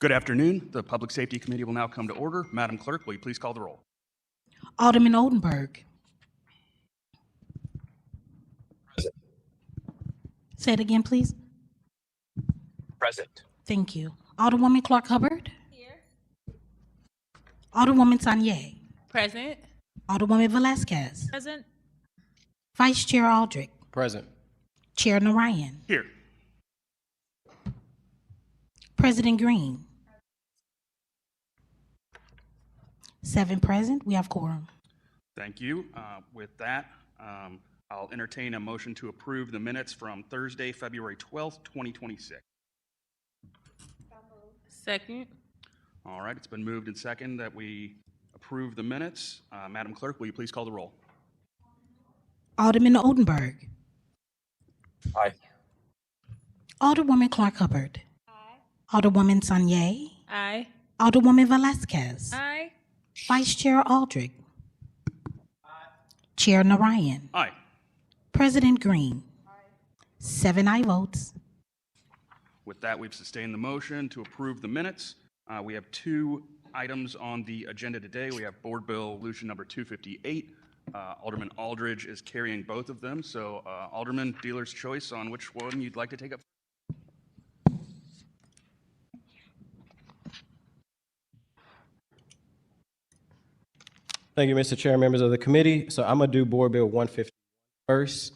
Good afternoon. The Public Safety Committee will now come to order. Madam Clerk, will you please call the roll? Alderman Oldenburg. Present. Say it again, please. Present. Thank you. Alderwoman Clark Hubbard. Here. Alderwoman Sanye. Present. Alderwoman Velasquez. Present. Vice Chair Aldrich. Present. Chair Narayan. Here. President Green. 7 present. We have quorum. Thank you. With that, I'll entertain a motion to approve the minutes from Thursday, February 12th, 2026. Second. All right, it's been moved and second that we approve the minutes. Madam Clerk, will you please call the roll? Alderman Oldenburg. Aye. Alderwoman Clark Hubbard. Aye. Alderwoman Sanye. Aye. Alderwoman Velasquez. Aye. Vice Chair Aldrich. Chair Narayan. Aye. President Green. 7 aye votes. With that, we've sustained the motion to approve the minutes. We have 2 items on the agenda today. We have Board Bill Resolution number 258. Alderman Aldridge is carrying both of them. So Alderman, dealer's choice on which one you'd like to take up. Thank you, Mr. Chair, members of the committee. So I'm going to do Board Bill 150 first.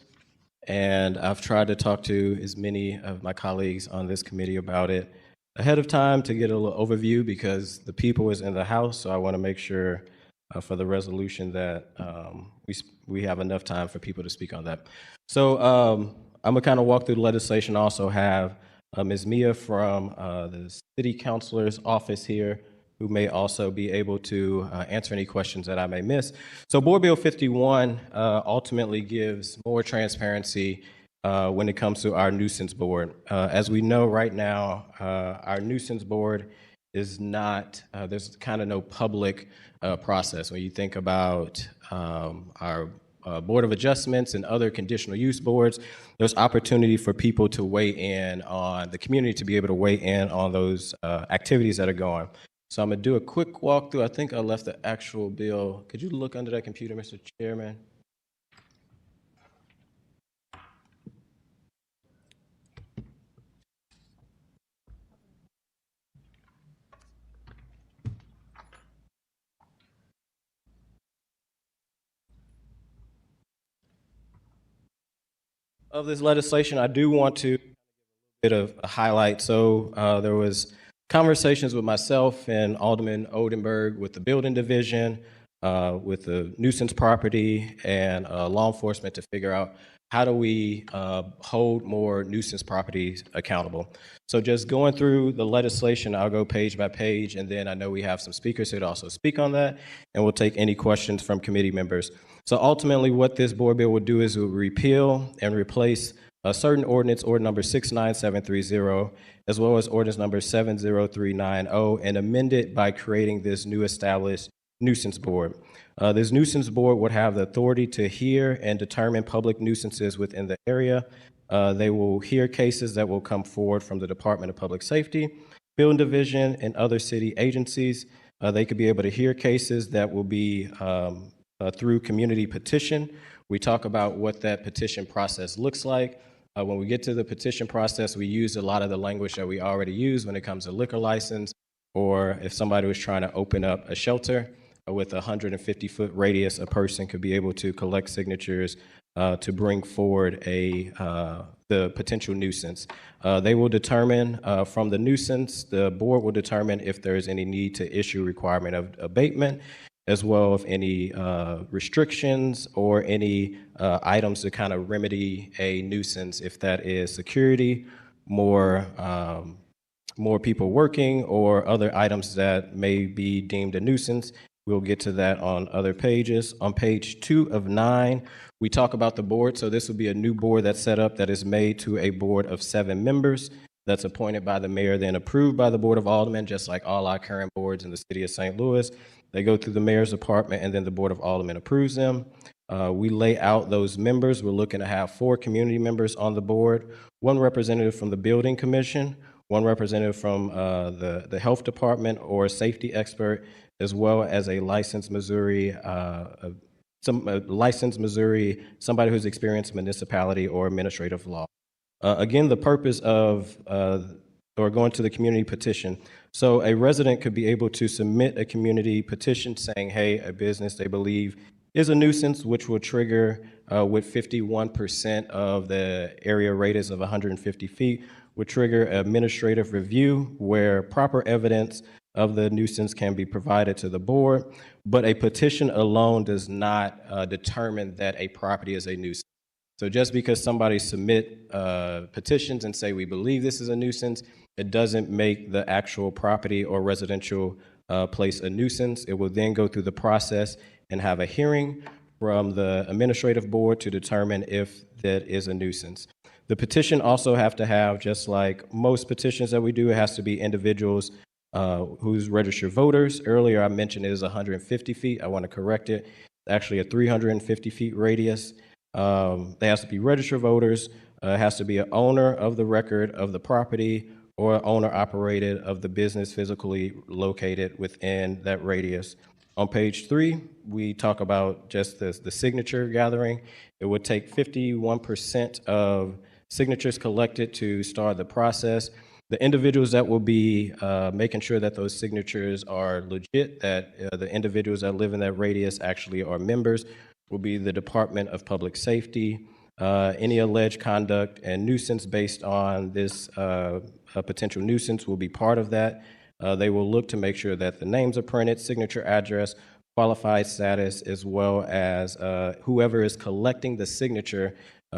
And I've tried to talk to as many of my colleagues on this committee about it ahead of time to get a little overview because the people is in the House. So I want to make sure for the resolution that we have enough time for people to speak on that. So I'm going to kind of walk through the legislation. I also have Ms. Mia from the City Councilor's office here, who may also be able to answer any questions that I may miss. So Board Bill 51 ultimately gives more transparency when it comes to our nuisance board. As we know right now, our nuisance board is not, there's kind of no public process. When you think about our Board of Adjustments and other conditional use boards, there's opportunity for people to weigh in on, the community to be able to weigh in on those activities that are going. So I'm going to do a quick walkthrough. I think I left the actual bill. Could you look under that computer, Mr. Chairman? Of this legislation, I do want to give a bit of a highlight. So there was conversations with myself and Alderman Oldenburg with the building division, with the nuisance property and law enforcement to figure out how do we hold more nuisance properties accountable. So just going through the legislation, I'll go page by page, and then I know we have some speakers who'd also speak on that, and we'll take any questions from committee members. So ultimately what this board bill would do is it would repeal and replace a certain ordinance, ordinance number 69730, as well as ordinance number 70390, and amend it by creating this new established nuisance board. This nuisance board would have the authority to hear and determine public nuisances within the area. They will hear cases that will come forward from the Department of Public Safety, Building Division, and other city agencies. They could be able to hear cases that will be through community petition. We talk about what that petition process looks like. When we get to the petition process, we use a lot of the language that we already use when it comes to liquor license, or if somebody was trying to open up a shelter with a 150-foot radius, a person could be able to collect signatures to bring forward the potential nuisance. They will determine from the nuisance, the board will determine if there is any need to issue requirement of abatement, as well as any restrictions or any items to kind of remedy a nuisance, if that is security, more people working, or other items that may be deemed a nuisance. We'll get to that on other pages. On page 2 of 9, we talk about the board. So this will be a new board that's set up that is made to a board of 7 members that's appointed by the mayor, then approved by the Board of Aldermen, just like all our current boards in the city of St. Louis. They go through the mayor's department, and then the Board of Aldermen approves them. We lay out those members. We're looking to have 4 community members on the board, 1 representative from the Building Commission, one representative from the health department or a safety expert, as well as a licensed Missouri, somebody who's experienced municipality or administrative law. Again, the purpose of, or going to the community petition. So a resident could be able to submit a community petition saying, hey, a business they believe is a nuisance, which will trigger with 51% of the area radius of 150 feet, would trigger administrative review where proper evidence of the nuisance can be provided to the board, but a petition alone does not determine that a property is a nuisance. So just because somebody submit petitions and say we believe this is a nuisance, it doesn't make the actual property or residential place a nuisance. It will then go through the process and have a hearing from the administrative board to determine if that is a nuisance. The petition also have to have, just like most petitions that we do, it has to be individuals who's registered voters. Earlier I mentioned it is 150 feet. I want to correct it. Actually a 350 feet radius. They have to be registered voters. It has to be an owner of the record of the property or owner operated of the business physically located within that radius. On page 3, we talk about just the signature gathering. It would take 51% of signatures collected to start the process. The individuals that will be making sure that those signatures are legit, that the individuals that live in that radius actually are members, will be the Department of Public Safety. Any alleged conduct and nuisance based on this potential nuisance will be part of that. They will look to make sure that the names are printed, signature address, qualified status, as well as whoever is collecting the signature.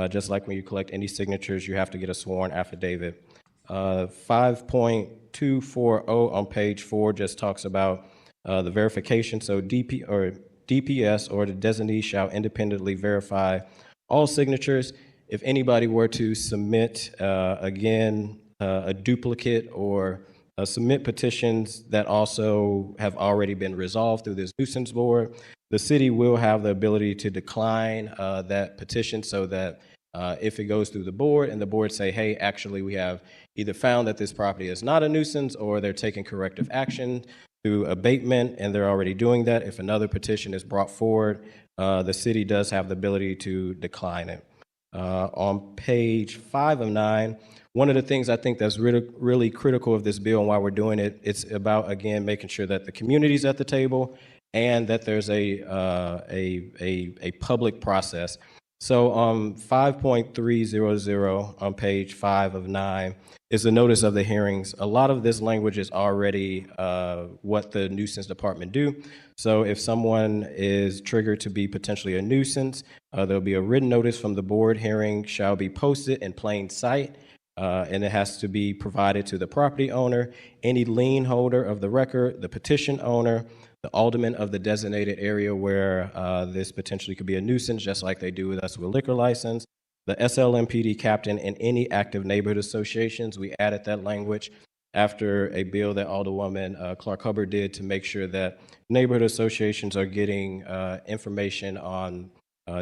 Just like when you collect any signatures, you have to get a sworn affidavit. 5.240 on page 4 just talks about the verification. So DPS or the designee shall independently verify all signatures. If anybody were to submit, a duplicate or submit petitions that also have already been resolved through this nuisance board, the city will have the ability to decline that petition so that if it goes through the board and the board say, hey, actually we have either found that this property is not a nuisance or they're taking corrective action through abatement, and they're already doing that. If another petition is brought forward, the city does have the ability to decline it. On page 5 of 9, one of the things I think that's really critical of this bill and why we're doing it, it's about, again, making sure that the community's at the table and that there's a public process. So 5.300 on page 5 of 9 is the notice of the hearings. A lot of this language is already what the nuisance department do. So if someone is triggered to be potentially a nuisance, there'll be a written notice from the board. Hearing shall be posted in plain sight, and it has to be provided to the property owner, any lien holder of the record, the petition owner, the alderman of the designated area where this potentially could be a nuisance, just like they do with us with liquor license, the SLMPD captain, and any active neighborhood associations. We added that language after a bill that Alderwoman Clark Hubbard did to make sure that neighborhood associations are getting information on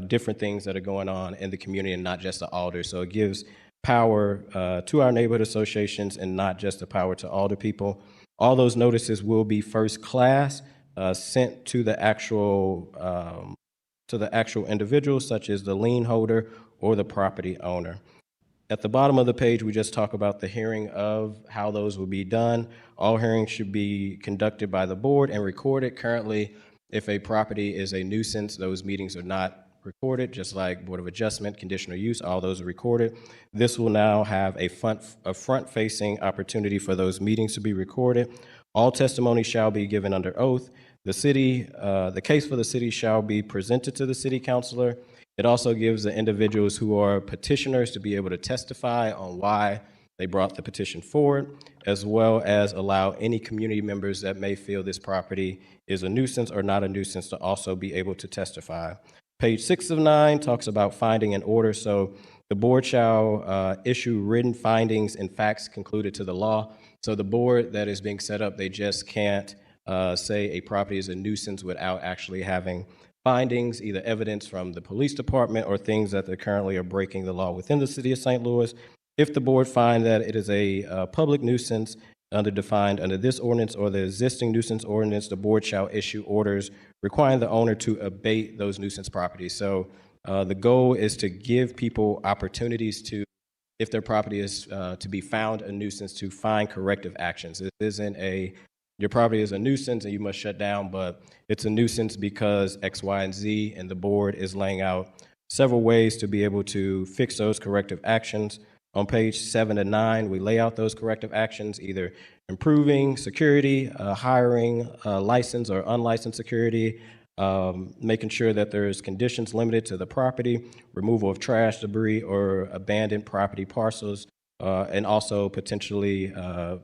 different things that are going on in the community and not just the alder. So it gives power to our neighborhood associations and not just the power to alder people. All those notices will be first class, sent to the actual individual, such as the lien holder or the property owner. At the bottom of the page, we just talk about the hearing of how those will be done. All hearings should be conducted by the board and recorded. Currently, if a property is a nuisance, those meetings are not recorded, just like Board of Adjustment, conditional use, all those are recorded. This will now have a front-facing opportunity for those meetings to be recorded. All testimony shall be given under oath. The case for the city shall be presented to the city councilor. It also gives the individuals who are petitioners to be able to testify on why they brought the petition forward, as well as allow any community members that may feel this property is a nuisance or not a nuisance to also be able to testify. Page 6 of 9 talks about finding an order. So the board shall issue written findings and facts concluded to the law. So the board that is being set up, they just can't say a property is a nuisance without actually having findings, either evidence from the police department or things that they currently are breaking the law within the city of St. Louis, If the board find that it is a public nuisance defined under this ordinance or the existing nuisance ordinance, the board shall issue orders requiring the owner to abate those nuisance properties. So the goal is to give people opportunities to, if their property is to be found a nuisance, to find corrective actions. It isn't your property is a nuisance and you must shut down, but it's a nuisance because X, Y, and Z, and the board is laying out several ways to be able to fix those corrective actions. On page 7 to 9, we lay out those corrective actions, either improving security, hiring licensed or unlicensed security, making sure that there's conditions limited to the property, removal of trash, debris, or abandoned property parcels, and also potentially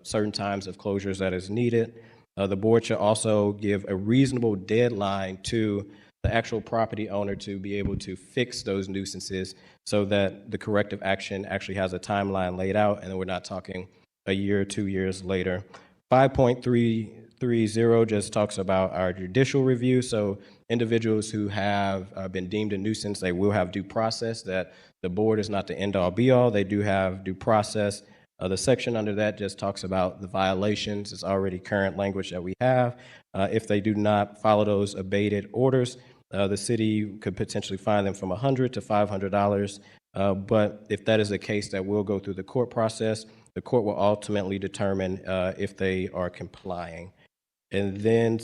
certain times of closures that is needed. The board should also give a reasonable deadline to the actual property owner to be able to fix those nuisances so that the corrective action actually has a timeline laid out and we're not talking a year or 2 years later. 5.330 just talks about our judicial review. So individuals who have been deemed a nuisance, they will have due process. That the board is not the end-all be-all. They do have due process. The section under that just talks about the violations. It's already current language that we have. If they do not follow those abated orders, the city could potentially fine them from $100 to $500. But if that is the case, that will go through the court process. The court will ultimately determine if they are complying. And then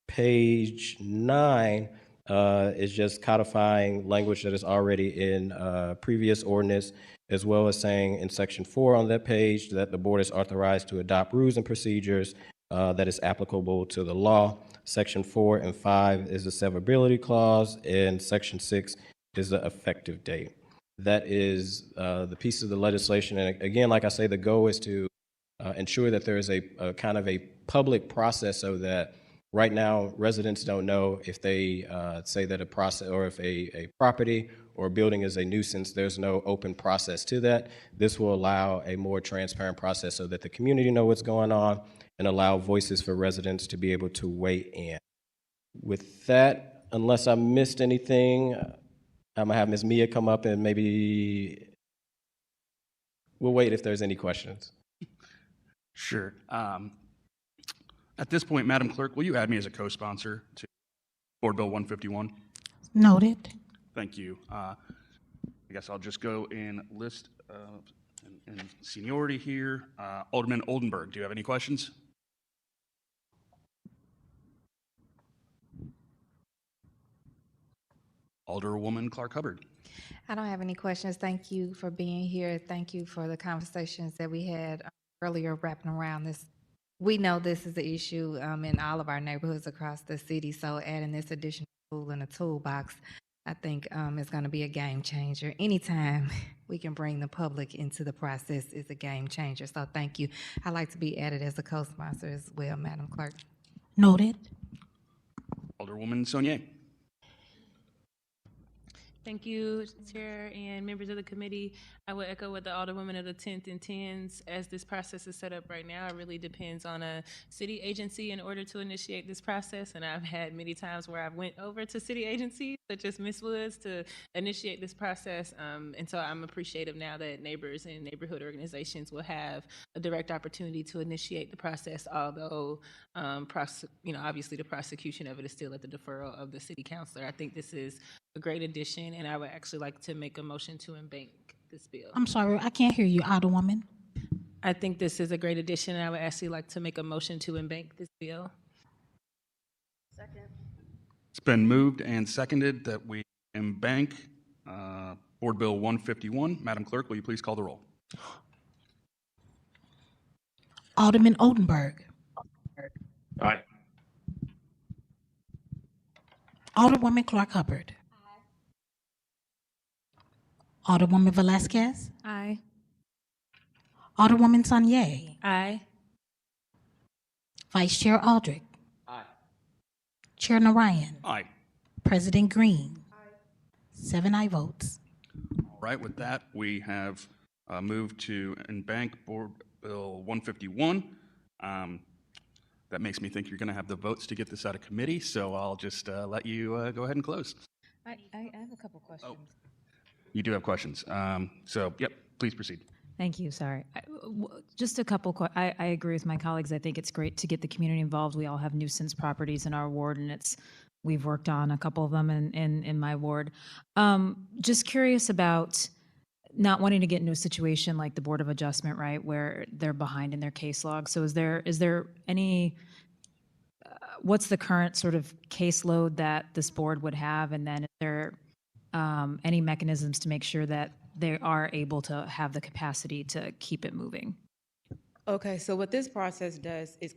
page 9 is just codifying language that is already in previous ordinance, as well as saying in section 4 on that page that the board is authorized to adopt rules and procedures that is applicable to the law. Section 4 and 5 is the severability clause, and section 6 is the effective date. That is the piece of the legislation. And again, like I say, the goal is to ensure that there is a kind of a public process so that right now residents don't know if they say that a process or if a property or a building is a nuisance, there's no open process to that. This will allow a more transparent process so that the community know what's going on and allow voices for residents to be able to weigh in. With that, unless I missed anything, I'm gonna have Ms. Mia come up and maybe we'll wait if there's any questions. Sure. At this point, Madam Clerk, will you add me as a co-sponsor to Board Bill 151? Noted. Thank you. I guess I'll just go in list in seniority here. Alderman Oldenburg, do you have any questions? Alderwoman Clark Hubbard. I don't have any questions. Thank you for being here. Thank you for the conversations that we had earlier wrapping around this. We know this is the issue in all of our neighborhoods across the city, so adding this additional tool in the toolbox, I think is going to be a game changer. Anytime we can bring the public into the process is a game changer, so thank you. I'd like to be added as a co-sponsor as well, Madam Clerk. Noted. Alderwoman Saunier. Thank you, Chair and members of the committee. I would echo what the Alderwoman of the 10th intends. As this process is set up right now, it really depends on a city agency in order to initiate this process. And I've had many times where I've went over to city agencies, such as Ms. Woods, to initiate this process. And so I'm appreciative now that neighbors and neighborhood organizations will have a direct opportunity to initiate the process, although obviously the prosecution of it is still at the deferral of the city councilor. I think this is a great addition, and I would actually like to make a motion to embank this bill. I'm sorry, I can't hear you, Alderwoman. I think this is a great addition, and I would actually like to make a motion to embank this bill. Second. It's been moved and seconded that we embank Board Bill 151. Madam Clerk, will you please call the roll? Alderman Oldenburg. Aye. Alderwoman Clark Hubbard. Alderwoman Velasquez. Aye. Alderwoman Saunier. Aye. Vice Chair Aldrich. Aye. Chair Narayan. Aye. President Green. 7 aye votes. All right, with that, we have moved to embank Board Bill 151. That makes me think you're going to have the votes to get this out of committee, so I'll just let you go ahead and close. I have a couple questions. You do have questions. So, yep, please proceed. Thank you. Sorry. Just a couple. I agree with my colleagues. I think it's great to get the community involved. We all have nuisance properties in our ward, and we've worked on a couple of them in my ward. Just curious about not wanting to get into a situation like the Board of Adjustment, right, where they're behind in their case log. So is there any? What's the current sort of caseload that this board would have, and then is there any mechanisms to make sure that they are able to have the capacity to keep it moving? Okay, so what this process does is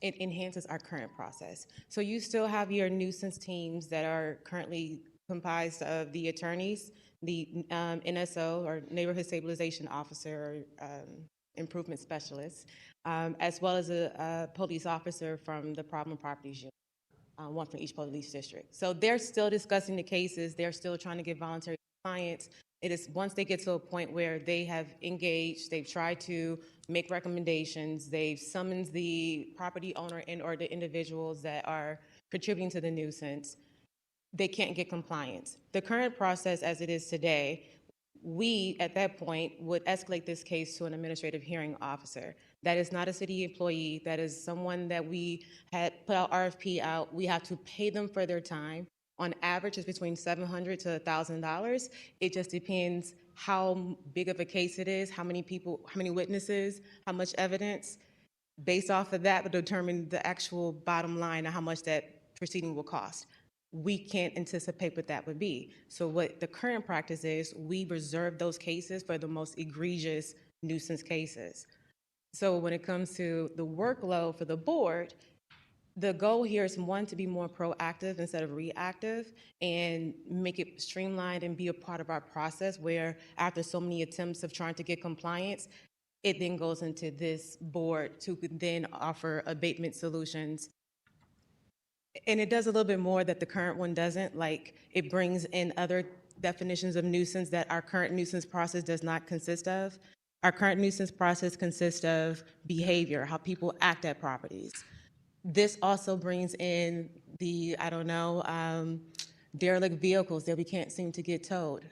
it enhances our current process. So you still have your nuisance teams that are currently comprised of the attorneys, the NSO or Neighborhood Stabilization Officer, improvement specialist, as well as a police officer from the problem properties unit. One from each police district. So they're still discussing the cases. They're still trying to get voluntary compliance. It is once they get to a point where they have engaged, they've tried to make recommendations, they've summoned the property owner and or the individuals that are contributing to the nuisance, they can't get compliance. The current process as it is today, we, at that point, would escalate this case to an administrative hearing officer. That is not a city employee. That is someone that we had put our RFP out. We have to pay them for their time. On average, it's between $700 to $1,000. It just depends how big of a case it is, how many people, how many witnesses, how much evidence. Based off of that, would determine the actual bottom line of how much that proceeding will cost. We can't anticipate what that would be. So what the current practice is, we reserve those cases for the most egregious nuisance cases. So when it comes to the workload for the board, the goal here is one, to be more proactive instead of reactive and make it streamlined and be a part of our process where after so many attempts of trying to get compliance, it then goes into this board to then offer abatement solutions. And it does a little bit more that the current one doesn't, like it brings in other definitions of nuisance that our current nuisance process does not consist of. Our current nuisance process consists of behavior, how people act at properties. This also brings in the, derelict vehicles that we can't seem to get towed.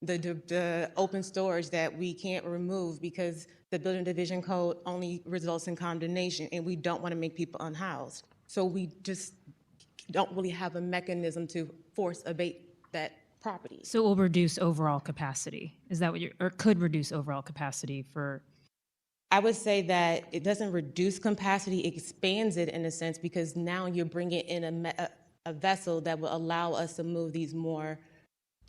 The open storage that we can't remove because the building division code only results in condemnation and we don't want to make people unhoused. So we just don't really have a mechanism to force abate that property. So it will reduce overall capacity. Is that what or could reduce overall capacity for? I would say that it doesn't reduce capacity, it expands it in a sense because now you're bringing in a vessel that will allow us to move these more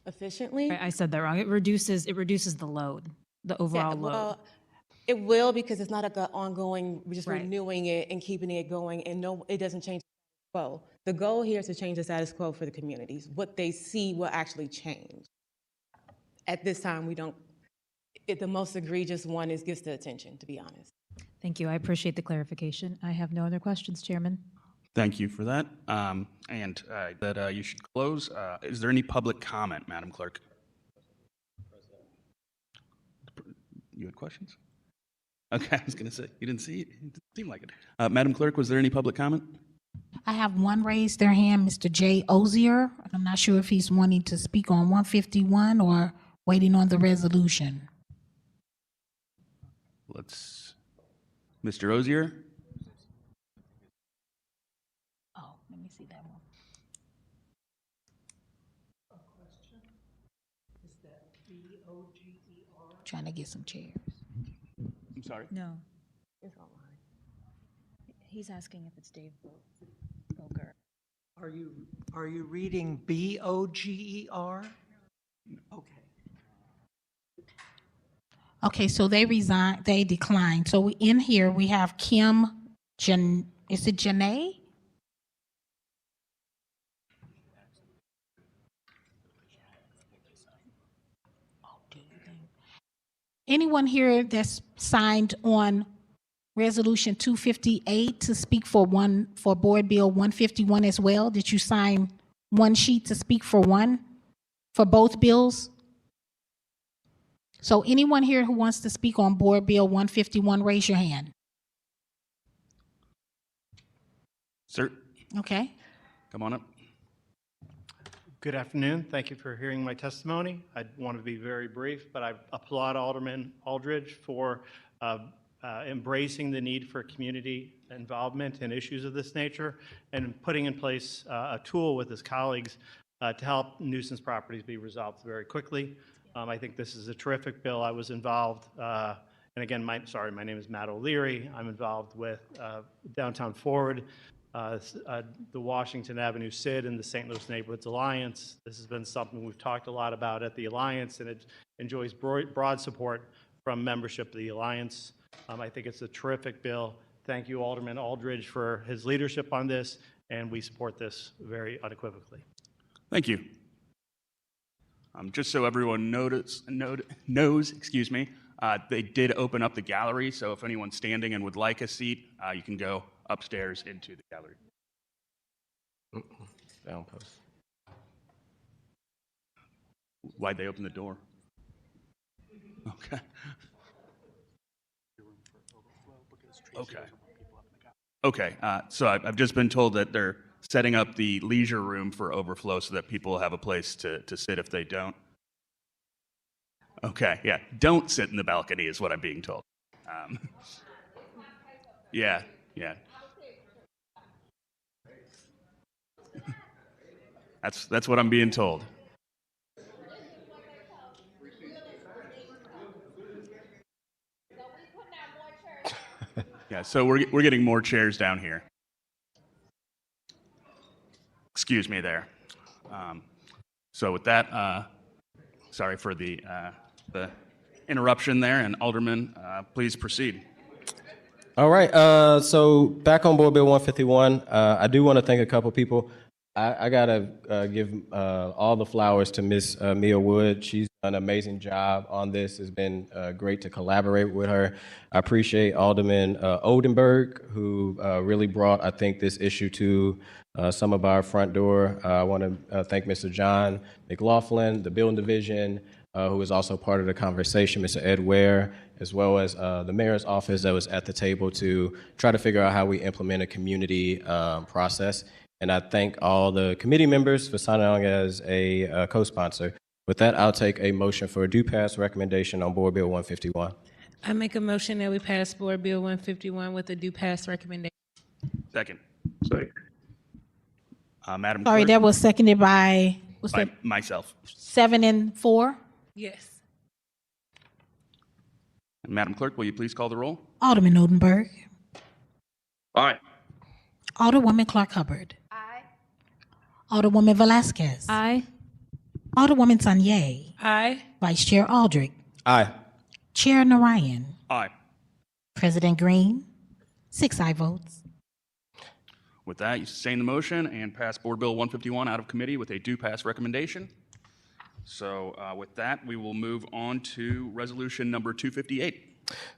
efficiently. I said that wrong. It reduces the load, the overall load. Well, it will because it's not like an ongoing, we're just Right. renewing it and keeping it going and no, it doesn't change the status quo. The goal here is to change the status quo for the communities. What they see will actually change. At this time, we don't, the most egregious one gets the attention, to be honest. Thank you. I appreciate the clarification. I have no other questions, Chairman. Thank you for that. That you should close. Is there any public comment, Madam Clerk? You had questions? Okay, I was going to say, you didn't see it? It didn't seem like it. Madam Clerk, was there any public comment? I have one raised their hand, Mr. Jay Ozier. I'm not sure if he's wanting to speak on 151 or waiting on the resolution. Mr. Ozier? Oh, let me see that one. Trying to get some chairs. I'm sorry. No. He's asking if it's Dave Boger. Are you reading B-O-G-E-R? Okay. Okay, so they declined. So in here, we have Kim, is it Janae? Anyone here that's signed on Resolution 258 to speak for Board Bill 151 as well? Did you sign one sheet to speak for both bills? So anyone here who wants to speak on Board Bill 151, raise your hand. Sir, Okay. come on up. Good afternoon. Thank you for hearing my testimony. I want to be very brief, but I applaud Alderman Aldridge for embracing the need for community involvement in issues of this nature and putting in place a tool with his colleagues to help nuisance properties be resolved very quickly. I think this is a terrific bill. I was involved, and again, my name is Matt O'Leary. I'm involved with Downtown Forward, the Washington Avenue SID, and the St. Louis Neighborhoods Alliance. This has been something we've talked a lot about at the Alliance, and it enjoys broad support from membership of the Alliance. I think it's a terrific bill. Thank you, Alderman Aldridge, for his leadership on this, and we support this very unequivocally. Thank you. Just so everyone knows, excuse me, they did open up the gallery, so if anyone's standing and would like a seat, you can go upstairs into the gallery. Down post. Why'd they open the door? Okay. Okay. Okay, so I've just been told that they're setting up the leisure room for overflow so that people have a place to sit if they don't. Okay, yeah, don't sit in the balcony is what I'm being told. Yeah. That's what I'm being told. Yeah, so we're getting more chairs down here. Excuse me there. So with that, sorry for the interruption there, and Alderman, please proceed. All right, so back on Board Bill 151, I do want to thank a couple people. I gotta give all the flowers to Miss Mia Wood. She's done an amazing job on this. It's been great to collaborate with her. I appreciate Alderman Oldenburg, who really brought, I think, this issue to some of our front door. I want to thank Mr. John McLaughlin, the Building Division, who was also part of the conversation, Mr. Ed Ware, as well as the mayor's office that was at the table to try to figure out how we implement a community process. And I thank all the committee members for signing on as a co-sponsor. With that, I'll take a motion for a due pass recommendation on Board Bill 151. I make a motion that we pass Board Bill 151 with a due pass recommendation. Second. Madam Sorry, Clerk? that was seconded by, what's By that, myself. 7 and 4? Yes. And Madam Clerk, will you please call the roll? Alderman Odenberg. Aye. Alderwoman Clark Hubbard. Aye. Alderwoman Velasquez. Aye. Alderwoman Tanya. Aye. Vice Chair Aldrich. Aye. Chair Narayan. Aye. President Green. 6 aye votes. With that, you sustain the motion and pass Board Bill 151 out of committee with a due pass recommendation. So with that, we will move on to resolution number 258.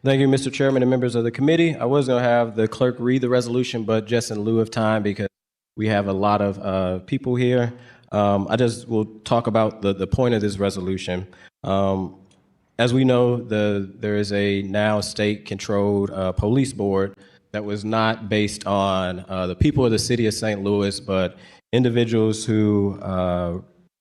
Thank you, Mr. Chairman and members of the committee. I was going to have the clerk read the resolution, but just in lieu of time, because we have a lot of people here, I just will talk about the point of this resolution. As we know, there is a now state-controlled police board that was not based on the people of the city of St. Louis, but individuals who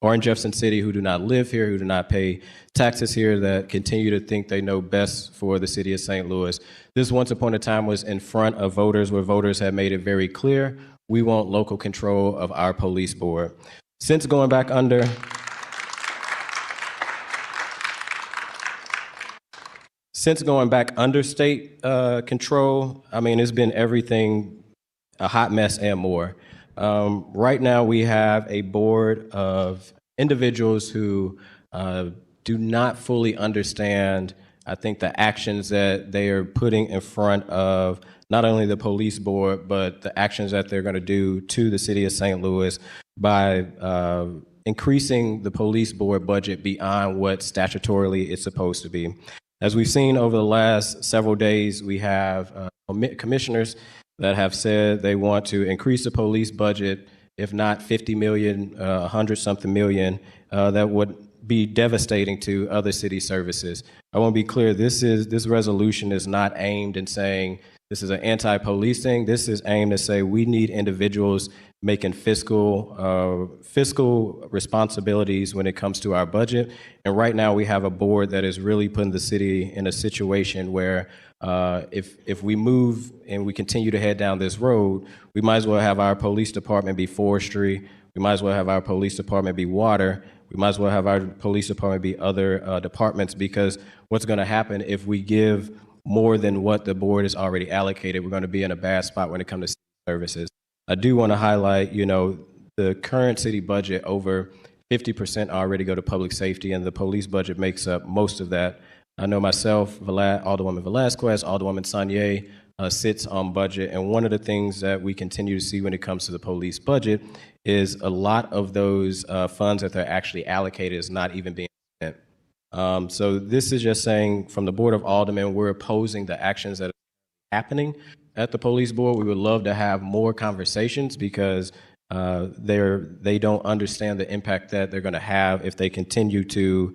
are in Jefferson City who do not live here, who do not pay taxes here, that continue to think they know best for the city of St. Louis. This once upon a time was in front of voters, where voters had made it very clear, we want local control of our police board. Since going back under state control, I mean, it's been everything, a hot mess and more. Right now, we have a board of individuals who do not fully understand, I think, the actions that they are putting in front of not only the police board, but the actions that they're going to do to the city of St. Louis by increasing the police board budget beyond what statutorily it's supposed to be. As we've seen over the last several days, we have commissioners that have said they want to increase the police budget, if not 50 million, 100-something million, that would be devastating to other city services. I want to be clear, this resolution is not aimed in saying This is an anti-police thing. This is aimed to say we need individuals making fiscal responsibilities when it comes to our budget. And right now we have a board that is really putting the city in a situation where if we move and we continue to head down this road, we might as well have our police department be forestry. We might as well have our police department be water. We might as well have our police department be other departments, because what's going to happen if we give more than what the board is already allocated, we're going to be in a bad spot when it comes to city services. I do want to highlight, the current city budget, over 50% already go to public safety, and the police budget makes up most of that. I know myself, Alderwoman Velazquez, Alderwoman Sanye sits on budget, and one of the things that we continue to see when it comes to the police budget is a lot of those funds that they're actually allocated is not even being spent. So this is just saying, from the Board of Aldermen, we're opposing the actions that are happening at the police board. We would love to have more conversations, because they don't understand the impact that they're going to have if they continue to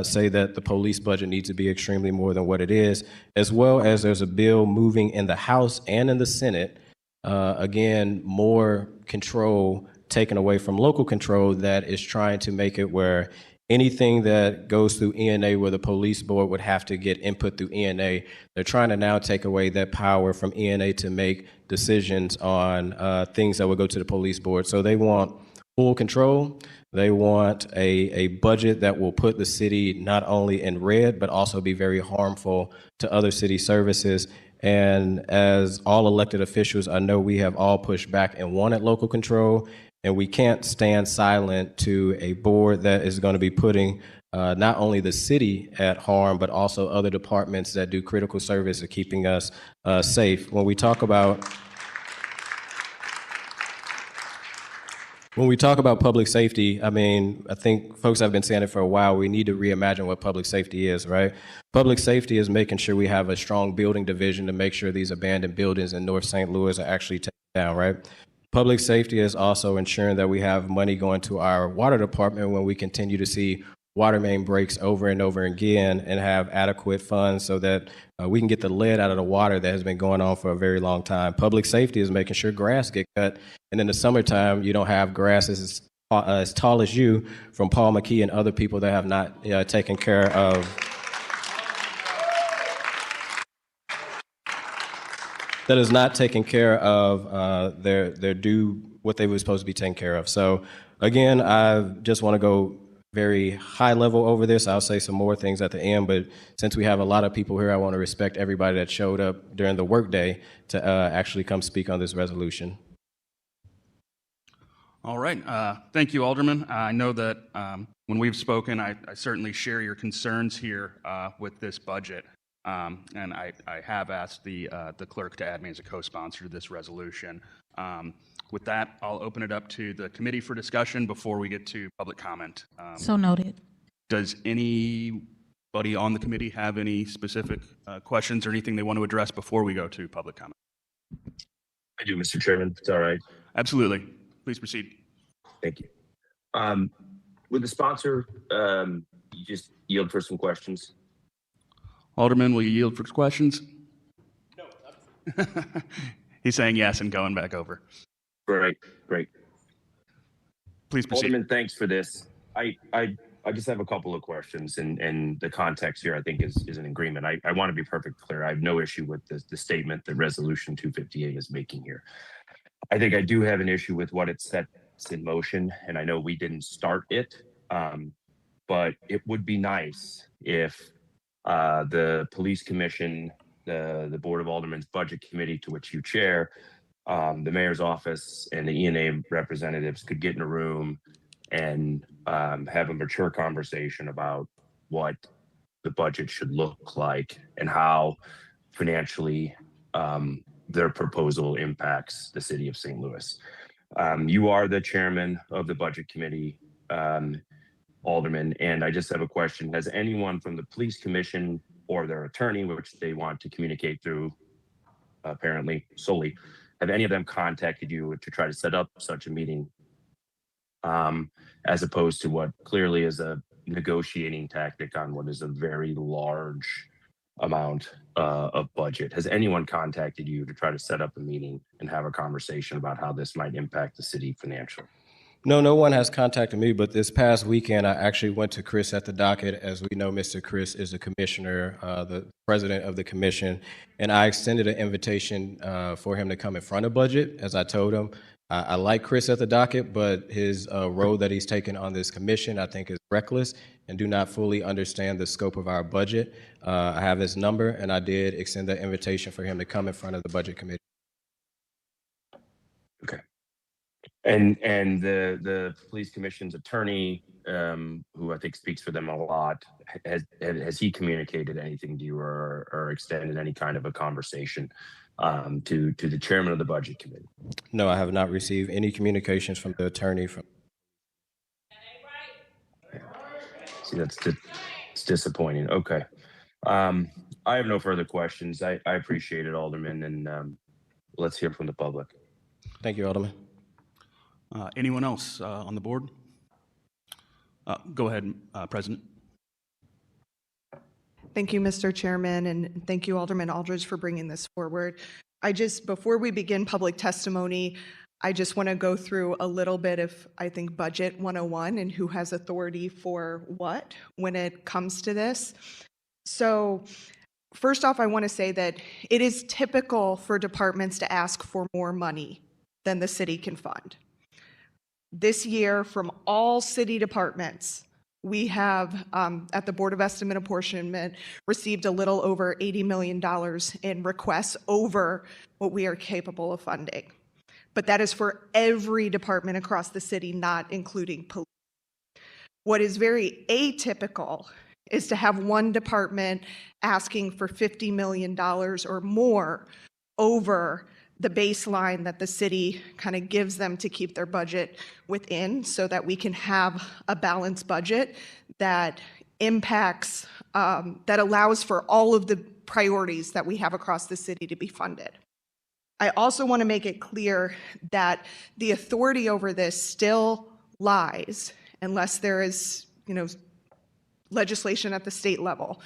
say that the police budget needs to be extremely more than what it is, as well as there's a bill moving in the House and in the Senate, again, more control taken away from local control, that is trying to make it where anything that goes through ENA, where the police board would have to get input through ENA, they're trying to now take away that power from ENA to make decisions on things that would go to the police board. So they want full control. They want a budget that will put the city not only in red, but also be very harmful to other city services. And as all elected officials, I know we have all pushed back and wanted local control. And we can't stand silent to a board that is going to be putting not only the city at harm, but also other departments that do critical service of keeping us safe. When we talk about public safety, I mean, I think folks have been saying it for a while. We need to reimagine what public safety is, right? Public safety is making sure we have a strong building division to make sure these abandoned buildings in North St. Louis are actually taken down, right? Public safety is also ensuring that we have money going to our water department when we continue to see water main breaks over and over again, and have adequate funds so that we can get the lead out of the water that has been going on for a very long time. Public safety is making sure grass get cut, and in the summertime, you don't have grass as tall as you from Paul McKee and other people that have not taken care of that is not taking care of their due, what they were supposed to be taking care of. So again, I just want to go very high level over this. I'll say some more things at the end, but since we have a lot of people here, I want to respect everybody that showed up during the workday to actually come speak on this resolution. All right. Thank you, Alderman. I know that when we've spoken, I certainly share your concerns here with this budget. And I have asked the clerk to add me as a co-sponsor to this resolution. With that, I'll open it up to the committee for discussion before we get to public comment. So noted. Does anybody on the committee have any specific questions or anything they want to address before we go to public comment? I do, Mr. Chairman. It's all right. Absolutely. Please proceed. Thank you. With the sponsor, you just yield for some questions. Alderman, will you yield for questions? No. He's saying yes and going back over. Great. Please proceed. Alderman, thanks for this. I just have a couple of questions, and the context here I think is an agreement. I want to be perfectly clear. I have no issue with the statement that Resolution 258 is making here. I think I do have an issue with what it sets in motion, and I know we didn't start it, but it would be nice if the Police Commission, the Board of Aldermen's Budget Committee, to which you chair, the mayor's office, and the ENA representatives could get in a room and have a mature conversation about what the budget should look like and how financially their proposal impacts the city of St. Louis. You are the chairman of the Budget Committee, Alderman, and I just have a question. Has anyone from the Police Commission or their attorney, which they want to communicate through apparently solely, have any of them contacted you to try to set up such a meeting, as opposed to what clearly is a negotiating tactic on what is a very large amount of budget. Has anyone contacted you to try to set up a meeting and have a conversation about how this might impact the city financially? No, no one has contacted me, but this past weekend, I actually went to Chris at the docket. As we know, Mr. Chris is the commissioner, the president of the commission, and I extended an invitation for him to come in front of budget, as I told him. I like Chris at the docket, but his road that he's taken on this commission, I think, is reckless and do not fully understand the scope of our budget. I have his number, and I did extend that invitation for him to come in front of the budget committee. Okay. And the police commission's attorney, who I think speaks for them a lot, has he communicated anything to you or extended any kind of a conversation to the chairman of the budget committee? No, I have not received any communications from the attorney. See, it's disappointing. Okay. I have no further questions. I appreciate it, Alderman, and let's hear from the public. Thank you, Alderman. Anyone else on the board? Go ahead, President. Thank you, Mr. Chairman, and thank you, Alderman Aldridge, for bringing this forward. Before we begin public testimony, I just want to go through a little bit of, I think, Budget 101 and who has authority for what when it comes to this. So first off, I want to say that it is typical for departments to ask for more money than the city can fund. This year, from all city departments, we have, at the Board of Estimate Apportionment, received a little over $80 million in requests over what we are capable of funding. But that is for every department across the city, not including police. What is very atypical is to have one department asking for $50 million or more over the baseline that the city kind of gives them to keep their budget within, so that we can have a balanced budget that impacts, that allows for all of the priorities that we have across the city to be funded. I also want to make it clear that the authority over this still lies, unless there is, legislation at the state level.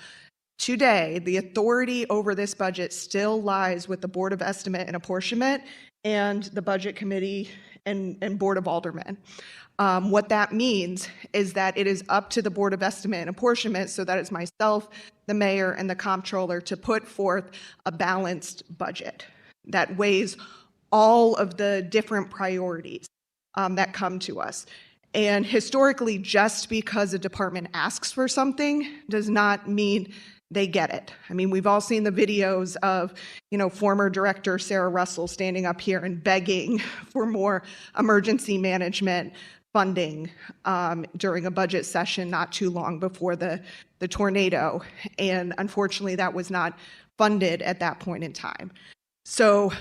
Today, the authority over this budget still lies with the Board of Estimate and Apportionment and the Budget Committee and Board of Aldermen. What that means is that it is up to the Board of Estimate and Apportionment, so that it's myself, the mayor, and the comptroller, to put forth a balanced budget that weighs all of the different priorities that come to us. And historically, just because a department asks for something does not mean they get it. I mean, we've all seen the videos of, former director Sarah Russell standing up here and begging for more emergency management funding during a budget session not too long before the tornado. And unfortunately, that was not funded at that point in time. So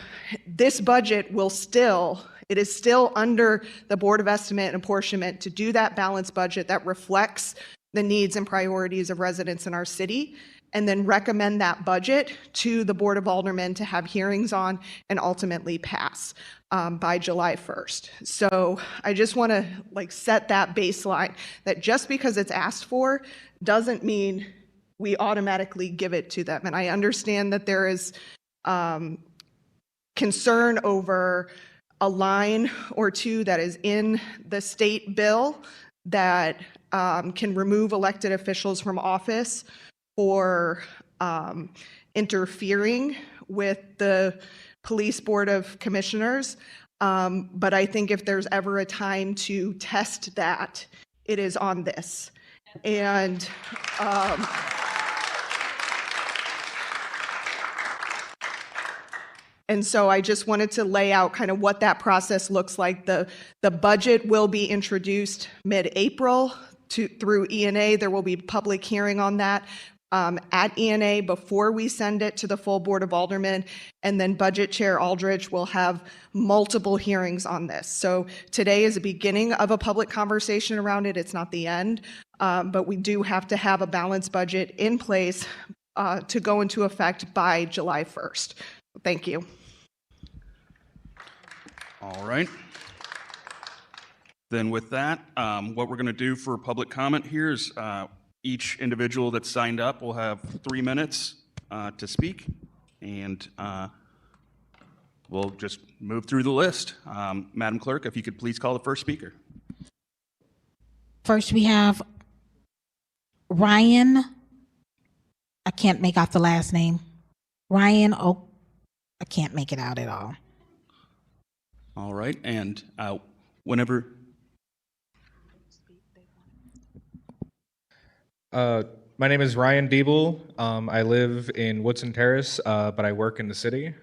this budget it is still under the Board of Estimate and Apportionment to do that balanced budget that reflects the needs and priorities of residents in our city, and then recommend that budget to the Board of Aldermen to have hearings on and ultimately pass by July 1st. So I just want to set that baseline that just because it's asked for doesn't mean we automatically give it to them. And I understand that there is concern over a line or two that is in the state bill that can remove elected officials from office for interfering with the Police Board of Commissioners. But I think if there's ever a time to test that, it is on this. And so I just wanted to lay out kind of what that process looks like. The budget will be introduced mid-April through ENA. There will be public hearing on that at ENA before we send it to the full Board of Aldermen, and then Budget Chair Aldridge will have multiple hearings on this. So today is the beginning of a public conversation around it. It's not the end, but we do have to have a balanced budget in place to go into effect by July 1st. Thank you. All right. Then with that, what we're going to do for public comment here is each individual that's signed up will have 3 minutes to speak, and we'll just move through the list. Madam Clerk, if you could please call the first speaker. First, we have Ryan. I can't make out the last name. Ryan O. I can't make it out at all. All right, and whenever. My name is Ryan Diebel. I live in Woodson Terrace, but I work in the city.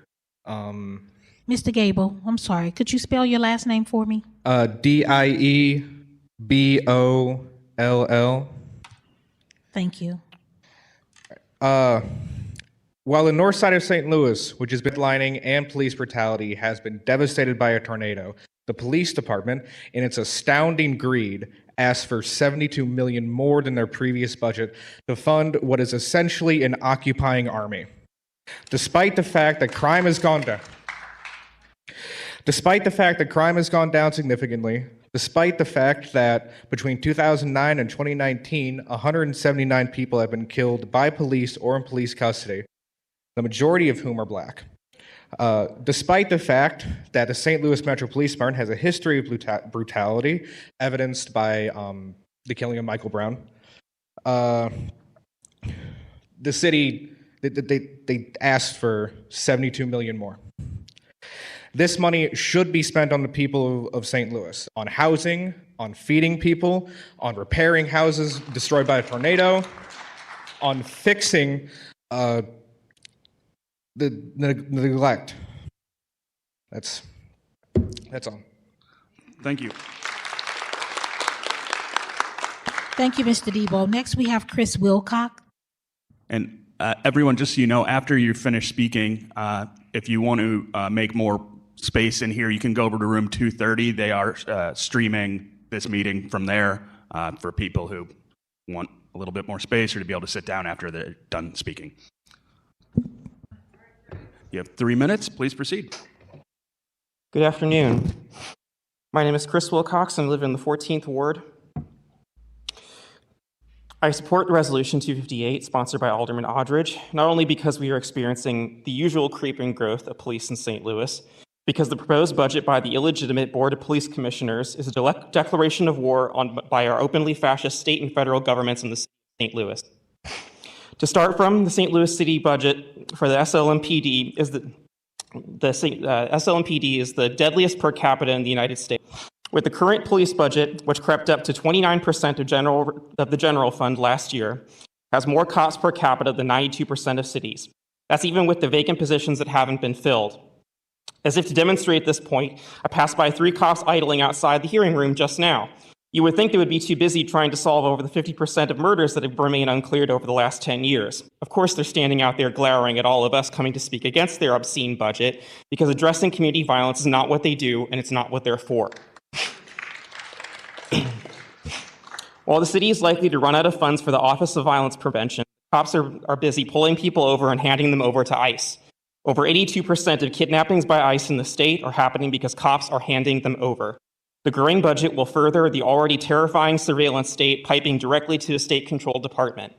Mr. Gable, I'm sorry. Could you spell your last name for me? Dieboll. Thank you. While the north side of St. Louis, which has been lining and police brutality, has been devastated by a tornado, the police department, in its astounding greed, asked for $72 million more than their previous budget to fund what is essentially an occupying army. Despite the fact that crime has gone down. Despite the fact that crime has gone down significantly, despite the fact that between 2009 and 2019, 179 people have been killed by police or in police custody, the majority of whom are black. Despite the fact that the St. Louis Metro Police Department has a history of brutality, evidenced by the killing of Michael Brown, the city, they asked for $72 million more. This money should be spent on the people of St. Louis, on housing, on feeding people, on repairing houses destroyed by a tornado, on fixing the neglect. That's all. Thank you. Thank you, Mr. Debo. Next, we have Chris Wilcock. And everyone, just so you know, after you finish speaking, if you want to make more space in here, you can go over to room 230. They are streaming this meeting from there for people who want a little bit more space or to be able to sit down after they're done speaking. You have 3 minutes. Please proceed. Good afternoon. My name is Chris Wilcox and I live in the 14th Ward. I support Resolution 258, sponsored by Alderman Aldridge, not only because we are experiencing the usual creeping growth of police in St. Louis, because the proposed budget by the illegitimate Board of Police Commissioners is a declaration of war by our openly fascist state and federal governments in the city of St. Louis. To start from, the St. Louis City budget for the SLMPD is SLMPD is the deadliest per capita in the United States. With the current police budget, which crept up to 29% of the general fund last year, has more cops per capita than 92% of cities. That's even with the vacant positions that haven't been filled. As if to demonstrate this point, I passed by 3 cops idling outside the hearing room just now. You would think they would be too busy trying to solve over the 50% of murders that have remained uncleared over the last 10 years. Of course, they're standing out there glowering at all of us coming to speak against their obscene budget, because addressing community violence is not what they do, and it's not what they're for. While the city is likely to run out of funds for the Office of Violence Prevention, cops are busy pulling people over and handing them over to ICE. Over 82% of kidnappings by ICE in the state are happening because cops are handing them over. The growing budget will further the already terrifying surveillance state piping directly to the state-controlled department.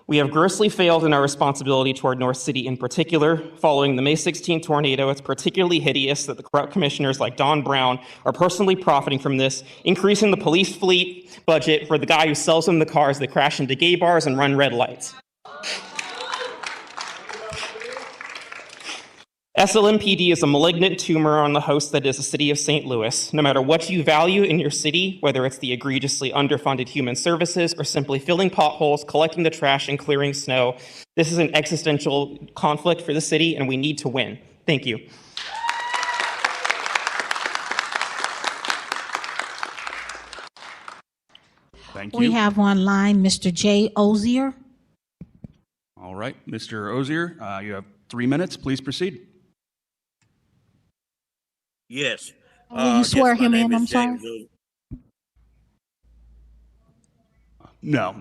We have grossly failed in our responsibility toward North City in particular. Following the May 16 tornado, it's particularly hideous that the corrupt commissioners like Don Brown are personally profiting from this, increasing the police fleet budget for the guy who sells them the cars that crash into gay bars and run red lights. SLMPD is a malignant tumor on the host that is the city of St. Louis. No matter what you value in your city, whether it's the egregiously underfunded human services or simply filling potholes, collecting the trash, and clearing snow, this is an existential conflict for the city, and we need to win. Thank you. Thank you. We have online Mr. Jay Ozier. All right, Mr. Ozier, you have 3 minutes. Please proceed. Yes. Will you swear him in? I'm sorry. No.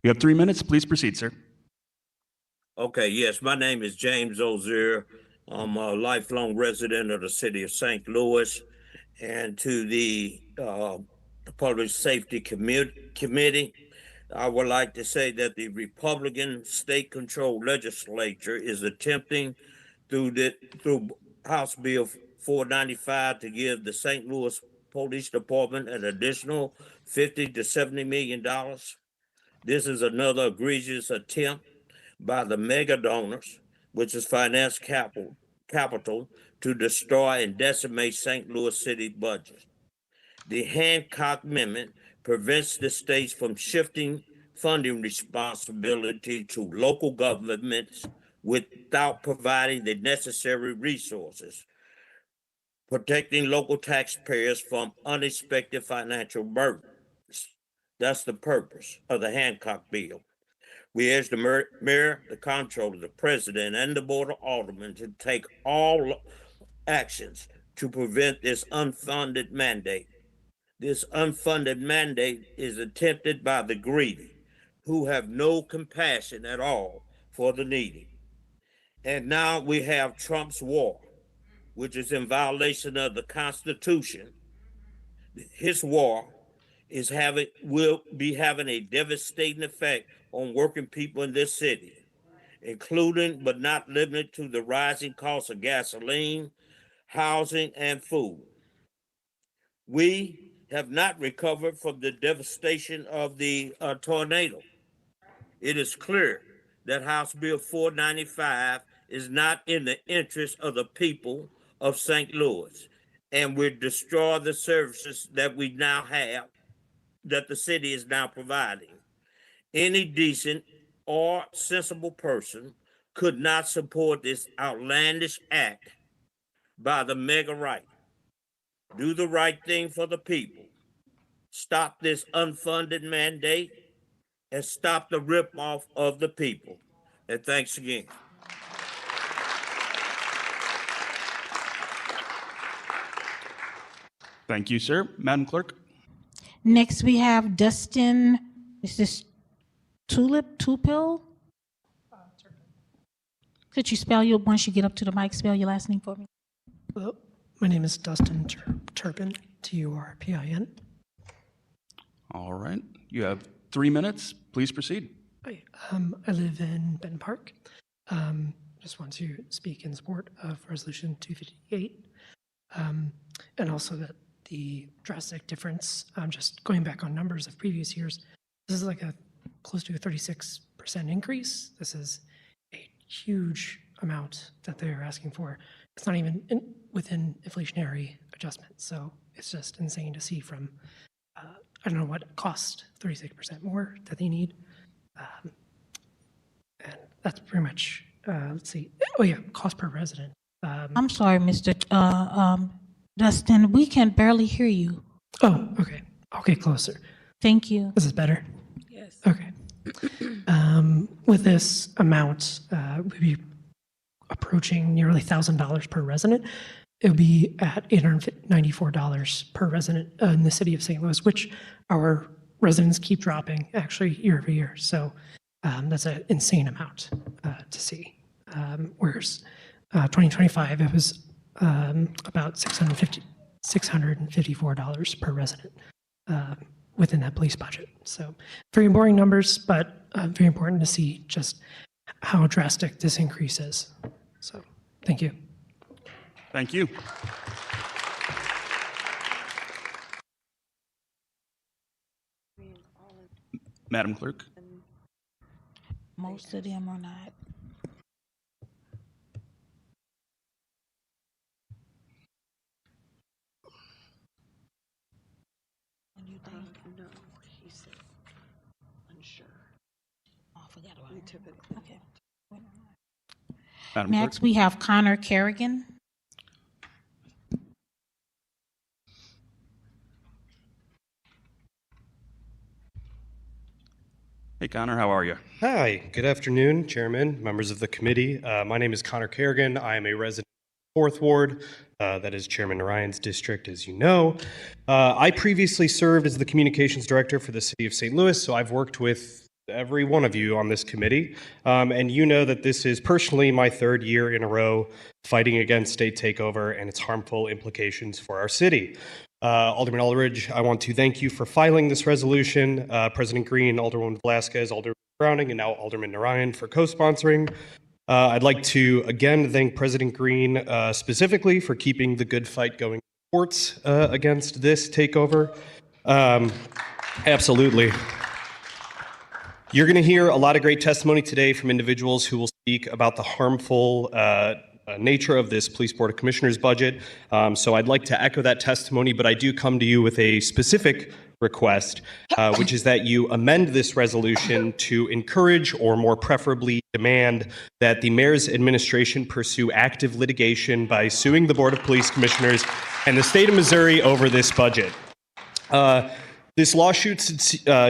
You have 3 minutes. Please proceed, sir. Okay, yes, my name is James Ozier. I'm a lifelong resident of the city of St. Louis, and to the Public Safety Committee. I would like to say that the Republican state-controlled legislature is attempting through House Bill 495 to give the St. Louis Police Department an additional $50 to $70 million. This is another egregious attempt by the mega donors, which is finance capital, to destroy and decimate St. Louis City budget. The Hancock Amendment prevents the states from shifting funding responsibility to local governments without providing the necessary resources, protecting local taxpayers from unexpected financial burdens. That's the purpose of the Hancock bill. We urge the mayor, the comptroller, the president, and the board of aldermen to take all actions to prevent this unfunded mandate. This unfunded mandate is attempted by the greedy, who have no compassion at all for the needy. And now we have Trump's war, which is in violation of the Constitution. His war will be having a devastating effect on working people in this city, including but not limited to the rising cost of gasoline, housing, and food. We have not recovered from the devastation of the tornado. It is clear that House Bill 495 is not in the interest of the people of St. Louis and will destroy the services that we now have, that the city is now providing. Any decent or sensible person could not support this outlandish act by the mega right. Do the right thing for the people. Stop this unfunded mandate and stop the ripoff of the people. And thanks again. Thank you, sir. Madam Clerk? Next, we have Dustin, is this Tupil? Could you spell your, once you get up to the mic, spell your last name for me? Hello, my name is Dustin Turpin, Turpin. All right. You have 3 minutes. Please proceed. Hi, I live in Benton Park. Just want to speak in support of Resolution 258, and also that the drastic difference, just going back on numbers of previous years, this is like a close to a 36% increase. This is a huge amount that they are asking for. It's not even within inflationary adjustments. So it's just insane to see from, I don't know what it cost, 36% more that they need. And that's pretty much, let's see. Oh yeah, cost per resident. I'm sorry, Mr. Dustin, we can barely hear you. Oh, okay. I'll get closer. Thank you. Is this better? Yes. Okay. With this amount, we'd be approaching nearly $1,000 per resident. It would be at $894 per resident in the city of St. Louis, which our residents keep dropping actually year over year. So that's an insane amount to see. Whereas 2025, it was about $654 per resident within that police budget. So very boring numbers, but very important to see just how drastic this increase is. So thank you. Thank you. Madam Clerk? Most of them are not. No, he said unsure. Oh, I forgot about it. Okay. Madam Next, Clerk? we have Connor Kerrigan. Hey, Connor, how are you? Hi, good afternoon, Chairman, members of the committee. My name is Connor Kerrigan. I am a resident of the 4th Ward. That is Chairman Ryan's district, as you know. I previously served as the Communications Director for the City of St. Louis, so I've worked with every one of you on this committee. And you know that this is personally my 3rd year in a row fighting against state takeover and its harmful implications for our city. Alderman Aldridge, I want to thank you for filing this resolution. President Green, Alderwoman Velasquez, Alderman Browning, and now Alderman Narayan for co-sponsoring. I'd like to again thank President Green specifically for keeping the good fight going in courts against this takeover. Absolutely. You're going to hear a lot of great testimony today from individuals who will speak about the harmful nature of this Police Board of Commissioners budget. So I'd like to echo that testimony, but I do come to you with a specific request, which is that you amend this resolution to encourage, or more preferably demand, that the mayor's administration pursue active litigation by suing the Board of Police Commissioners and the state of Missouri over this budget. This lawsuit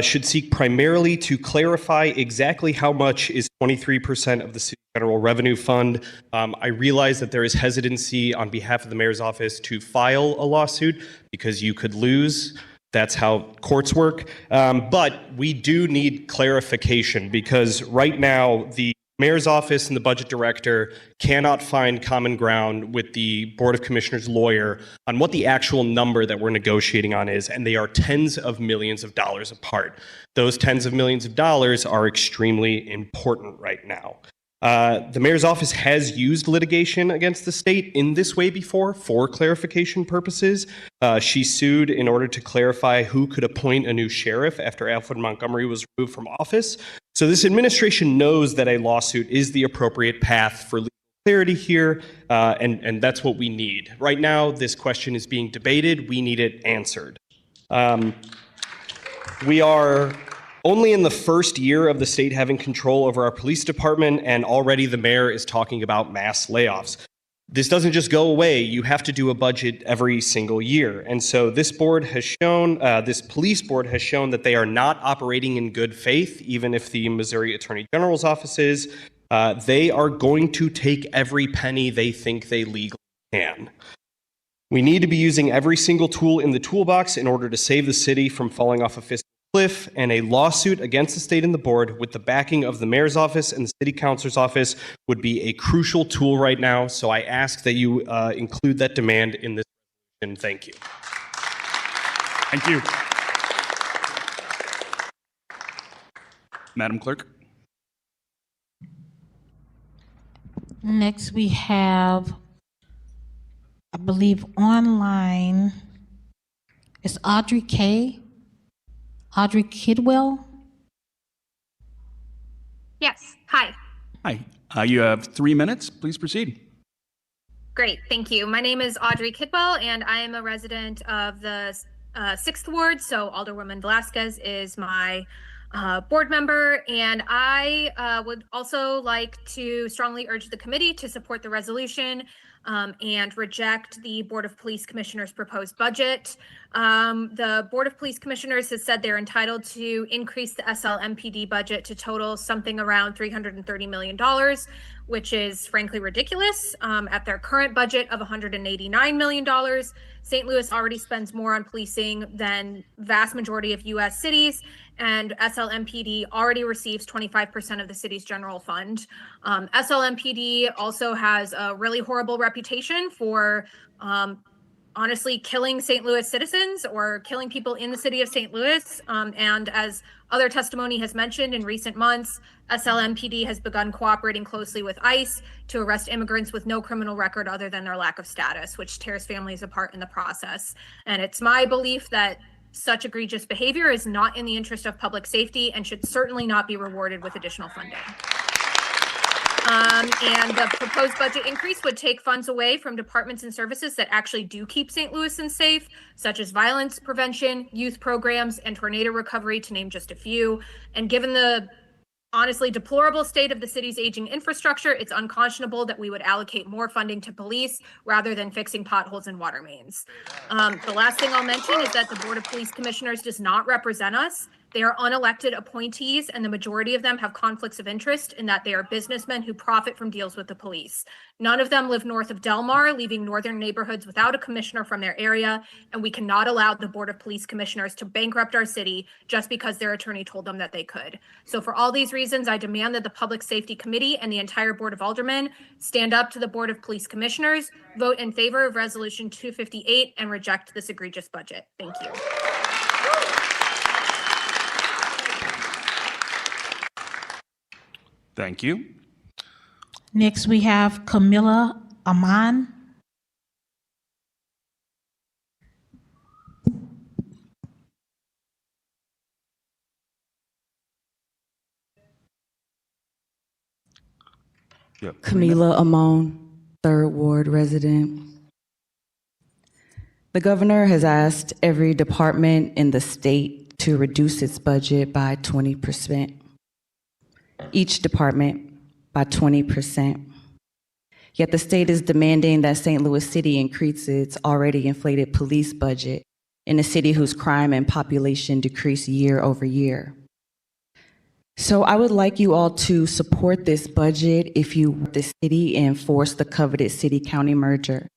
should seek primarily to clarify exactly how much is 23% of the city general revenue fund. I realize that there is hesitancy on behalf of the mayor's office to file a lawsuit because you could lose. That's how courts work. But we do need clarification because right now the mayor's office and the budget director cannot find common ground with the Board of Commissioners lawyer on what the actual number that we're negotiating on is, and they are tens of millions of dollars apart. Those tens of millions of dollars are extremely important right now. The mayor's office has used litigation against the state in this way before for clarification purposes. She sued in order to clarify who could appoint a new sheriff after Alfred Montgomery was removed from office. So this administration knows that a lawsuit is the appropriate path for legal clarity here, and that's what we need. Right now, this question is being debated. We need it answered. We are only in the first year of the state having control over our police department, and already the mayor is talking about mass layoffs. This doesn't just go away. You have to do a budget every single year. And so this board has shown, this police board has shown that they are not operating in good faith, even if the Missouri Attorney General's office is. They are going to take every penny they think they legally can. We need to be using every single tool in the toolbox in order to save the city from falling off a fiscal cliff, and a lawsuit against the state and the board with the backing of the mayor's office and the city councilor's office would be a crucial tool right now. So I ask that you include that demand in this resolution. Thank you. Thank you. Madam Clerk. Next, we have, I believe, online, it's Audrey Kidwell. Yes, hi. Hi. You have 3 minutes. Please proceed. Great, thank you. My name is Audrey Kidwell, and I am a resident of the 6th Ward, so Alderwoman Velasquez is my board member, and I would also like to strongly urge the committee to support the resolution and reject the Board of Police Commissioners' proposed budget. The Board of Police Commissioners has said they're entitled to increase the SLMPD budget to total something around $330 million, which is frankly ridiculous. At their current budget of $189 million, St. Louis already spends more on policing than vast majority of U.S. cities, and SLMPD already receives 25% of the city's general fund. SLMPD also has a really horrible reputation for honestly killing St. Louis citizens or killing people in the city of St. Louis. And as other testimony has mentioned, in recent months, SLMPD has begun cooperating closely with ICE to arrest immigrants with no criminal record other than their lack of status, which tears families apart in the process. And it's my belief that such egregious behavior is not in the interest of public safety and should certainly not be rewarded with additional funding. And the proposed budget increase would take funds away from departments and services that actually do keep St. Louisans safe, such as violence prevention, youth programs, and tornado recovery, to name just a few. And given the honestly deplorable state of the city's aging infrastructure, it's unconscionable that we would allocate more funding to police rather than fixing potholes and water mains. The last thing I'll mention is that the Board of Police Commissioners does not represent us. They are unelected appointees, and the majority of them have conflicts of interest in that they are businessmen who profit from deals with the police. None of them live north of Del Mar, leaving northern neighborhoods without a commissioner from their area, and we cannot allow the Board of Police Commissioners to bankrupt our city just because their attorney told them that they could. So for all these reasons, I demand that the Public Safety Committee and the entire Board of Aldermen stand up to the Board of Police Commissioners, vote in favor of Resolution 258, and reject this egregious budget. Thank you. Thank you. Next, we have Camilla Aman. Yep. Camila Amon, 3rd Ward resident. The governor has asked every department in the state to reduce its budget by 20%. Each department by 20%. Yet the state is demanding that St. Louis City increase its already inflated police budget in a city whose crime and population decrease year over year. So I would like you all to support this budget if you want the city and force the coveted city-county merger.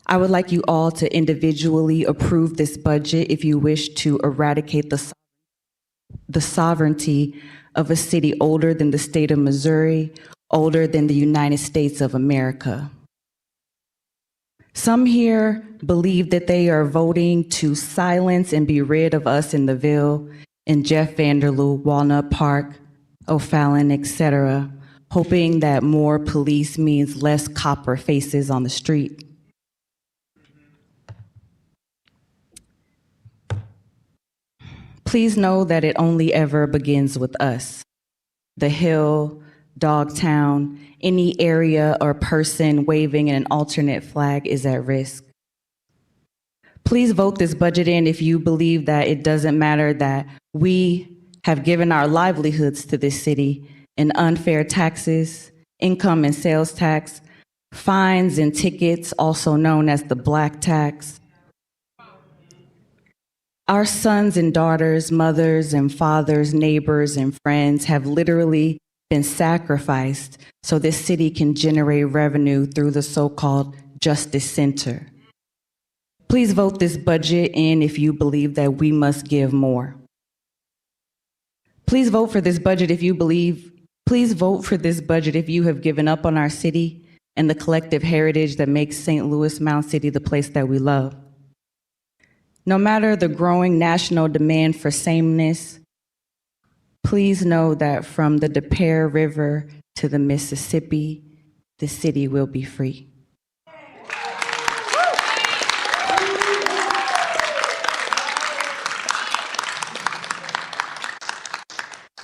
I would like you all to individually approve this budget if you wish to eradicate the sovereignty of a city older than the state of Missouri, older than the United States of America. Some here believe that they are voting to silence and be rid of us in the Ville, in Jeff Vanderloo, Walnut Park, O'Fallon, etc., hoping that more police means less copper faces on the street. Please know that it only ever begins with us. The Hill, Dogtown, any area or person waving an alternate flag is at risk. Please vote this budget in if you believe that it doesn't matter that we have given our livelihoods to this city in unfair taxes, income and sales tax, fines and tickets, also known as the black tax. Our sons and daughters, mothers and fathers, neighbors and friends have literally been sacrificed so this city can generate revenue through the so-called Justice Center. Please vote this budget in if you believe that we must give more. Please vote for this budget if you have given up on our city and the collective heritage that makes St. Louis Mound City the place that we love. No matter the growing national demand for sameness, please know that from the Des Peres River to the Mississippi, the city will be free.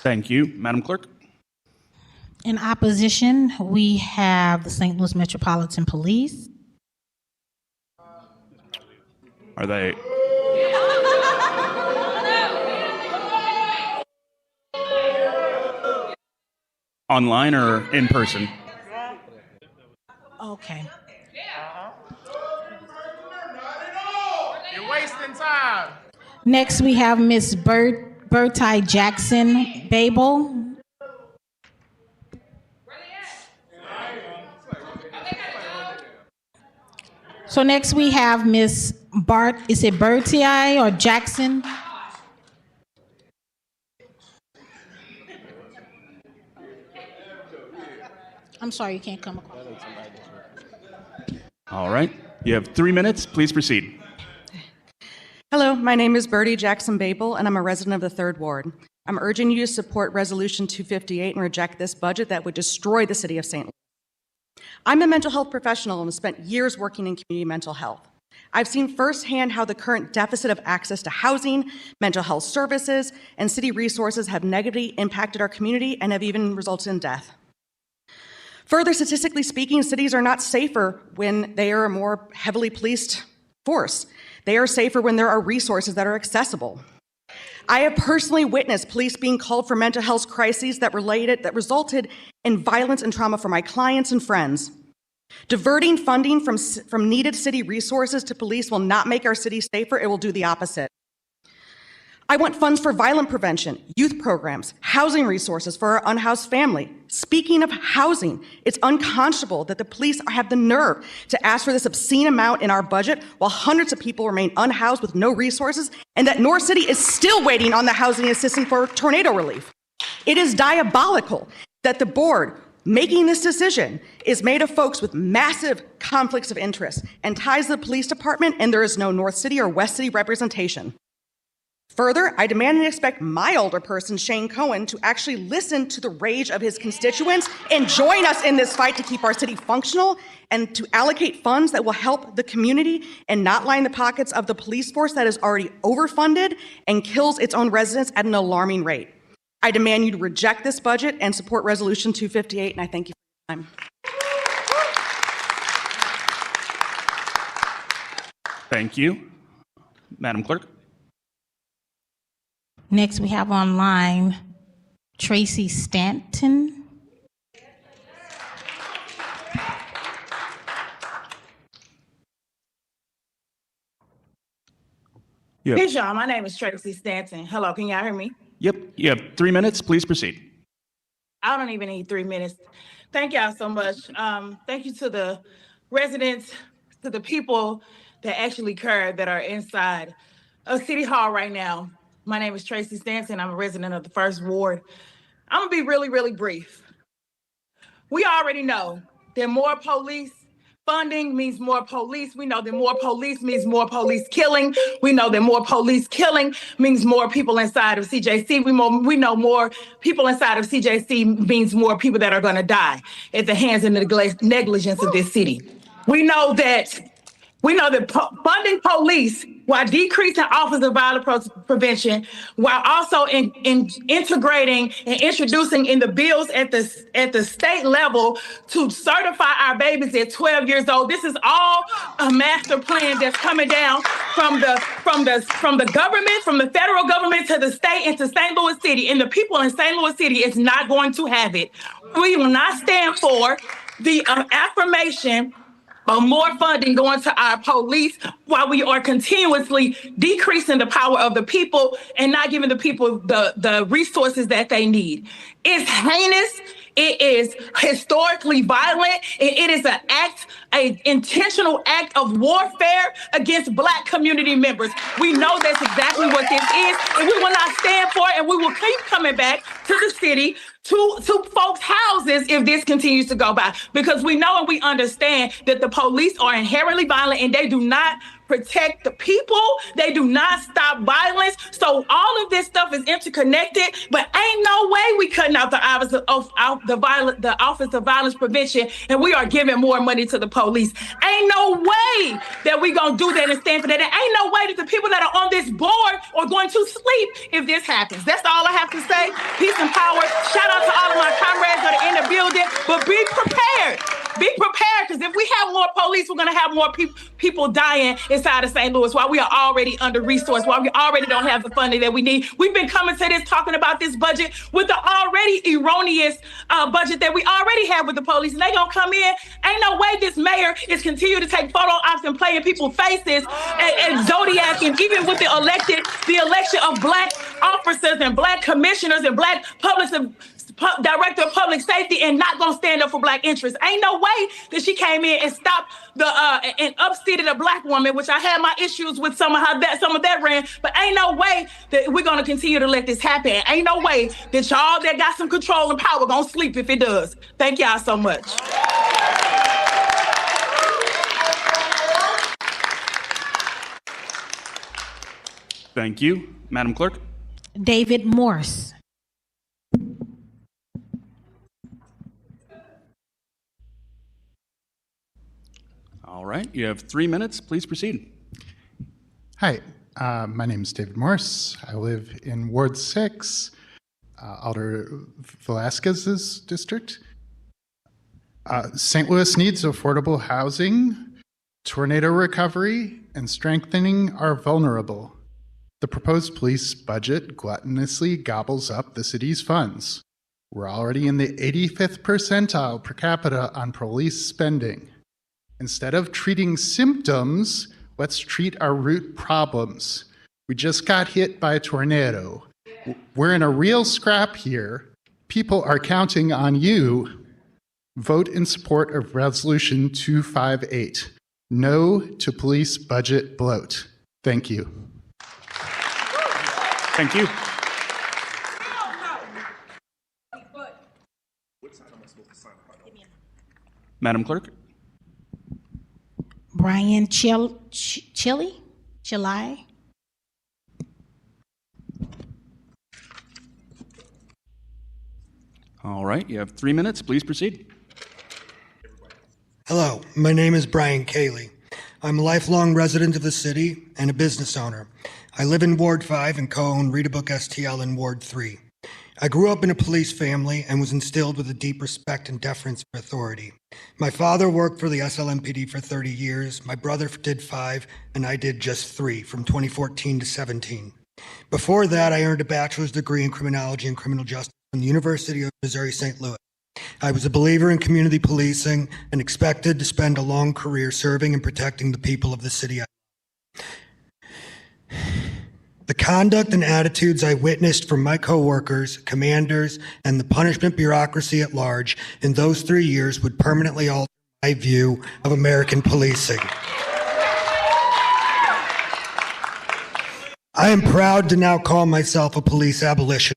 Thank you. Madam Clerk? In opposition, we have the St. Louis Metropolitan Police. Are they? Online or in person? Okay. You're wasting time. Next, we have Ms. Bertie Jackson Babel. So next we have Ms. Bart, is it Bertie or Jackson? I'm sorry, you can't come across. All right. You have 3 minutes. Please proceed. Hello, my name is Bertie Jackson Babel, and I'm a resident of the 3rd Ward. I'm urging you to support Resolution 258 and reject this budget that would destroy the city of St. Louis. I'm a mental health professional and have spent years working in community mental health. I've seen firsthand how the current deficit of access to housing, mental health services, and city resources have negatively impacted our community and have even resulted in death. Further, statistically speaking, cities are not safer when they are a more heavily policed force. They are safer when there are resources that are accessible. I have personally witnessed police being called for mental health crises that resulted in violence and trauma for my clients and friends. Diverting funding from needed city resources to police will not make our city safer, it will do the opposite. I want funds for violent prevention, youth programs, housing resources for our unhoused family. Speaking of housing, it's unconscionable that the police have the nerve to ask for this obscene amount in our budget while hundreds of people remain unhoused with no resources, and that North City is still waiting on the housing assistance for tornado relief. It is diabolical that the board making this decision is made of folks with massive conflicts of interest and ties to the police department, and there is no North City or West City representation. Further, I demand and expect my alderperson, Shane Cohen, to actually listen to the rage of his constituents and join us in this fight to keep our city functional and to allocate funds that will help the community and not line the pockets of the police force that is already overfunded and kills its own residents at an alarming rate. I demand you to reject this budget and support Resolution 258, and I thank you for your time. Thank you. Madam Clerk? Next, we have online Tracy Stanton. Yep. Hey, y'all. My name is Tracy Stanton. Hello, can y'all hear me? Yep, you have 3 minutes. Please proceed. I don't even need 3 minutes. Thank y'all so much. Thank you to the residents, to the people that actually care that are inside of City Hall right now. My name is Tracy Stanton. I'm a resident of the 1st Ward. I'm gonna be really, really brief. We already know that more police funding means more police. We know that more police means more police killing. We know that more police killing means more people inside of CJC. We know more people inside of CJC means more people that are gonna die at the hands and negligence of this city. We know that funding police while decreasing Office of Violence Prevention, while also integrating and introducing in the bills at the state level to certify our babies at 12 years old. This is all a master plan that's coming down from the government, from the federal government to the state and to St. Louis City. And the people in St. Louis City is not going to have it. We will not stand for the affirmation of more funding going to our police while we are continuously decreasing the power of the people and not giving the people the resources that they need. It's heinous. It is historically violent. It is an intentional act of warfare against Black community members. We know that's exactly what this is, and we will not stand for it, and we will keep coming back to the city, to folks' houses if this continues to go by, because we know and we understand that the police are inherently violent and they do not protect the people. They do not stop violence. So all of this stuff is interconnected, but ain't no way we cutting out the Office of Violence Prevention and we are giving more money to the police. Ain't no way that we gonna do that and stand for that. And ain't no way that the people that are on this board are going to sleep if this happens. That's all I have to say. Peace and power. Shout out to all of my comrades that are in the building, but be prepared. Be prepared, because if we have more police, we're going to have more people dying inside of St. Louis while we are already under-resourced, while we already don't have the funding that we need. We've been coming to this, talking about this budget with the already erroneous budget that we already have with the police, and they going to come in. Ain't no way this mayor is continue to take photo ops and play in people's faces and Zodiac, and even with the election of Black officers and Black commissioners and Black Director of Public Safety, and not gonna stand up for Black interests. Ain't no way that she came in and stopped and upseated a Black woman, which I had my issues with some of that ran, but ain't no way that we're gonna continue to let this happen. Ain't no way that y'all that got some control and power gonna sleep if it does. Thank y'all so much. Thank you. Madam Clerk? David Morse. All right, you have 3 minutes. Please proceed. Hi, my name is David Morse. I live in Ward 6, Alder Velasquez's district. St. Louis needs affordable housing, tornado recovery, and strengthening our vulnerable. The proposed police budget gluttonously gobbles up the city's funds. We're already in the 85th percentile per capita on police spending. Instead of treating symptoms, let's treat our root problems. We just got hit by a tornado. We're in a real scrap here. People are counting on you. Vote in support of Resolution 258. No to police budget bloat. Thank you. Thank you. Madam Clerk? Brian Chili? All right, you have 3 minutes. Please proceed. Hello, my name is Brian Cayley. I'm a lifelong resident of the city and a business owner. I live in Ward 5 and co-own Read a Book STL in Ward 3. I grew up in a police family and was instilled with a deep respect and deference for authority. My father worked for the SLMPD for 30 years, my brother did 5, and I did just 3, from 2014 to 17. Before that, I earned a bachelor's degree in criminology and criminal justice from the University of Missouri St. Louis. I was a believer in community policing and expected to spend a long career serving and protecting the people of the city. The conduct and attitudes I witnessed from my coworkers, commanders, and the punishment bureaucracy at large in those 3 years would permanently alter my view of American policing. I am proud to now call myself a police abolitionist.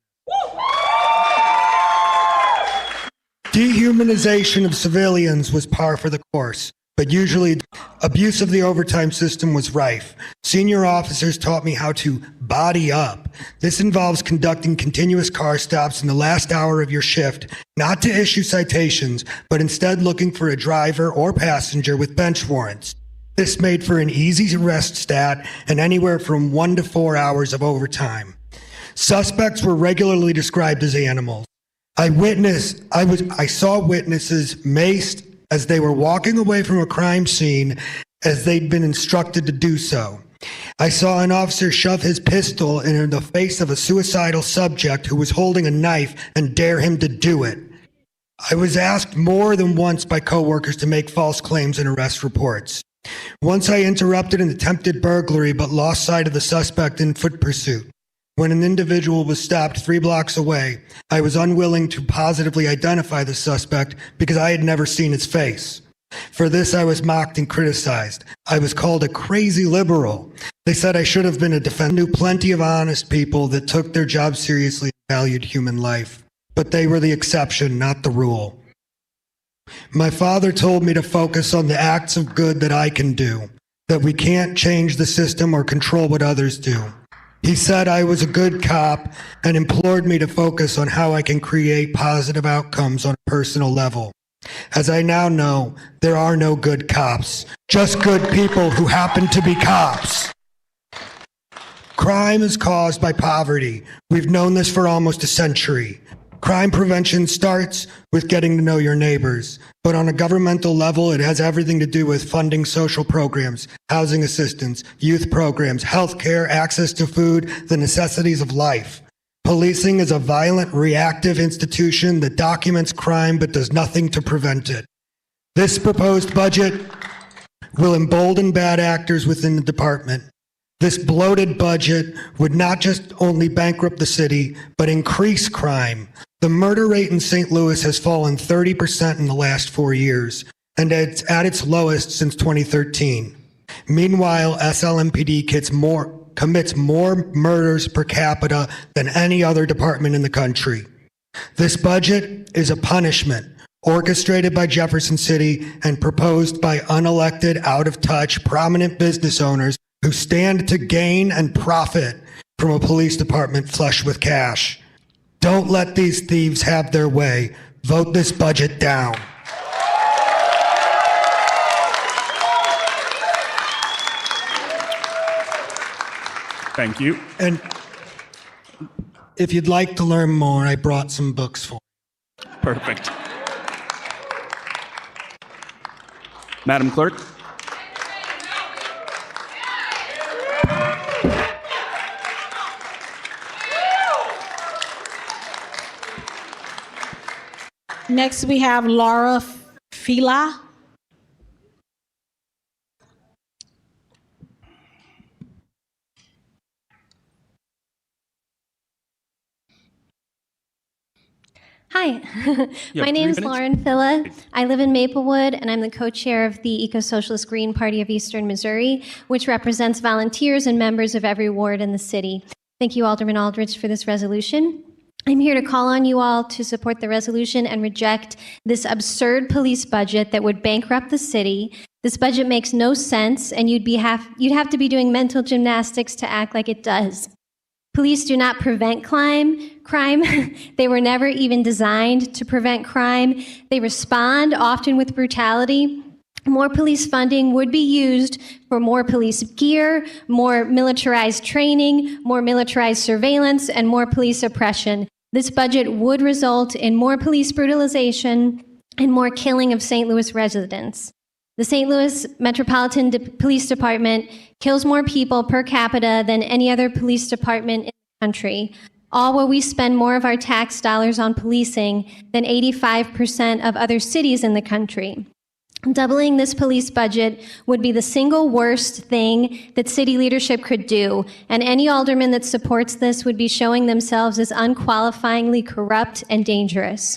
Dehumanization of civilians was par for the course, but usually abuse of the overtime system was rife. Senior officers taught me how to body up. This involves conducting continuous car stops in the last hour of your shift, not to issue citations, but instead looking for a driver or passenger with bench warrants. This made for an easy arrest stat and anywhere from 1 to 4 hours of overtime. Suspects were regularly described as animals. I saw witnesses maced as they were walking away from a crime scene as they'd been instructed to do so. I saw an officer shove his pistol in the face of a suicidal subject who was holding a knife and dare him to do it. I was asked more than once by coworkers to make false claims in arrest reports. Once I interrupted an attempted burglary but lost sight of the suspect in foot pursuit. When an individual was stopped 3 blocks away, I was unwilling to positively identify the suspect because I had never seen his face. For this, I was mocked and criticized. I was called a crazy liberal. They said I should have been a defender. I knew plenty of honest people that took their job seriously and valued human life. But they were the exception, not the rule. My father told me to focus on the acts of good that I can do, that we can't change the system or control what others do. He said I was a good cop and implored me to focus on how I can create positive outcomes on a personal level. As I now know, there are no good cops, just good people who happen to be cops. Crime is caused by poverty. We've known this for almost a century. Crime prevention starts with getting to know your neighbors, but on a governmental level, it has everything to do with funding social programs, housing assistance, youth programs, healthcare, access to food, the necessities of life. Policing is a violent, reactive institution that documents crime but does nothing to prevent it. This proposed budget will embolden bad actors within the department. This bloated budget would not just only bankrupt the city, but increase crime. The murder rate in St. Louis has fallen 30% in the last 4 years, and it's at its lowest since 2013. Meanwhile, SLMPD commits more murders per capita than any other department in the country. This budget is a punishment orchestrated by Jefferson City and proposed by unelected, out-of-touch, prominent business owners who stand to gain and profit from a police department flush with cash. Don't let these thieves have their way. Vote this budget down. Thank you. And if you'd like to learn more, I brought some books for you. Perfect. Madam Clerk? Next, we have Laura Fila. Hi, You my have name is 3 minutes. Lauren Filla. I live in Maplewood, and I'm the co-chair of the Eco-Socialist Green Party of Eastern Missouri, which represents volunteers and members of every ward in the city. Thank you, Alderman Aldridge, for this resolution. I'm here to call on you all to support the resolution and reject this absurd police budget that would bankrupt the city. This budget makes no sense, and you'd have to be doing mental gymnastics to act like it does. Police do not prevent crime. They were never even designed to prevent crime. They respond, often with brutality. More police funding would be used for more police gear, more militarized training, more militarized surveillance, and more police oppression. This budget would result in more police brutalization and more killing of St. Louis residents. The St. Louis Metropolitan Police Department kills more people per capita than any other police department in the country, all while we spend more of our tax dollars on policing than 85% of other cities in the country. Doubling this police budget would be the single worst thing that city leadership could do, and any alderman that supports this would be showing themselves as unqualifyingly corrupt and dangerous.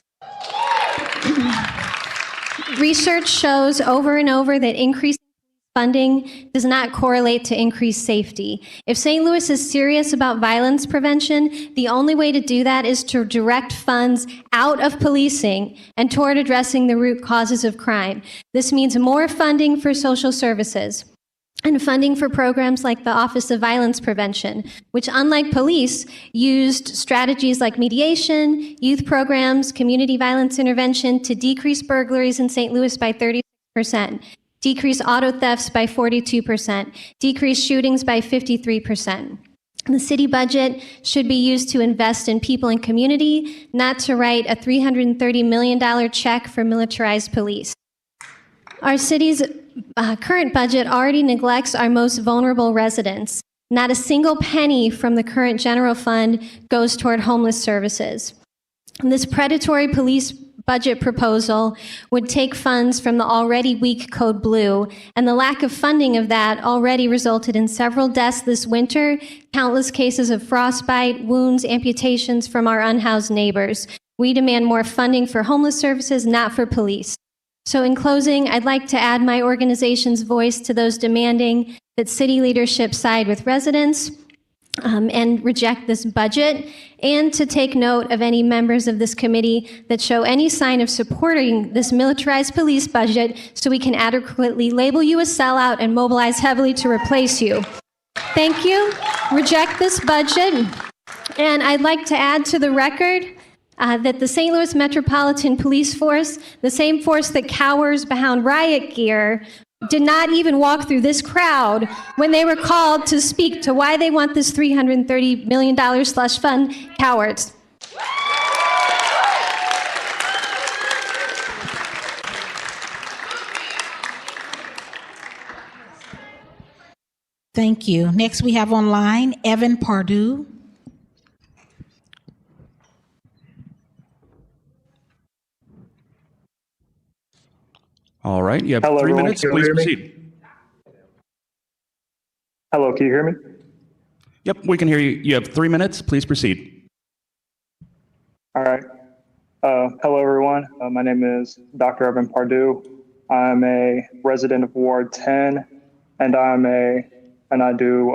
Research shows over and over that increasing funding does not correlate to increased safety. If St. Louis is serious about violence prevention, the only way to do that is to direct funds out of policing and toward addressing the root causes of crime. This means more funding for social services and funding for programs like the Office of Violence Prevention, which, unlike police, used strategies like mediation, youth programs, community violence intervention to decrease burglaries in St. Louis by 30%, decrease auto thefts by 42%, decrease shootings by 53%. The city budget should be used to invest in people and community, not to write a $330 million check for militarized police. Our city's current budget already neglects our most vulnerable residents. Not a single penny from the current general fund goes toward homeless services. This predatory police budget proposal would take funds from the already weak Code Blue, and the lack of funding of that already resulted in several deaths this winter, countless cases of frostbite, wounds, amputations from our unhoused neighbors. We demand more funding for homeless services, not for police. So in closing, I'd like to add my organization's voice to those demanding that city leadership side with residents and reject this budget, and to take note of any members of this committee that show any sign of supporting this militarized police budget so we can adequately label you a sellout and mobilize heavily to replace you. Thank you. Reject this budget. And I'd like to add to the record that the St. Louis Metropolitan Police Force, the same force that cowers behind riot gear, did not even walk through this crowd when they were called to speak to why they want this $330 million slush fund. Cowards. Thank you. Next, we have online Evan Pardue. All right, you have Hello, 3 everyone. minutes. Can you Please hear me? proceed. Hello, can you hear me? Yep, we can hear you. You have 3 minutes. Please proceed. All right. Hello, everyone. My name is Dr. Evan Pardue. I'm a resident of Ward 10, and I do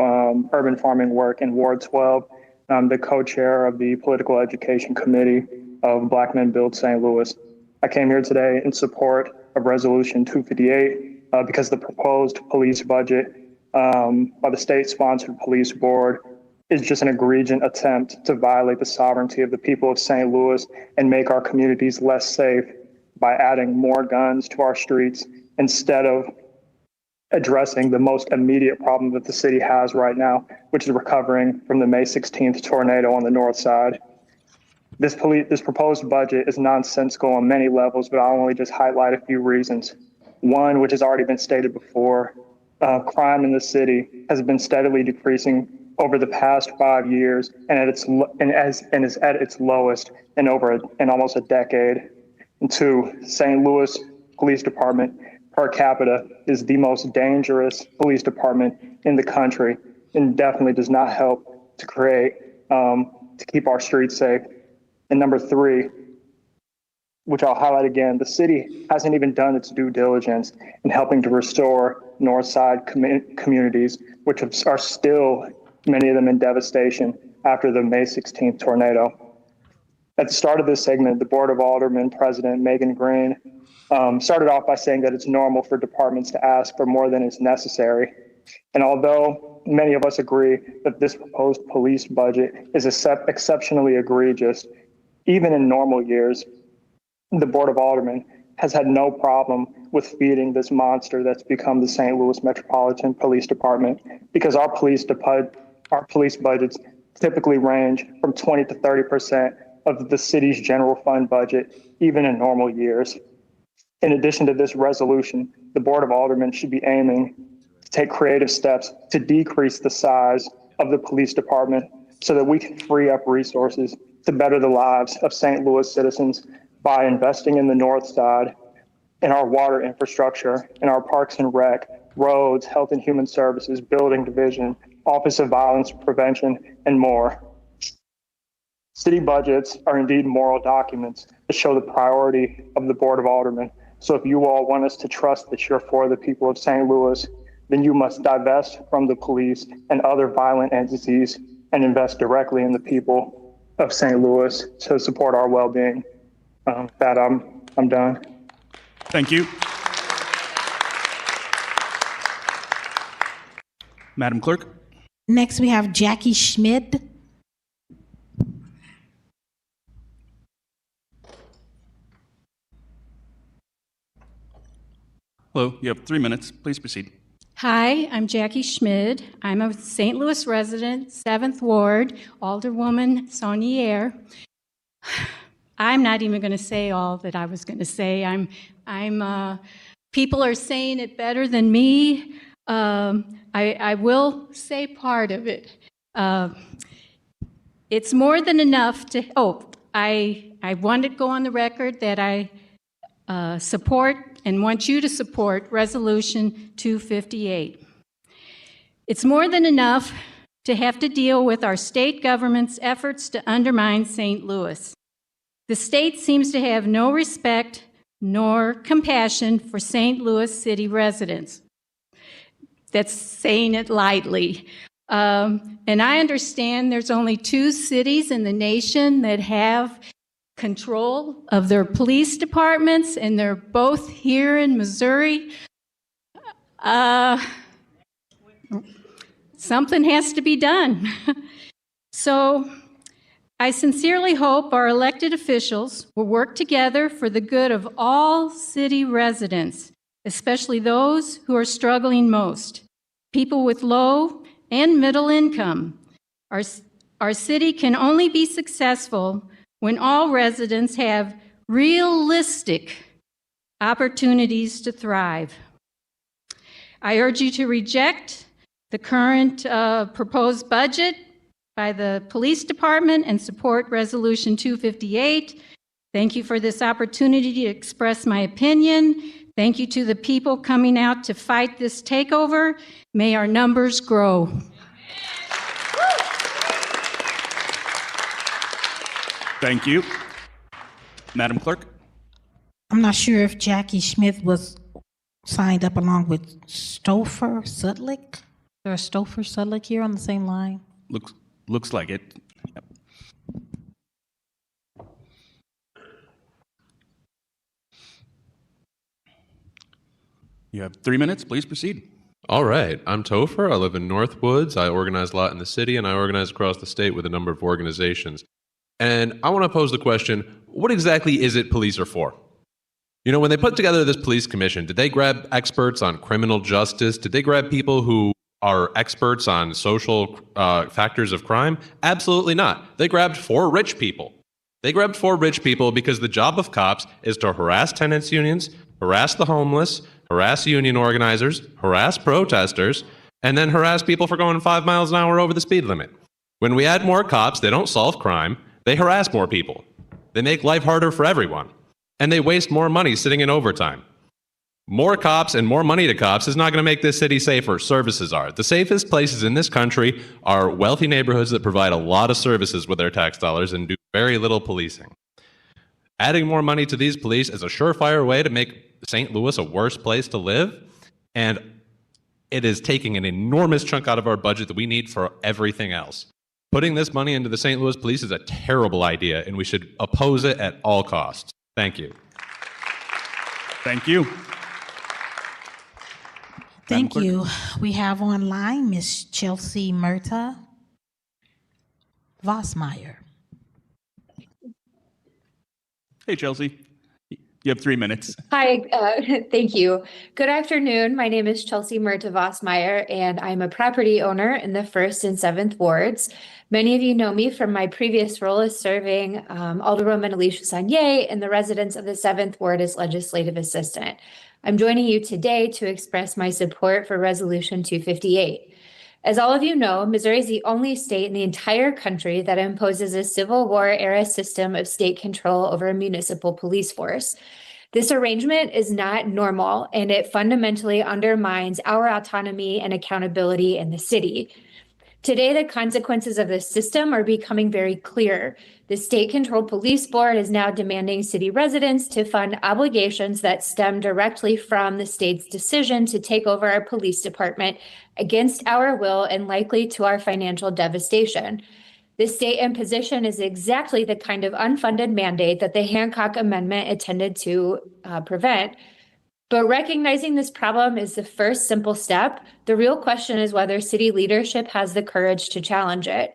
urban farming work in Ward 12. I'm the co-chair of the Political Education Committee of Black Men Build St. Louis. I came here today in support of Resolution 258 because the proposed police budget by the state-sponsored police board is just an egregious attempt to violate the sovereignty of the people of St. Louis and make our communities less safe by adding more guns to our streets instead of addressing the most immediate problem that the city has right now, which is recovering from the May 16th tornado on the north side. This proposed budget is nonsensical on many levels, but I'll only just highlight a few reasons. One, which has already been stated before, crime in the city has been steadily decreasing over the past 5 years and is at its lowest in almost a decade. And two, St. Louis Police Department per capita is the most dangerous police department in the country and definitely does not help to keep our streets safe. And number three, which I'll highlight again, the city hasn't even done its due diligence in helping to restore North Side communities, which are still, many of them, in devastation after the May 16th tornado. At the start of this segment, the Board of Aldermen President Megan Green started off by saying that it's normal for departments to ask for more than is necessary. And although many of us agree that this proposed police budget is exceptionally egregious, even in normal years, the Board of Aldermen has had no problem with feeding this monster that's become the St. Louis Metropolitan Police Department, because our police budgets typically range from 20 to 30% of the city's general fund budget, even in normal years. In addition to this resolution, the Board of Aldermen should be aiming to take creative steps to decrease the size of the police department so that we can free up resources to better the lives of St. Louis citizens by investing in the North Side, in our water infrastructure, in our parks and rec, roads, health and human services, building division, Office of Violence Prevention, and more. City budgets are indeed moral documents that show the priority of the Board of Aldermen. So if you all want us to trust that you're for the people of St. Louis, then you must divest from the police and other violent entities and invest directly in the people of St. Louis to support our well-being. That I'm done. Thank you. Madam Clerk? Next, we have Jackie Schmid. Hello, you have 3 minutes. Please proceed. Hi, I'm Jackie Schmid. I'm a St. Louis resident, 7th Ward, Alderwoman Saunier. I'm not even going to say all that I was going to say. People are saying it better than me. I will say part of it. It's more than enough to, I want to go on the record that I support and want you to support Resolution 258. It's more than enough to have to deal with our state government's efforts to undermine St. Louis. The state seems to have no respect nor compassion for St. Louis City residents. That's saying it lightly. And I understand there's only 2 cities in the nation that have control of their police departments, and they're both here in Missouri. Something has to be done. So I sincerely hope our elected officials will work together for the good of all city residents, especially those who are struggling most, people with low and middle income. Our city can only be successful when all residents have realistic opportunities to thrive. I urge you to reject the current proposed budget by the police department and support Resolution 258. Thank you for this opportunity to express my opinion. Thank you to the people coming out to fight this takeover. May our numbers grow. Thank you. Madam Clerk? I'm not sure if Jackie Schmid was signed up along with Stouffer Sudlick. There's Stouffer Sudlick here on the same line. Looks like it. Yep. You have 3 minutes. Please proceed. All right. I'm Topher. I live in Northwoods. I organize a lot in the city, and I organize across the state with a number of organizations. And I want to pose the question, what exactly is it police are for? You know, when they put together this police commission, did they grab experts on criminal justice? Did they grab people who are experts on social factors of crime? Absolutely not. They grabbed 4 rich people. They grabbed 4 rich people because the job of cops is to harass tenants unions, harass the homeless, harass union organizers, harass protesters, and then harass people for going 5 miles an hour over the speed limit. When we add more cops, they don't solve crime. They harass more people. They make life harder for everyone. And they waste more money sitting in overtime. More cops and more money to cops is not going to make this city safer. Services are. The safest places in this country are wealthy neighborhoods that provide a lot of services with their tax dollars and do very little policing. Adding more money to these police is a surefire way to make St. Louis a worse place to live. And it is taking an enormous chunk out of our budget that we need for everything else. Putting this money into the St. Louis Police is a terrible idea, and we should oppose it at all costs. Thank you. Thank you. Thank you. We have online Miss Chelsea Murta Vossmeyer. Hey, Chelsea. You have 3 minutes. Hi, thank you. Good afternoon. My name is Chelsea Murta Vossmeyer, and I'm a property owner in the 1st and 7th wards. Many of you know me from my previous role as serving Alderwoman Alicia Sanier and the residents of the 7th ward as legislative assistant. I'm joining you today to express my support for Resolution 258. As all of you know, Missouri is the only state in the entire country that imposes a Civil War era system of state control over a municipal police force. This arrangement is not normal, and it fundamentally undermines our autonomy and accountability in the city. Today, the consequences of this system are becoming very clear. The state-controlled police board is now demanding city residents to fund obligations that stem directly from the state's decision to take over our police department against our will and likely to our financial devastation. This state imposition is exactly the kind of unfunded mandate that the Hancock Amendment intended to prevent. But recognizing this problem is the first simple step. The real question is whether city leadership has the courage to challenge it.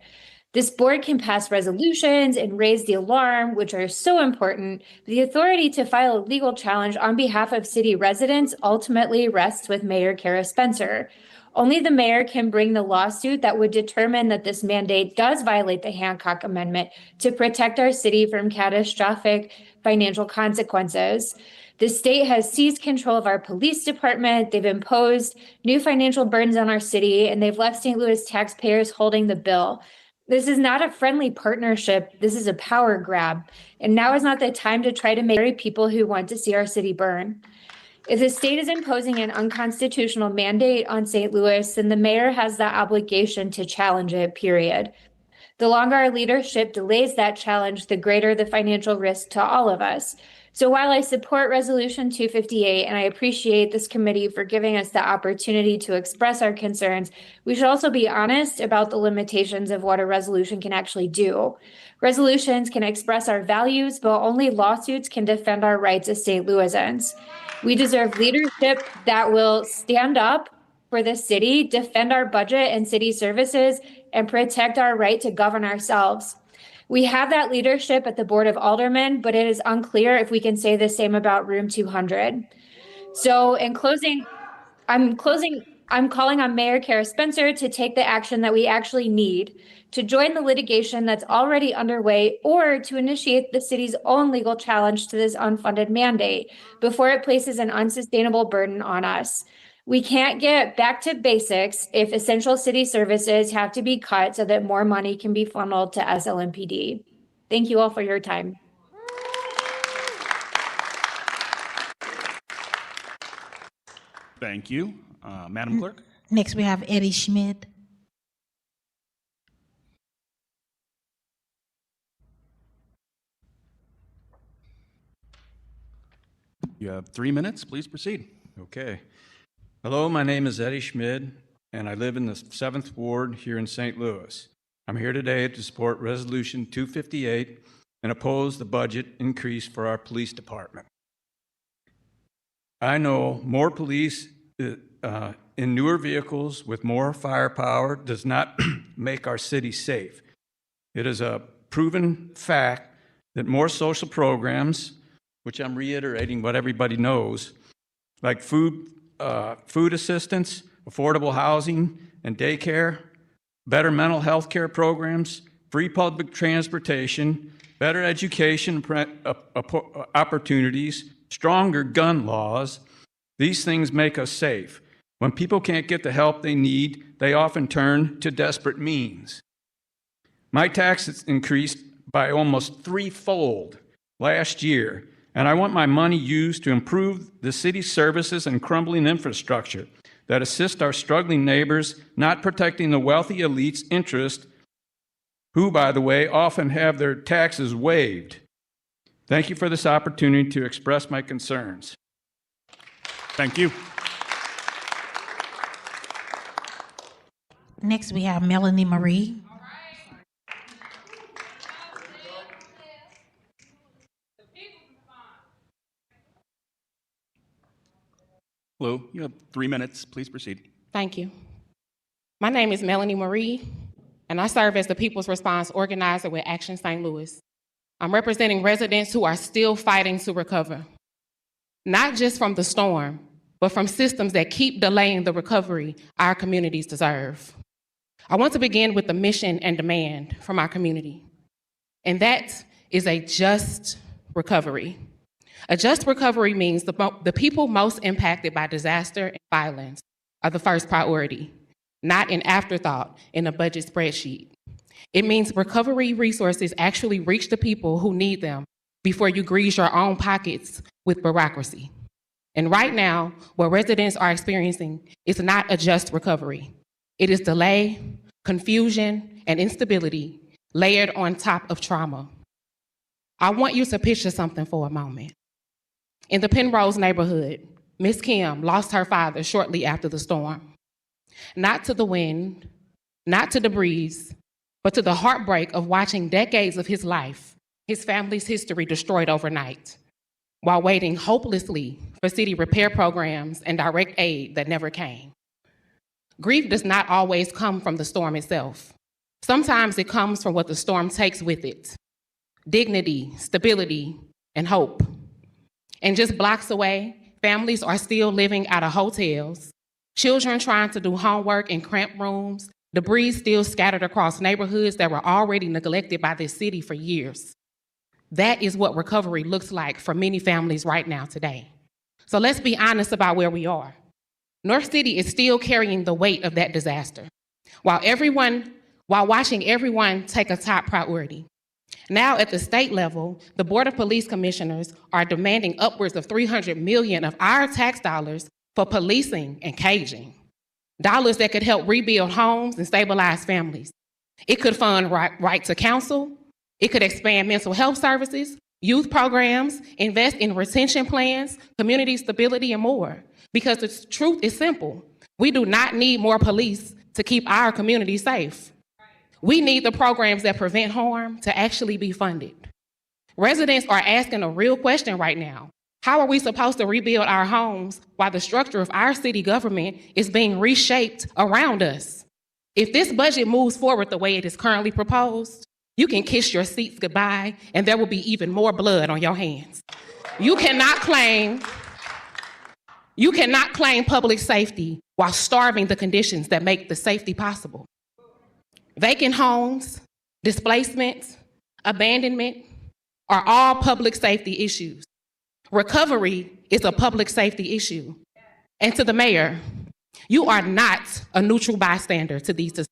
This board can pass resolutions and raise the alarm, which are so important. The authority to file a legal challenge on behalf of city residents ultimately rests with Mayor Kara Spencer. Only the mayor can bring the lawsuit that would determine that this mandate does violate the Hancock Amendment to protect our city from catastrophic financial consequences. The state has seized control of our police department. They've imposed new financial burdens on our city, and they've left St. Louis taxpayers holding the bill. This is not a friendly partnership. This is a power grab. And now is not the time to try to marry people who want to see our city burn. If the state is imposing an unconstitutional mandate on St. Louis, then the mayor has the obligation to challenge it, period. The longer our leadership delays that challenge, the greater the financial risk to all of us. So while I support Resolution 258 and I appreciate this committee for giving us the opportunity to express our concerns, we should also be honest about the limitations of what a resolution can actually do. Resolutions can express our values, but only lawsuits can defend our rights as St. Louisans. We deserve leadership that will stand up for the city, defend our budget and city services, and protect our right to govern ourselves. We have that leadership at the Board of Aldermen, but it is unclear if we can say the same about Room 200. So in closing, I'm calling on Mayor Kara Spencer to take the action that we actually need, to join the litigation that's already underway, or to initiate the city's own legal challenge to this unfunded mandate before it places an unsustainable burden on us. We can't get back to basics if essential city services have to be cut so that more money can be funneled to SLMPD. Thank you all for your time. Thank you. Madam Clerk? Next, we have Eddie Schmidt. You have 3 minutes. Please proceed. Okay. Hello, my name is Eddie Schmid, and I live in the 7th Ward here in St. Louis. I'm here today to support Resolution 258 and oppose the budget increase for our police department. I know more police in newer vehicles with more firepower does not make our city safe. It is a proven fact that more social programs, which I'm reiterating what everybody knows, like food assistance, affordable housing and daycare, better mental health care programs, free public transportation, better education opportunities, stronger gun laws. These things make us safe. When people can't get the help they need, they often turn to desperate means. My taxes increased by almost threefold last year, and I want my money used to improve the city's services and crumbling infrastructure that assist our struggling neighbors, not protecting the wealthy elite's interest, who, by the way, often have their taxes waived. Thank you for this opportunity to express my concerns. Thank you. Next, we have Melanie Marie. Hello, you have 3 minutes. Please proceed. Thank you. My name is Melanie Marie, and I serve as the People's Response Organizer with Action St. Louis. I'm representing residents who are still fighting to recover, not just from the storm, but from systems that keep delaying the recovery our communities deserve. I want to begin with the mission and demand from our community, and that is a just recovery. A just recovery means the people most impacted by disaster and violence are the first priority, not an afterthought in a budget spreadsheet. It means recovery resources actually reach the people who need them before you grease your own pockets with bureaucracy. And right now, what residents are experiencing is not a just recovery. It is delay, confusion, and instability layered on top of trauma. I want you to picture something for a moment. In the Penrose neighborhood, Miss Kim lost her father shortly after the storm. Not to the wind, not to the breeze, but to the heartbreak of watching decades of his life, his family's history destroyed overnight, while waiting hopelessly for city repair programs and direct aid that never came. Grief does not always come from the storm itself. Sometimes it comes from what the storm takes with it: dignity, stability, and hope. And just blocks away, families are still living out of hotels, children trying to do homework in cramped rooms, debris still scattered across neighborhoods that were already neglected by this city for years. That is what recovery looks like for many families right now today. So let's be honest about where we are. North City is still carrying the weight of that disaster, while watching everyone take a top priority. Now at the state level, the Board of Police Commissioners are demanding upwards of $300 million of our tax dollars for policing and caging. Dollars that could help rebuild homes and stabilize families. It could fund right to counsel. It could expand mental health services, youth programs, invest in retention plans, community stability, and more. Because the truth is simple. We do not need more police to keep our community safe. We need the programs that prevent harm to actually be funded. Residents are asking a real question right now. How are we supposed to rebuild our homes while the structure of our city government is being reshaped around us? If this budget moves forward the way it is currently proposed, you can kiss your seats goodbye and there will be even more blood on your hands. You cannot claim public safety while starving the conditions that make the safety possible. Vacant homes, displacement, abandonment are all public safety issues. Recovery is a public safety issue. And to the mayor, you are not a neutral bystander to these decisions.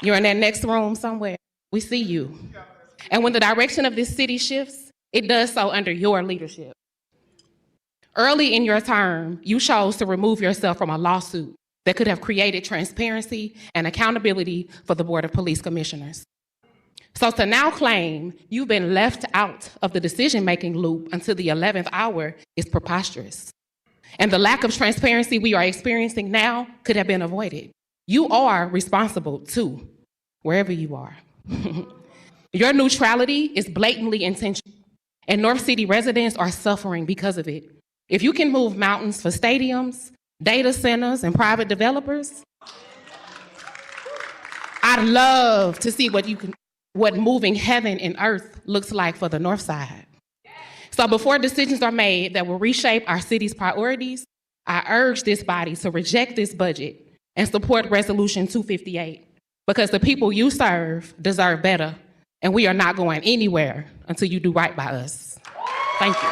You're in that next room somewhere. We see you. And when the direction of this city shifts, it does so under your leadership. Early in your term, you chose to remove yourself from a lawsuit that could have created transparency and accountability for the Board of Police Commissioners. So to now claim you've been left out of the decision-making loop until the 11th hour is preposterous. And the lack of transparency we are experiencing now could have been avoided. You are responsible too, wherever you are. Your neutrality is blatantly intentional, and North City residents are suffering because of it. If you can move mountains for stadiums, data centers, and private developers, I'd love to see what moving heaven and earth looks like for the North Side. So before decisions are made that will reshape our city's priorities, I urge this body to reject this budget and support Resolution 258, because the people you serve deserve better, and we are not going anywhere until you do right by us. Thank you.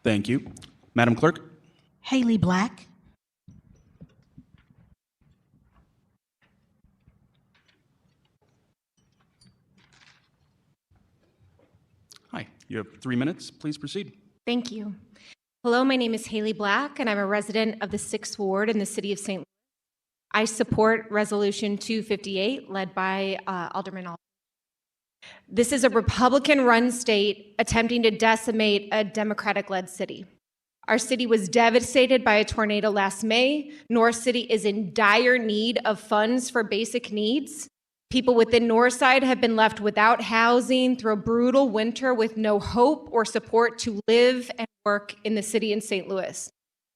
Thank you. Madam Clerk? Haley Black. Hi, you have 3 minutes. Please proceed. Thank you. Hello, my name is Haley Black, and I'm a resident of the 6th Ward in the City of St. Louis. I support Resolution 258, led by Alderman Aldridge. This is a Republican-run state attempting to decimate a Democratic-led city. Our city was devastated by a tornado last May. North City is in dire need of funds for basic needs. People within Northside have been left without housing through a brutal winter with no hope or support to live and work in the city in St. Louis.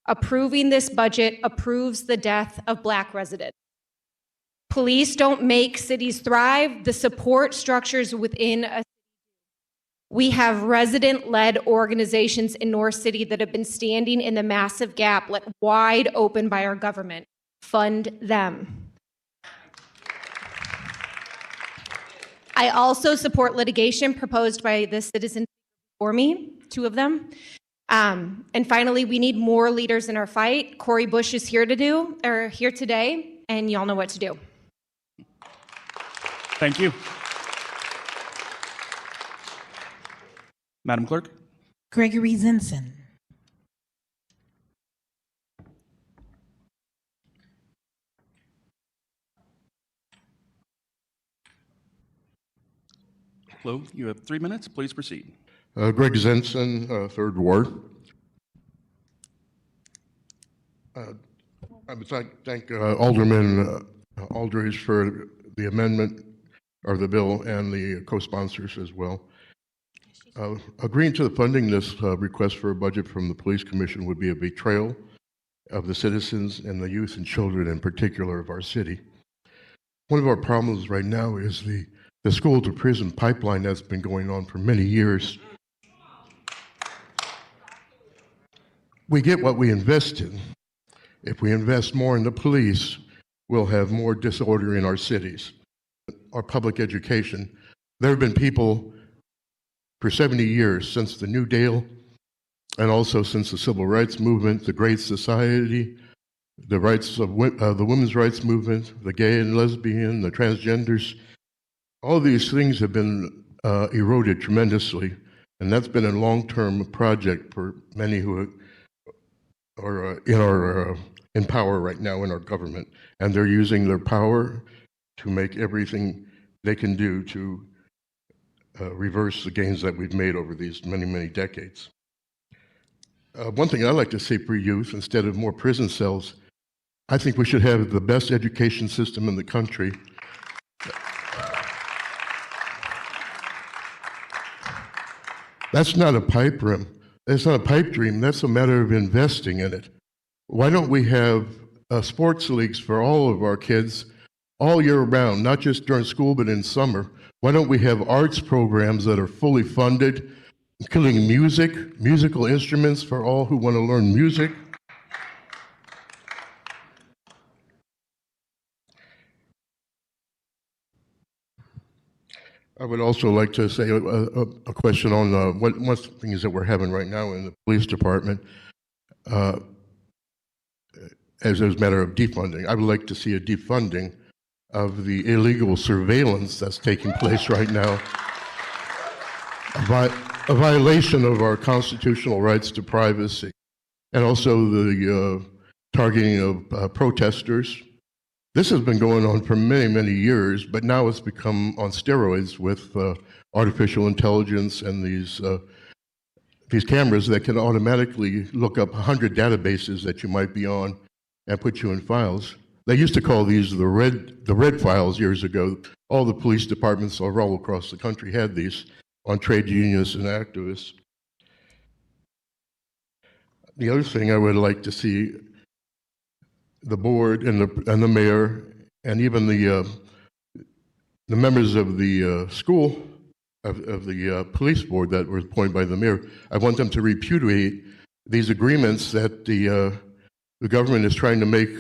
Approving this budget approves the death of Black residents. Police don't make cities thrive. The support structures within a we have resident-led organizations in North City that have been standing in the massive gap let wide open by our government. Fund them. I also support litigation proposed by the citizens before me, 2 of them. And finally, we need more leaders in our fight. Cori Bush is here today, and y'all know what to do. Thank you. Madam Clerk? Gregory Zinson. Hello, you have 3 minutes. Please proceed. Greg Zenson, 3rd Ward. I would thank Alderman Aldridge for the amendment of the bill and the co-sponsors as well. Agreeing to the funding this request for a budget from the Police Commission would be a betrayal of the citizens and the youth and children in particular of our city. One of our problems right now is the school to prison pipeline that's been going on for many years. We get what we invest in. If we invest more in the police, we'll have more disorder in our cities. Our public education, there have been people for 70 years, since the New Deal, and also since the Civil Rights Movement, the Great Society, the rights of the women's rights movement, the gay and lesbian, the transgenders, all these things have been eroded tremendously, and that's been a long-term project for many who are in power right now in our government, and they're using their power to make everything they can do to reverse the gains that we've made over these many, many decades. One thing I'd like to see for youth, instead of more prison cells, I think we should have the best education system in the country. That's not a pipe dream. That's not a pipe dream. That's a matter of investing in it. Why don't we have sports leagues for all of our kids all year round, not just during school, but in summer? Why don't we have arts programs that are fully funded, including musical instruments for all who want to learn music? I would also like to say a question on one of the things that we're having right now in the police department. As a matter of defunding, I would like to see a defunding of the illegal surveillance that's taking place right now, a violation of our constitutional rights to privacy, and also the targeting of protesters. This has been going on for many, many years, but now it's become on steroids with artificial intelligence and these cameras that can automatically look up 100 databases that you might be on and put you in files. They used to call these the red files years ago. All the police departments all across the country had these on trade unions and activists. The other thing I would like to see the board and the mayor and even the members of the school of the police board that were appointed by the mayor, I want them to repudiate these agreements that the government is trying to make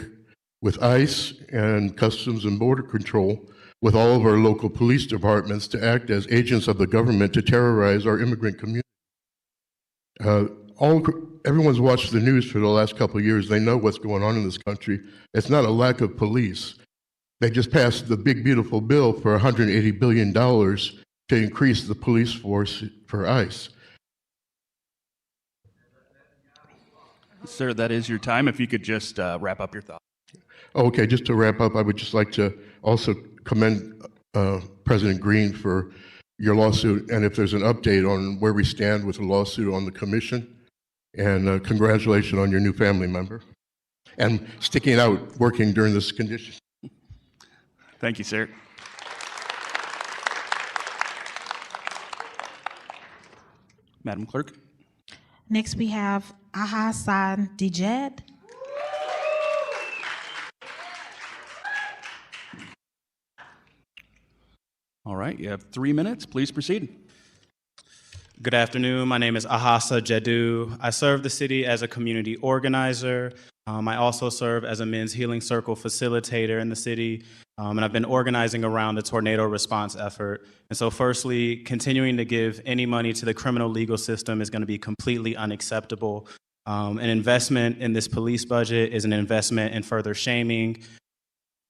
with ICE and Customs and Border Control with all of our local police departments to act as agents of the government to terrorize our immigrant community. Everyone's watched the news for the last couple of years. They know what's going on in this country. It's not a lack of police. They just passed the big, beautiful bill for $180 billion to increase the police force for ICE. Sir, that is your time. If you could just wrap up your thought. Okay, just to wrap up, I would just like to also commend President Green for your lawsuit, and if there's an update on where we stand with the lawsuit on the commission, and congratulations on your new family member, and sticking out, working during this condition. Thank you, sir. Madam Clerk. Next, we have Ahassan Dijed. All right, you have 3 minutes. Please proceed. Good afternoon. My name is Ahassa Jadu. I serve the city as a community organizer. I also serve as a men's healing circle facilitator in the city, and I've been organizing around the tornado response effort. And so firstly, continuing to give any money to the criminal legal system is going to be completely unacceptable. An investment in this police budget is an investment in further shaming,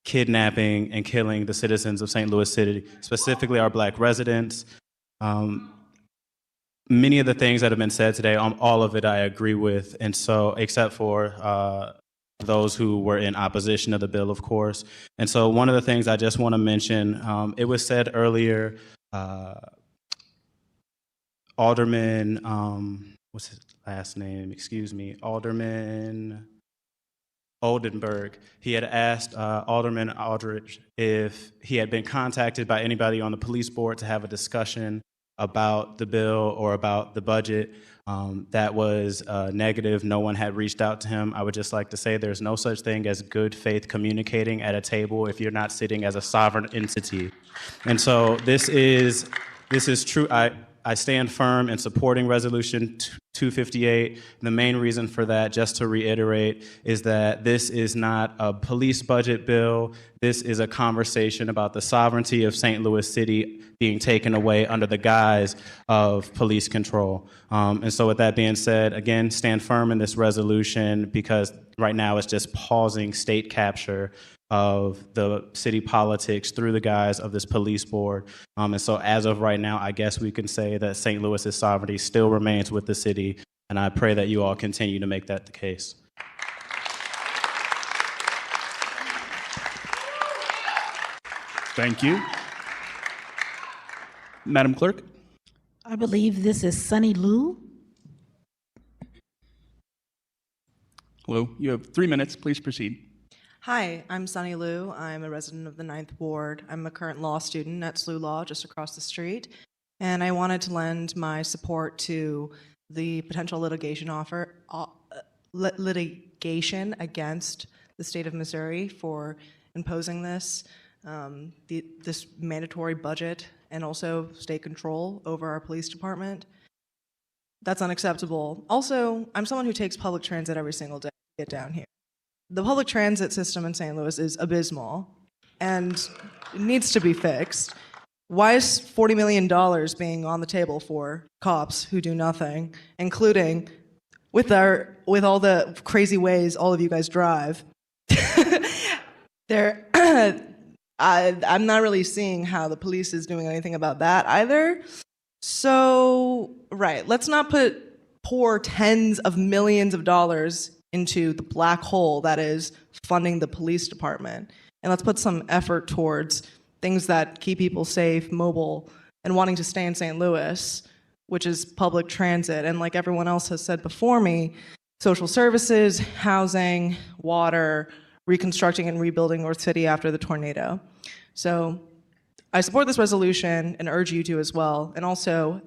kidnapping, and killing the citizens of St. Louis City, specifically our Black residents. Many of the things that have been said today, all of it I agree with, and so except for those who were in opposition to the bill, of course. And so one of the things I just want to mention, it was said earlier, Alderman, what's his last name? Excuse me, Alderman Oldenburg. He had asked Alderman Aldridge if he had been contacted by anybody on the police board to have a discussion about the bill or about the budget. That was negative. No one had reached out to him. I would just like to say there's no such thing as good faith communicating at a table if you're not sitting as a sovereign entity. And so this is true. I stand firm in supporting Resolution 258. The main reason for that, just to reiterate, is that this is not a police budget bill. This is a conversation about the sovereignty of St. Louis City being taken away under the guise of police control. And so with that being said, again, stand firm in this resolution because right now it's just pausing state capture of the city politics through the guise of this police board. And so as of right now, I guess we can say that St. Louis's sovereignty still remains with the city, and I pray that you all continue to make that the case. Thank you. Madam Clerk. I believe this is Sunny Lou. Hello, you have 3 minutes. Please proceed. Hi, I'm Sunny Lou. I'm a resident of the 9th Ward. I'm a current law student at SLU Law just across the street. And I wanted to lend my support to the potential litigation litigation against the state of Missouri for imposing this mandatory budget and also state control over our police department. That's unacceptable. Also, I'm someone who takes public transit every single day to get down here. The public transit system in St. Louis is abysmal and it needs to be fixed. Why is $40 million being on the table for cops who do nothing, including with all the crazy ways all of you guys drive? I'm not really seeing how the police is doing anything about that either. So, right, let's not pour tens of millions of dollars into the black hole that is funding the police department. And let's put some effort towards things that keep people safe, mobile, and wanting to stay in St. Louis, which is public transit. And like everyone else has said before me, social services, housing, water, reconstructing and rebuilding North City after the tornado. So I support this resolution and urge you to as well, and also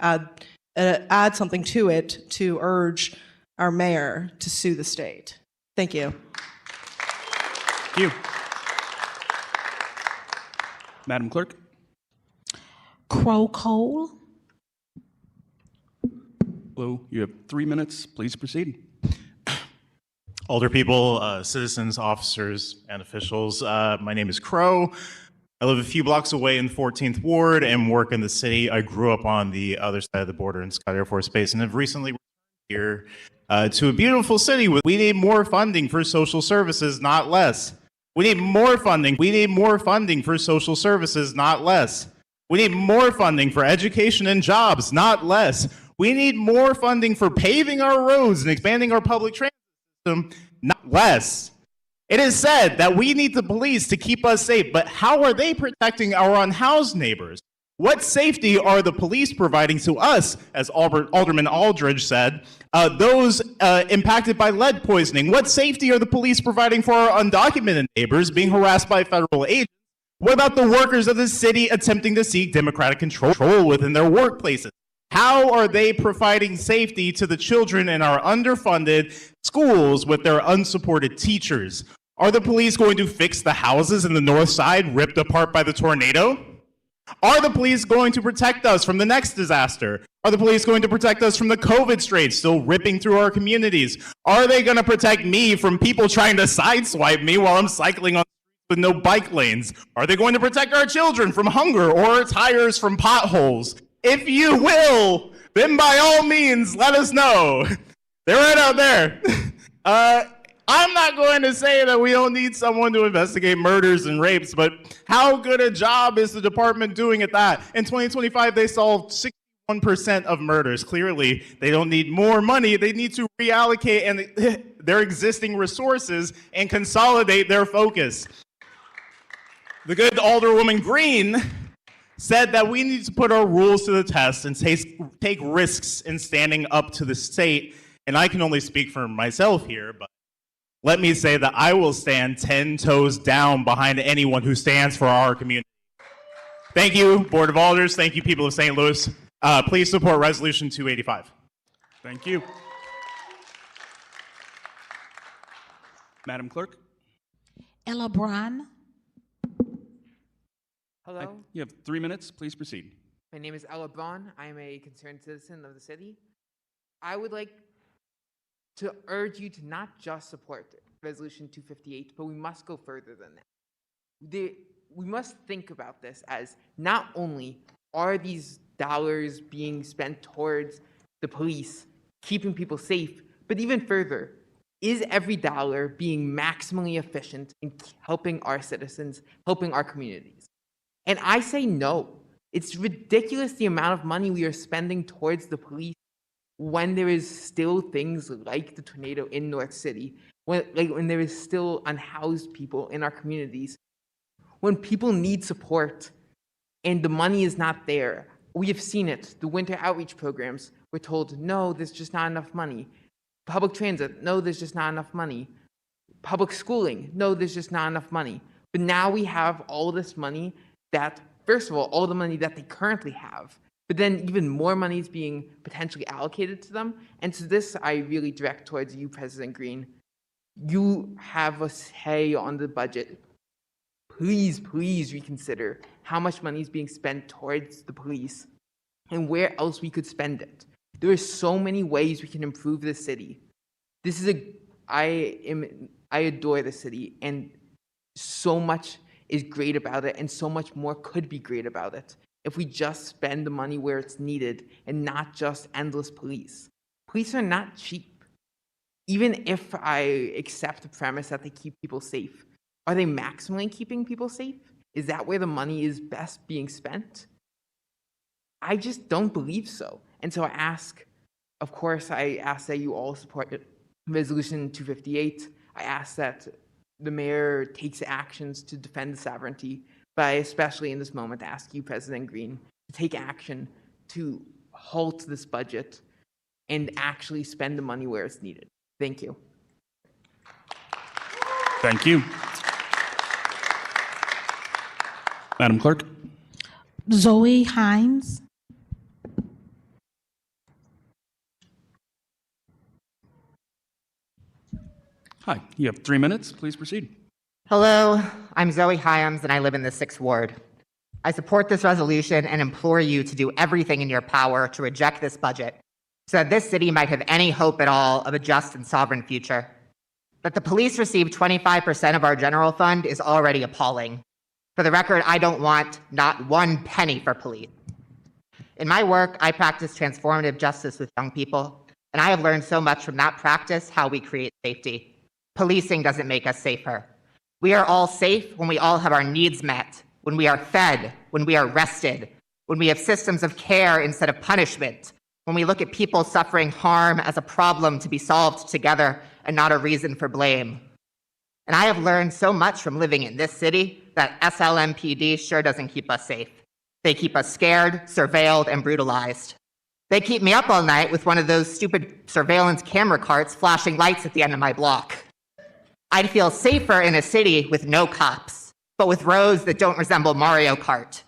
add something to it to urge our mayor to sue the state. Thank you. Thank you. Madam Clerk. Crow Cole. Hello, you have 3 minutes. Please proceed. Older people, citizens, officers, and officials. My name is Crow. I live a few blocks away in 14th Ward and work in the city. I grew up on the other side of the border in Scott Air Force Base and have recently returned here to a beautiful city. We need more funding for social services, not less. We need more funding. We need more funding for social services, not less. We need more funding for education and jobs, not less. We need more funding for paving our roads and expanding our public transit, system, not less. It is said that we need the police to keep us safe, but how are they protecting our unhoused neighbors? What safety are the police providing to us, as Alderman Aldridge said, those impacted by lead poisoning? What safety are the police providing for our undocumented neighbors being harassed by federal agents? What about the workers of the city attempting to seek democratic control within their workplaces? How are they providing safety to the children in our underfunded schools with their unsupported teachers? Are the police going to fix the houses in the north side ripped apart by the tornado? Are the police going to protect us from the next disaster? Are the police going to protect us from the COVID strain still ripping through our communities? Are they going to protect me from people trying to sideswipe me while I'm cycling on with no bike lanes? Are they going to protect our children from hunger or our tires from potholes? If you will, then by all means, let us know. They're right out there. I'm not going to say that we don't need someone to investigate murders and rapes, but how good a job is the department doing at that? In 2025, they solved 61% of murders. Clearly, they don't need more money. They need to reallocate their existing resources and consolidate their focus. The good Alderwoman Green said that we need to put our rules to the test and take risks in standing up to the state. And I can only speak for myself here, but let me say that I will stand 10 toes down behind anyone who stands for our community. Thank you, Board of Alders. Thank you, people of St. Louis. Please support Resolution 285. Thank you. Madam Clerk? Ella Braun. Hello, You have 3 minutes. Please proceed. my name is Ella Braun. I am a concerned citizen of the city. I would like to urge you to not just support Resolution 258, but we must go further than that. We must think about this as not only are these dollars being spent towards the police, keeping people safe, but even further, is every dollar being maximally efficient in helping our citizens, helping our communities? And I say no. It's ridiculous the amount of money we are spending towards the police when there is still things like the tornado in North City, when there is still unhoused people in our communities, when people need support and the money is not there. We have seen it. The winter outreach programs, we're told, no, there's just not enough money. Public transit, no, there's just not enough money. Public schooling, no, there's just not enough money. But now we have all this money that, first of all the money that they currently have, but then even more money is being potentially allocated to them. And to this, I really direct towards you, President Green. You have a say on the budget. Please, please reconsider how much money is being spent towards the police and where else we could spend it. There are so many ways we can improve the city. I adore the city, and so much is great about it, and so much more could be great about it if we just spend the money where it's needed and not just endless police. Police are not cheap. Even if I accept the premise that they keep people safe, are they maximally keeping people safe? Is that where the money is best being spent? I just don't believe so. And so I ask that you all support Resolution 258. I ask that the mayor takes actions to defend the sovereignty, but I especially in this moment ask you, President Green, to take action to halt this budget and actually spend the money where it's needed. Thank you. Thank you. Madam Clerk? Zoe Hines. Hi, you have 3 minutes. Please proceed. Hello, I'm Zoe Hyams, and I live in the 6th Ward. I support this resolution and implore you to do everything in your power to reject this budget so that this city might have any hope at all of a just and sovereign future. That the police receive 25% of our general fund is already appalling. For the record, I don't want not one penny for police. In my work, I practice transformative justice with young people, and I have learned so much from that practice how we create safety. Policing doesn't make us safer. We are all safe when we all have our needs met, when we are fed, when we are rested, when we have systems of care instead of punishment, when we look at people suffering harm as a problem to be solved together and not a reason for blame. And I have learned so much from living in this city that SLMPD sure doesn't keep us safe. They keep us scared, surveilled, and brutalized. They keep me up all night with one of those stupid surveillance camera carts flashing lights at the end of my block. I'd feel safer in a city with no cops, but with roads that don't resemble Mario Kart,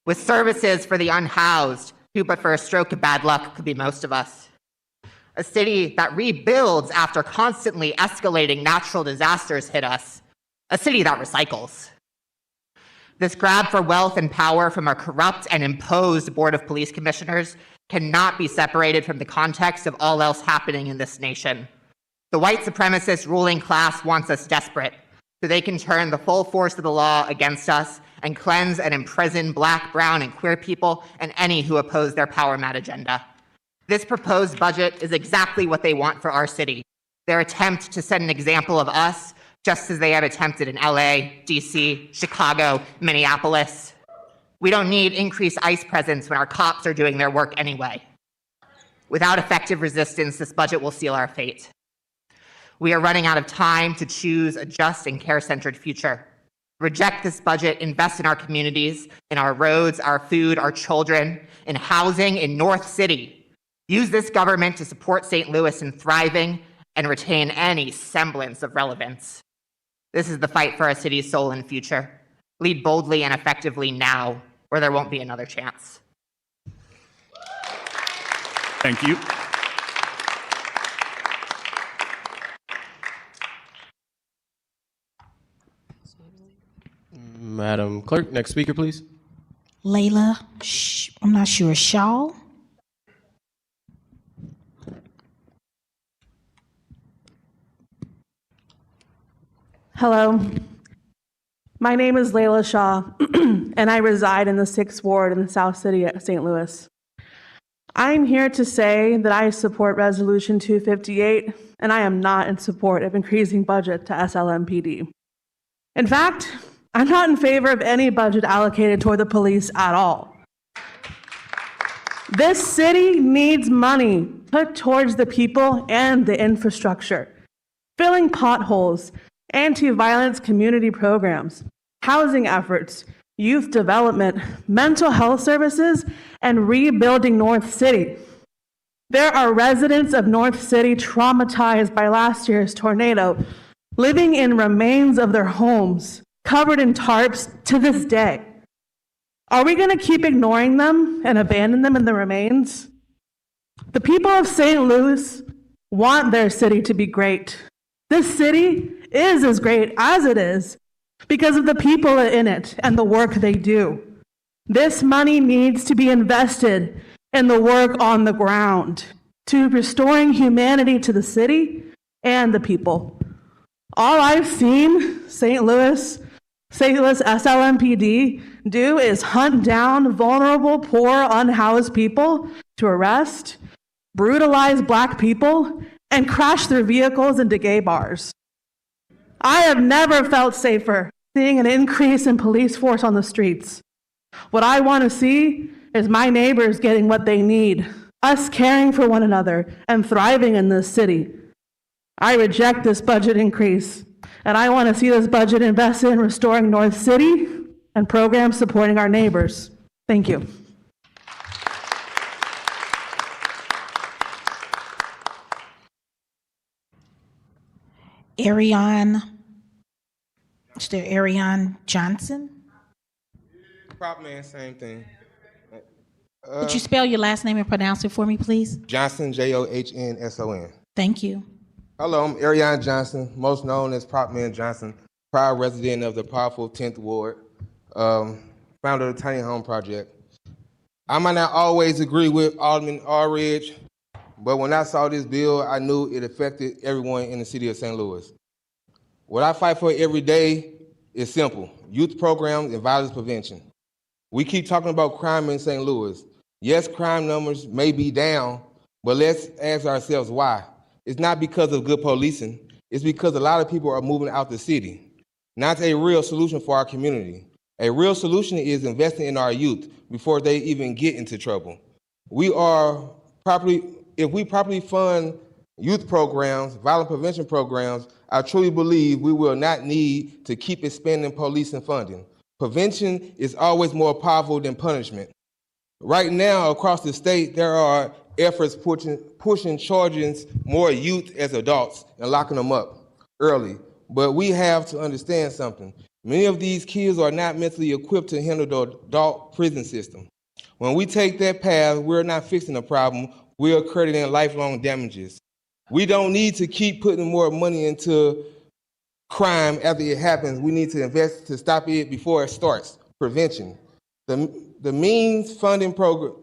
with services for the unhoused, who but for a stroke of bad luck could be most of us. A city that rebuilds after constantly escalating natural disasters hit us. A city that recycles. This grab for wealth and power from our corrupt and imposed Board of Police Commissioners cannot be separated from the context of all else happening in this nation. The white supremacist ruling class wants us desperate, so they can turn the full force of the law against us and cleanse and imprison Black, brown, and queer people and any who oppose their power mad agenda. This proposed budget is exactly what they want for our city. Their attempt to set an example of us, just as they have attempted in LA, DC, Chicago, Minneapolis. We don't need increased ICE presence when our cops are doing their work anyway. Without effective resistance, this budget will seal our fate. We are running out of time to choose a just and care-centered future. Reject this budget, invest in our communities, in our roads, our food, our children, in housing, in North City. Use this government to support St. Louis in thriving and retain any semblance of relevance. This is the fight for our city's soul and future. Lead boldly and effectively now, or there won't be another chance. Thank you. Madam Clerk, next speaker, please. Layla, I'm not sure, Shaw? Hello, my name is Layla Shaw, and I reside in the 6th Ward in the South City of St. Louis. I'm here to say that I support Resolution 258, and I am not in support of increasing budget to SLMPD. In fact, I'm not in favor of any budget allocated toward the police at all. This city needs money put towards the people and the infrastructure, filling potholes, anti-violence community programs, housing efforts, youth development, mental health services, and rebuilding North City. There are residents of North City traumatized by last year's tornado, living in remains of their homes, covered in tarps to this day. Are we going to keep ignoring them and abandon them in the remains? The people of St. Louis want their city to be great. This city is as great as it is because of the people in it and the work they do. This money needs to be invested in the work on the ground to restoring humanity to the city and the people. All I've seen St. Louis SLMPD do is hunt down vulnerable, poor, unhoused people to arrest, brutalize Black people, and crash their vehicles into gay bars. I have never felt safer seeing an increase in police force on the streets. What I want to see is my neighbors getting what they need, us caring for one another and thriving in this city. I reject this budget increase, and I want to see this budget invested in restoring North City and programs supporting our neighbors. Thank you. Mr. Ariane Johnson? Prop man, same thing. Could you spell your last name and pronounce it for me, please? Johnson, Johnsson. Thank you. Hello, I'm Ariane Johnson, most known as Prop man Johnson, proud resident of the powerful 10th Ward, founder of the Tiny Home Project. I might not always agree with Alderman Aldridge, but when I saw this bill, I knew it affected everyone in the city of St. Louis. What I fight for every day is simple: youth programs and violence prevention. We keep talking about crime in St. Louis. Yes, crime numbers may be down, but let's ask ourselves why. It's not because of good policing. It's because a lot of people are moving out the city. Not a real solution for our community. A real solution is investing in our youth before they even get into trouble. We are if we properly fund youth programs, violent prevention programs, I truly believe we will not need to keep expanding police and funding. Prevention is always more powerful than punishment. Right now, across the state, there are efforts pushing charging more youth as adults and locking them up early. But we have to understand something. Many of these kids are not mentally equipped to handle the adult prison system. When we take that path, we're not fixing the problem, we're creating lifelong damages. We don't need to keep putting more money into crime after it happens. We need to invest to stop it before it starts. Prevention. The means funding program,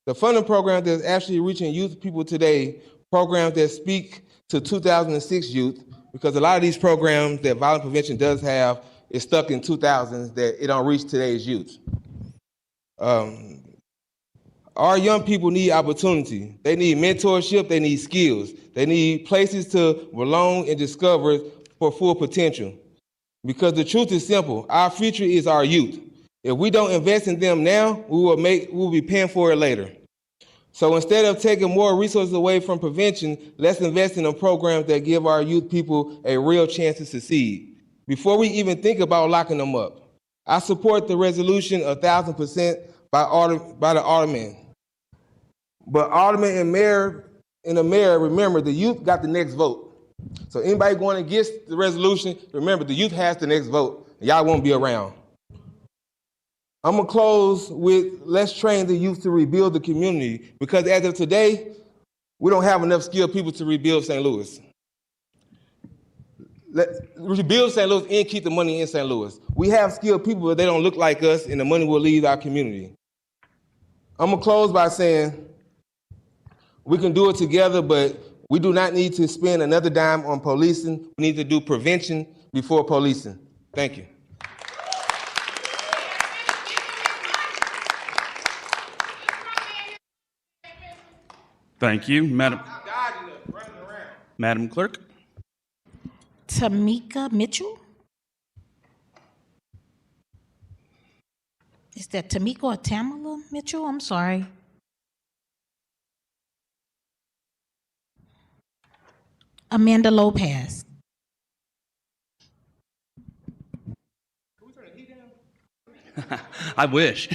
the funding program that's actually reaching youth people today, programs that speak to 2006 youth, because a lot of these programs that violence prevention does have is stuck in 2000s that it don't reach today's youth. Our young people need opportunity. They need mentorship, they need skills. They need places to belong and discover for full potential. Because the truth is simple, our future is our youth. If we don't invest in them now, we'll be paying for it later. So instead of taking more resources away from prevention, let's invest in the programs that give our youth people a real chance to succeed. Before we even think about locking them up, I support the resolution 1,000% by the alderman. But alderman and the mayor, remember, the youth got the next vote. So anybody going against the resolution, remember, the youth has the next vote. Y'all won't be around. I'm gonna close with, let's train the youth to rebuild the community, because as of today, we don't have enough skilled people to rebuild St. Louis. Let's rebuild St. Louis and keep the money in St. Louis. We have skilled people, but they don't look like us, and the money will leave our community. I'm gonna close by saying, we can do it together, but we do not need to spend another dime on policing. We need to do prevention before policing. Thank you. Thank you, Madam Clerk. Tamika Mitchell? Is that Tamika or Tamala Mitchell? I'm sorry. Amanda Lopez. I wish.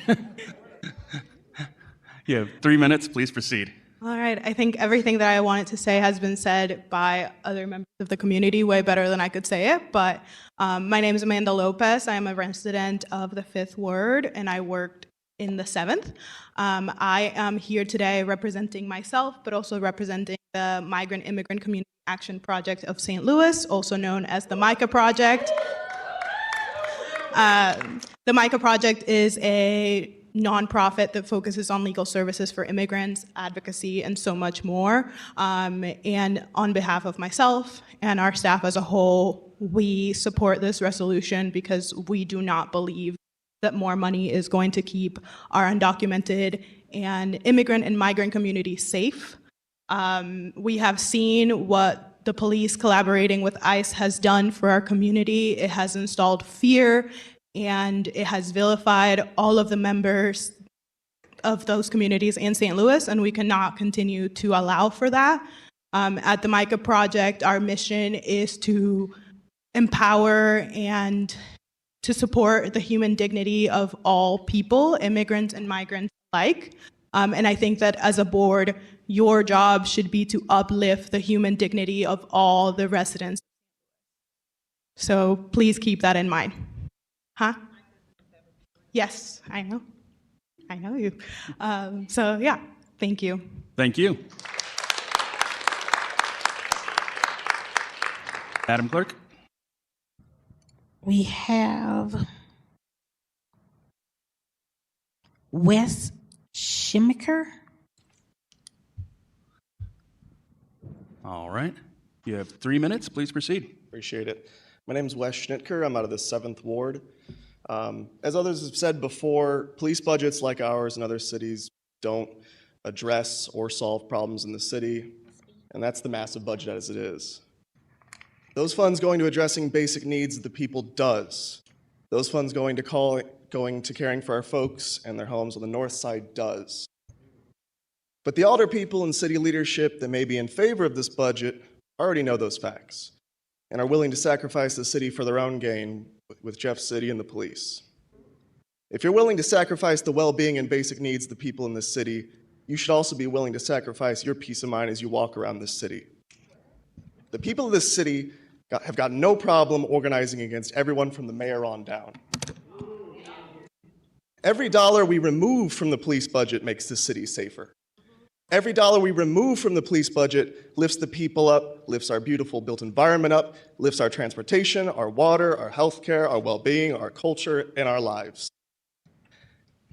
You have 3 minutes, please proceed. All right, I think everything that I wanted to say has been said by other members of the community way better than I could say it, but my name is Amanda Lopez. I am a resident of the 5th Ward, and I worked in the 7th. I am here today representing myself, but also representing the Migrant Immigrant Community Action Project of St. Louis, also known as the MICA Project. The MICA Project is a nonprofit that focuses on legal services for immigrants, advocacy, and so much more. And on behalf of myself and our staff as a whole, we support this resolution because we do not believe that more money is going to keep our undocumented and immigrant and migrant communities safe. We have seen what the police collaborating with ICE has done for our community. It has installed fear, and it has vilified all of the members of those communities in St. Louis, and we cannot continue to allow for that. At the MICA Project, our mission is to empower and to support the human dignity of all people, immigrants and migrants alike. And I think that as a board, your job should be to uplift the human dignity of all the residents. So please keep that in mind. Huh? Yes, I know. I know you. So yeah, thank you. Thank you. Madam Clerk? We have Wes Schimiker. All right. You have 3 minutes. Please proceed. Appreciate it. My name is Wes Schnittker. I'm out of the 7th Ward. As others have said before, police budgets like ours and other cities don't address or solve problems in the city, and that's the massive budget as it is. Those funds going to addressing basic needs of the people does. Those funds going to caring for our folks and their homes on the north side does. But the alder people and city leadership that may be in favor of this budget already know those facts and are willing to sacrifice the city for their own gain with Jeff City and the police. If you're willing to sacrifice the well-being and basic needs of the people in this city, you should also be willing to sacrifice your peace of mind as you walk around this city. The people of this city have got no problem organizing against everyone from the mayor on down. Every dollar we remove from the police budget makes the city safer. Every dollar we remove from the police budget lifts the people up, lifts our beautiful built environment up, lifts our transportation, our water, our healthcare, our well-being, our culture, and our lives.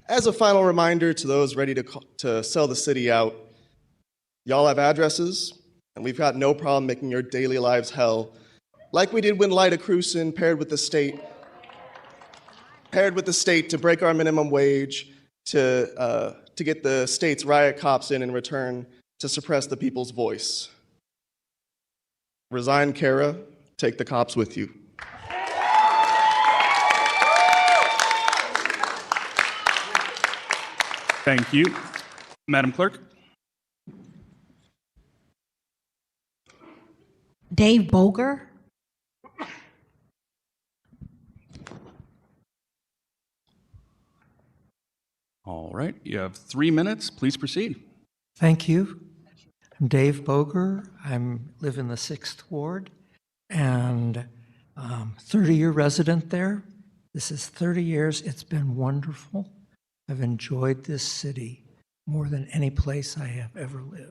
As a final reminder to those ready to sell the city out, y'all have addresses, and we've got no problem making your daily lives hell, like we did when Lyda Crewson paired with the state to break our minimum wage, to get the state's riot cops in return to suppress the people's voice. Resign, Kara. Take the cops with you. Thank you. Madam Clerk? Dave Boger. All right, you have 3 minutes. Please proceed. Thank you. I'm Dave Boger. I live in the 6th Ward and 30-year resident there. This is 30 years. It's been wonderful. I've enjoyed this city more than any place I have ever lived.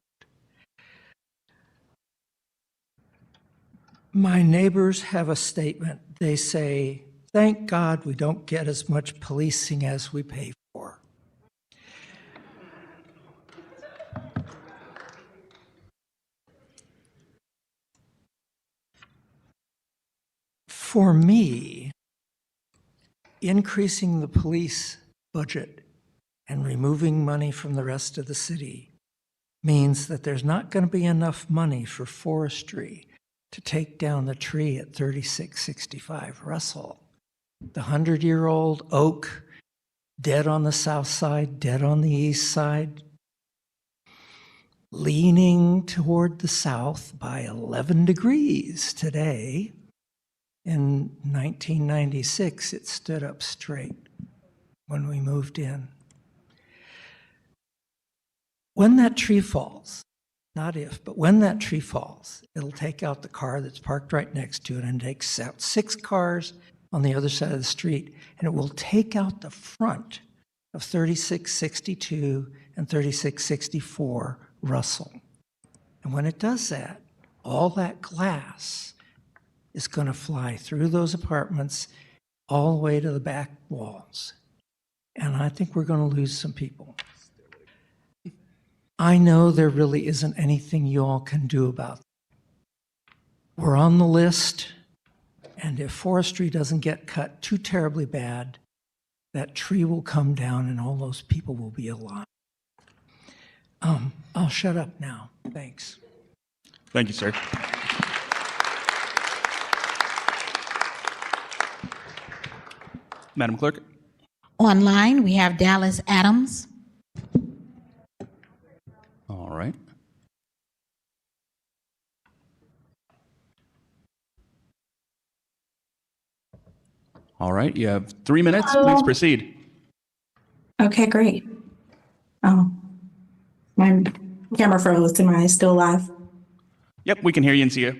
My neighbors have a statement. They say, "Thank God we don't get as much policing as we pay for." For me, increasing the police budget and removing money from the rest of the city means that there's not going to be enough money for forestry to take down the tree at 3665 Russell. The 100-year-old oak, dead on the south side, dead on the east side, leaning toward the south by 11 degrees today. In 1996, it stood up straight when we moved in. When that tree falls, not if, but when that tree falls, it'll take out the car that's parked right next to it and takes out 6 cars on the other side of the street, and it will take out the front of 3662 and 3664 Russell. And when it does that, all that glass is going to fly through those apartments all the way to the back walls. And I think we're going to lose some people. I know there really isn't anything you all can do about it. We're on the list, and if forestry doesn't get cut too terribly bad, that tree will come down and all those people will be alive. I'll shut up now. Thanks. Thank you, sir. Madam Clerk? Online, we have Dallas Adams. All right. All right, you have 3 minutes. Hello. Please proceed. Okay, great. Oh, my camera froze. Am I still live? Yep, we can hear you and see you.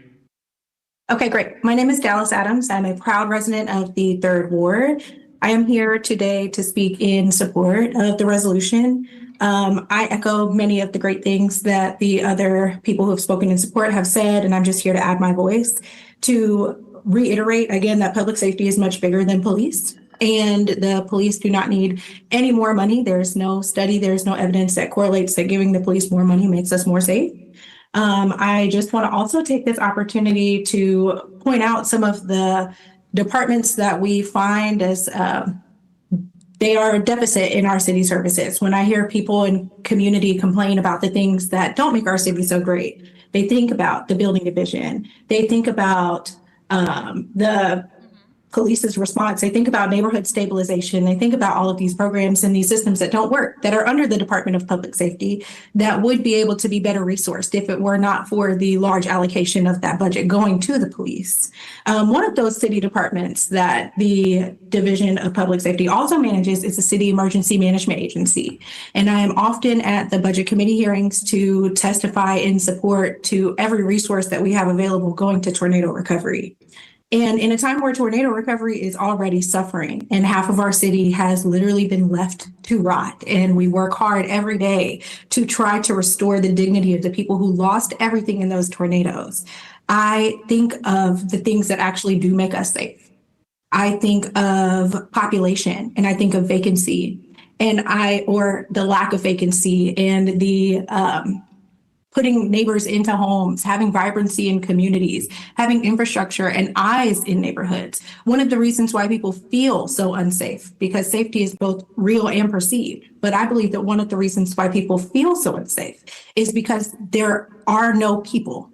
Okay, great. My name is Dallas Adams. I'm a proud resident of the 3rd Ward. I am here today to speak in support of the resolution. I echo many of the great things that the other people who have spoken in support have said, and I'm just here to add my voice to reiterate again that public safety is much bigger than police, and the police do not need any more money. There's no study, there's no evidence that correlates that giving the police more money makes us more safe. I just want to also take this opportunity to point out some of the departments that we find as they are a deficit in our city services. When I hear people in community complain about the things that don't make our city so great, they think about the building division. They think about the police's response. They think about neighborhood stabilization. They think about all of these programs and these systems that don't work, that are under the Department of Public Safety, that would be able to be better resourced if it were not for the large allocation of that budget going to the police. One of those city departments that the Division of Public Safety also manages is the City Emergency Management Agency. And I am often at the budget committee hearings to testify in support to every resource that we have available going to tornado recovery. And in a time where tornado recovery is already suffering and half of our city has literally been left to rot, and we work hard every day to try to restore the dignity of the people who lost everything in those tornadoes, I think of the things that actually do make us safe. I think of population, and I think of vacancy, or the lack of vacancy, and the putting neighbors into homes, having vibrancy in communities, having infrastructure and eyes in neighborhoods. One of the reasons why people feel so unsafe, because safety is both real and perceived, but I believe that one of the reasons why people feel so unsafe is because there are no people.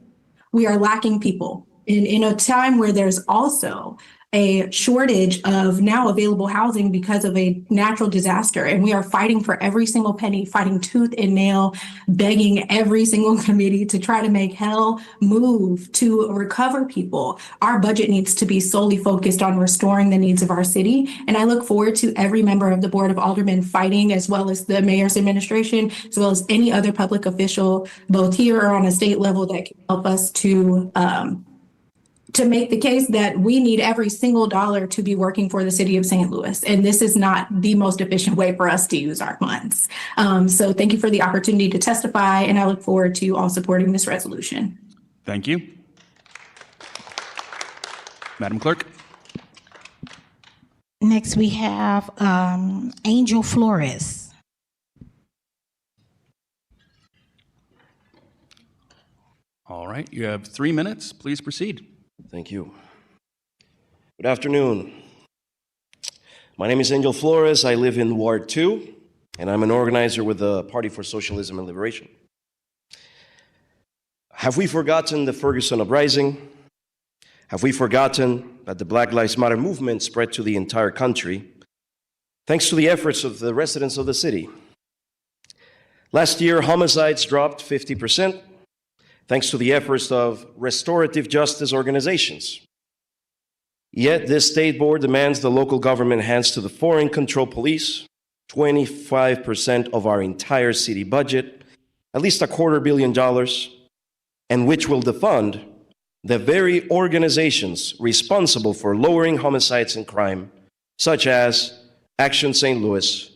We are lacking people. In a time where there's also a shortage of now available housing because of a natural disaster. And we are fighting for every single penny, fighting tooth and nail, begging every single committee to try to make hell move to recover people. Our budget needs to be solely focused on restoring the needs of our city. And I look forward to every member of the Board of Aldermen fighting, as well as the mayor's administration, as well as any other public official, both here or on a state level, that can help us to make the case that we need every single dollar to be working for the city of St. Louis. And this is not the most efficient way for us to use our funds. So thank you for the opportunity to testify, and I look forward to all supporting this resolution. Thank you. Madam Clerk. Next, we have Angel Flores. All right, you have 3 minutes. Please proceed. Thank you. Good afternoon. My name is Angel Flores. I live in Ward 2, and I'm an organizer with the Party for Socialism and Liberation. Have we forgotten the Ferguson Uprising? Have we forgotten that the Black Lives Matter movement spread to the entire country thanks to the efforts of the residents of the city? Last year, homicides dropped 50%. Thanks to the efforts of restorative justice organizations. Yet this state board demands the local government hands to the foreign-controlled police 25% of our entire city budget, at least $250 million, and which will defund the very organizations responsible for lowering homicides and crime, such as Action St. Louis,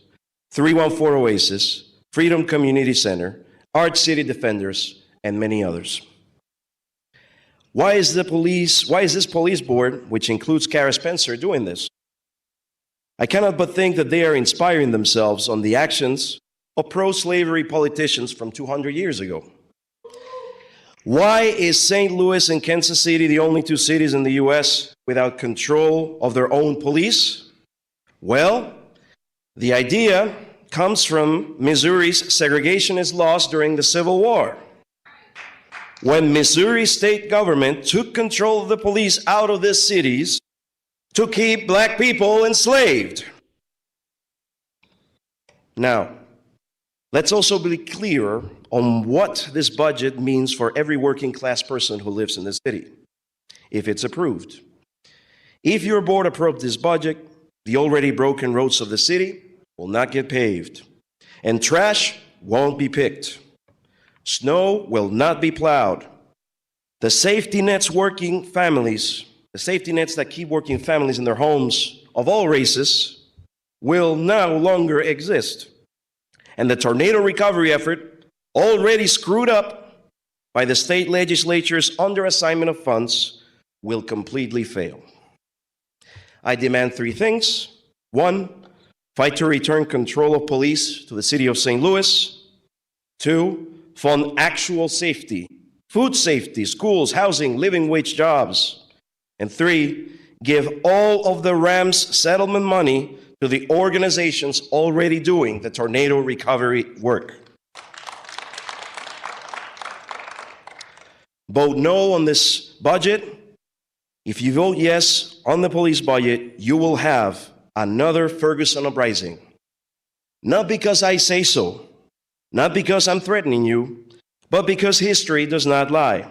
314 Oasis, Freedom Community Center, Arch City Defenders, and many others. Why is this police board, which includes Kara Spencer, doing this? I cannot but think that they are inspiring themselves on the actions of pro-slavery politicians from 200 years ago. Why is St. Louis and Kansas City the only two cities in the US without control of their own police? Well, the idea comes from Missouri's segregationist laws during the Civil War, when Missouri state government took control of the police out of these cities to keep black people enslaved. Now, let's also be clear on what this budget means for every working class person who lives in the city, if it's approved. If your board approved this budget, the already broken roads of the city will not get paved, and trash won't be picked. Snow will not be plowed. The safety nets working families, the safety nets that keep working families in their homes of all races, will no longer exist. And the tornado recovery effort, already screwed up by the state legislature's underassignment of funds, will completely fail. I demand 3 things. 1, fight to return control of police to the city of St. Louis. 2, fund actual safety, food safety, schools, housing, living wage jobs. And 3, give all of the RAMS settlement money to the organizations already doing the tornado recovery work. Vote no on this budget, If you vote yes on the police budget, you will have another Ferguson uprising. Not because I say so, not because I'm threatening you, but because history does not lie.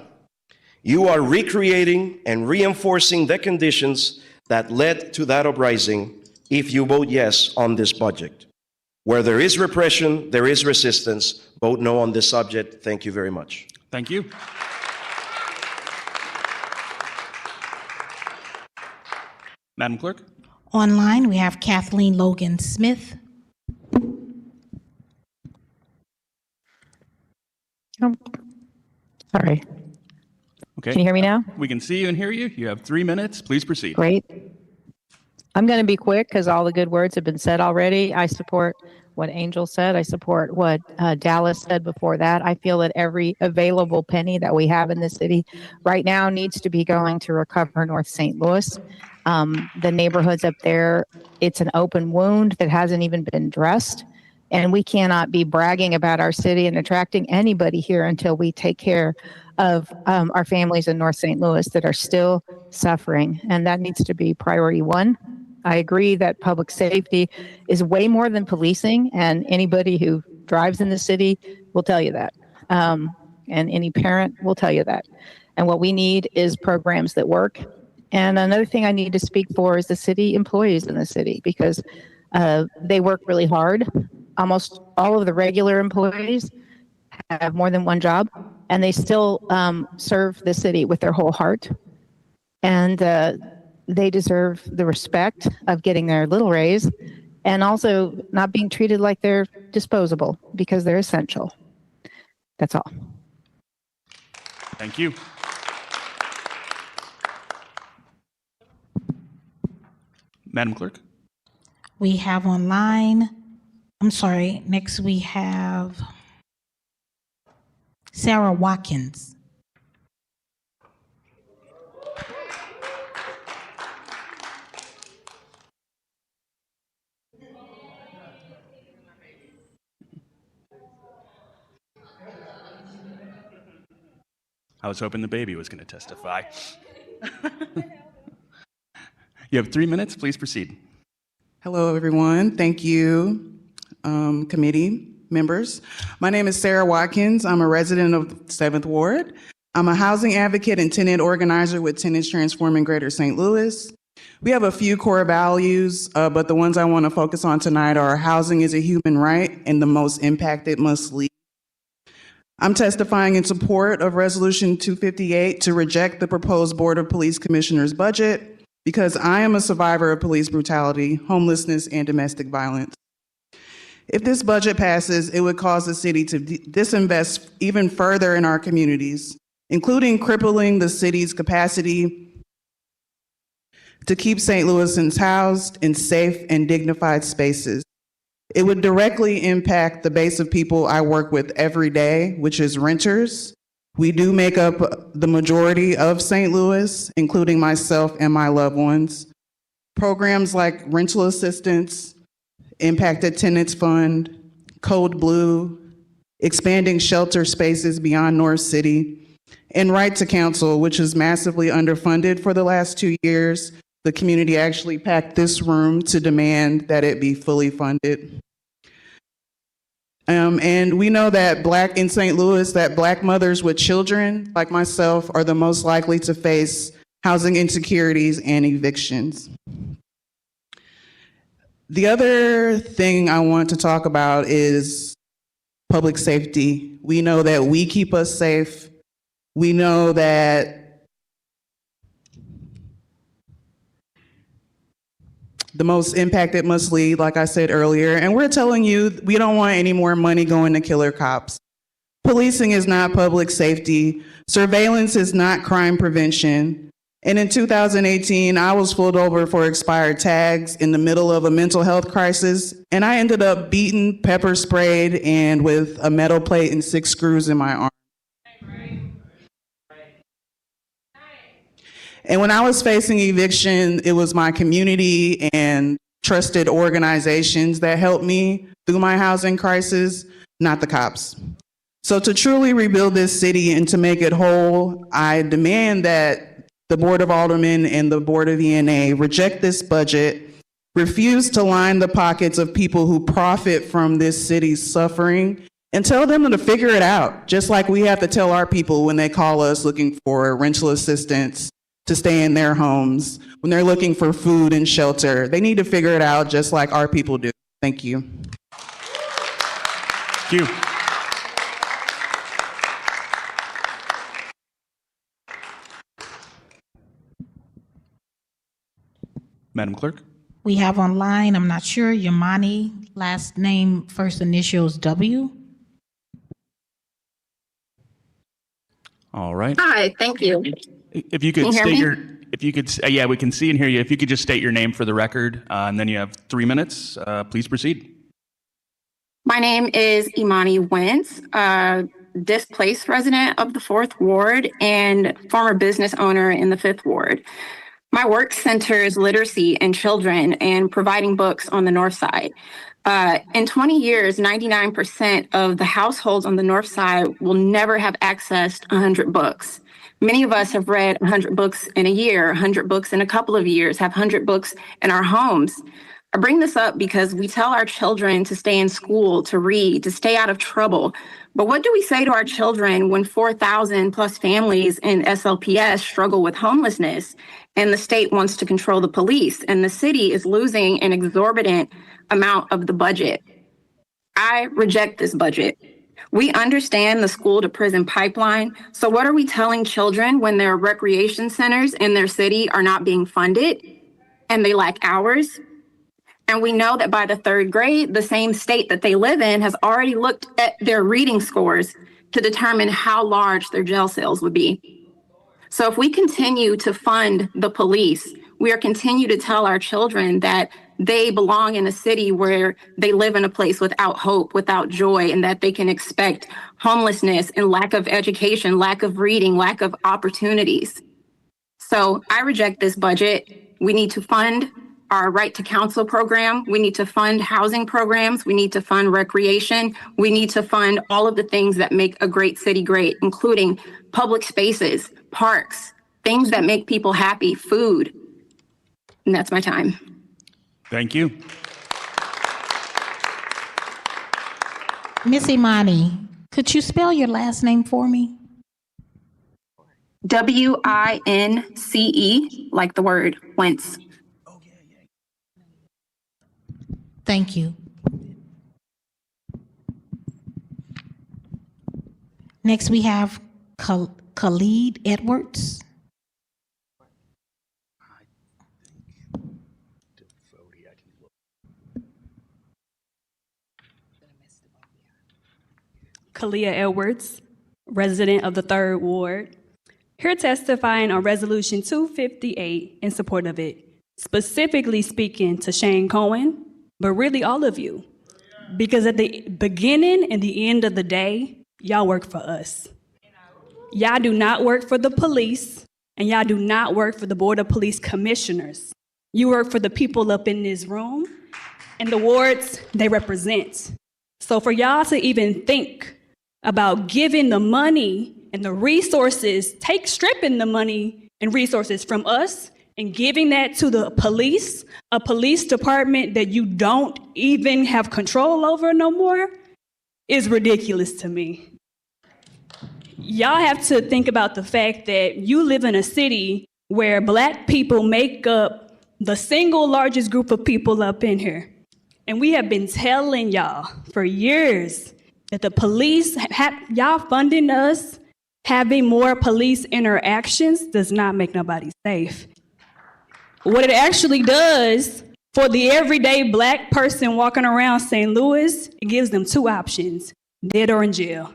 You are recreating and reinforcing the conditions that led to that uprising if you vote yes on this budget. Where there is repression, there is resistance. Vote no on this subject. Thank you very much. Thank you. Madam Clerk? Online, we have Kathleen Logan Smith. Sorry. Okay. Can you hear me now? We can see you and hear you. You have 3 minutes. Please proceed. Great. I'm going to be quick because all the good words have been said already. I support what Angel said. I support what Dallas said before that. I feel that every available penny that we have in the city right now needs to be going to recover North St. Louis. The neighborhoods up there, it's an open wound that hasn't even been dressed. And we cannot be bragging about our city and attracting anybody here until we take care of our families in North St. Louis that are still suffering. And that needs to be priority one. I agree that public safety is way more than policing, and anybody who drives in the city will tell you that. And any parent will tell you that. And what we need is programs that work. And another thing I need to speak for is the city employees in the city, because they work really hard. Almost all of the regular employees have more than one job, and they still serve the city with their whole heart. And they deserve the respect of getting their little raise and also not being treated like they're disposable, because they're essential. That's all. Thank you. Madam Clerk? We have online, next we have Sarah Watkins. I was hoping the baby was going to testify. You have 3 minutes. Please proceed. Hello, everyone. Thank you, committee members. My name is Sarah Watkins. I'm a resident of 7th Ward. I'm a housing advocate and tenant organizer with Tenants Transforming Greater St. Louis. We have a few core values, but the ones I want to focus on tonight are housing is a human right and the most impacted must leave. I'm testifying in support of Resolution 258 to reject the proposed Board of Police Commissioners budget because I am a survivor of police brutality, homelessness, and domestic violence. If this budget passes, it would cause the city to disinvest even further in our communities, including crippling the city's capacity to keep St. Louisans housed in safe and dignified spaces. It would directly impact the base of people I work with every day, which is renters. We do make up the majority of St. Louis, including myself and my loved ones. Programs like rental assistance, Impacted Tenants Fund, Code Blue, expanding shelter spaces beyond North City, and Right to Counsel, which is massively underfunded for the last 2 years. The community actually packed this room to demand that it be fully funded. And we know that in St. Louis, that Black mothers with children, like myself, are the most likely to face housing insecurities and evictions. The other thing I want to talk about is public safety. We know that we keep us safe. We know that the most impacted must lead, like I said earlier, and we're telling you we don't want any more money going to killer cops. Policing is not public safety. Surveillance is not crime prevention. And in 2018, I was pulled over for expired tags in the middle of a mental health crisis, and I ended up beaten, pepper sprayed, and with a metal plate and 6 screws in my arm. And when I was facing eviction, it was my community and trusted organizations that helped me through my housing crisis, not the cops. So to truly rebuild this city and to make it whole, I demand that the Board of Aldermen and the Board of ENA reject this budget, refuse to line the pockets of people who profit from this city's suffering, and tell them to figure it out, just like we have to tell our people when they call us looking for rental assistance to stay in their homes, when they're looking for food and shelter. They need to figure it out just like our people do. Thank you. Thank you. Madam Clerk? We have online, I'm not sure, Yamani, last name, first initials W. All right. Hi, thank you. If you Can could you hear state me? yeah, we can see and hear you. If you could just state your name for the record, and then you have 3 minutes, please proceed. My name is Imani Wentz, displaced resident of the 4th Ward and former business owner in the 5th Ward. My work centers literacy and children and providing books on the North Side. In 20 years, 99% of the households on the North Side will never have accessed 100 books. Many of us have read 100 books in a year, 100 books in a couple of years, have 100 books in our homes. I bring this up because we tell our children to stay in school, to read, to stay out of trouble. But what do we say to our children when 4,000 plus families in SLPS struggle with homelessness and the state wants to control the police and the city is losing an exorbitant amount of the budget? I reject this budget. We understand the school to prison pipeline. So what are we telling children when their recreation centers in their city are not being funded and they lack hours? And we know that by the 3rd grade, the same state that they live in has already looked at their reading scores to determine how large their jail cells would be. So if we continue to fund the police, we are continue to tell our children that they belong in a city where they live in a place without hope, without joy, and that they can expect homelessness and lack of education, lack of reading, lack of opportunities. So I reject this budget. We need to fund our Right to Counsel program. We need to fund housing programs. We need to fund recreation. We need to fund all of the things that make a great city great, including public spaces, parks, things that make people happy, food. And that's my time. Thank you. Miss Imani, could you spell your last name for me? W-I-N-C-E, like the word Wentz. Thank you. Next, we have Khalid Edwards. Kalia Edwards, resident of the 3rd Ward, here testifying on Resolution 258 in support of it, specifically speaking to Shane Cohen, but really all of you. Because at the beginning and the end of the day, y'all work for us. Y'all do not work for the police, and y'all do not work for the Board of Police Commissioners. You work for the people up in this room and the wards they represent. So for y'all to even think about giving the money and the resources, stripping the money and resources from us and giving that to the police, a police department that you don't even have control over no more, is ridiculous to me. Y'all have to think about the fact that you live in a city where Black people make up the single largest group of people up in here. And we have been telling y'all for years that the police, y'all funding us, having more police interactions does not make nobody safe. What it actually does for the everyday Black person walking around St. Louis, it gives them 2 options, dead or in jail.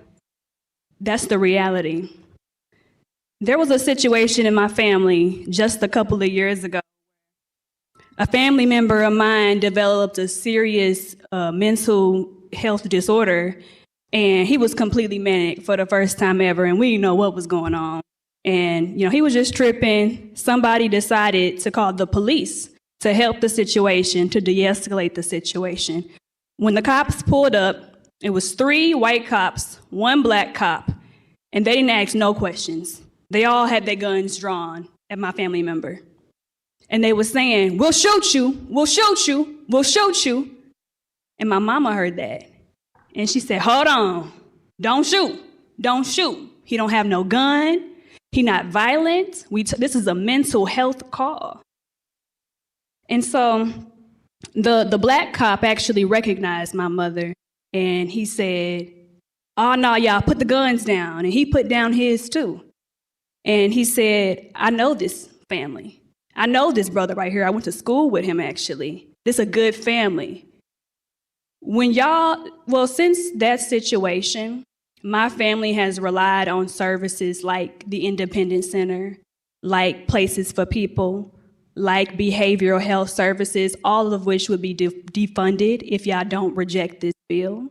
That's the reality. There was a situation in my family just a couple of years ago. A family member of mine developed a serious mental health disorder, and he was completely manic for the first time ever, and we didn't know what was going on. And, he was just tripping. Somebody decided to call the police to help the situation, to de-escalate the situation. When the cops pulled up, it was 3 white cops, 1 Black cop, and they didn't ask no questions. They all had their guns drawn. at my family member. And they were saying, we'll shoot you, we'll shoot you, we'll shoot you. And my mama heard that. And she said, hold on, don't shoot, don't shoot. He don't have no gun, he not violent. This is a mental health call. And so the black cop actually recognized my mother, and he said, oh no, y'all put the guns down. And he put down his too. And he said, I know this family. I know this brother right here. I went to school with him, actually. This is a good family. Since that situation, my family has relied on services like the Independence Center, like Places for People, like behavioral health services, all of which would be defunded if y'all don't reject this bill.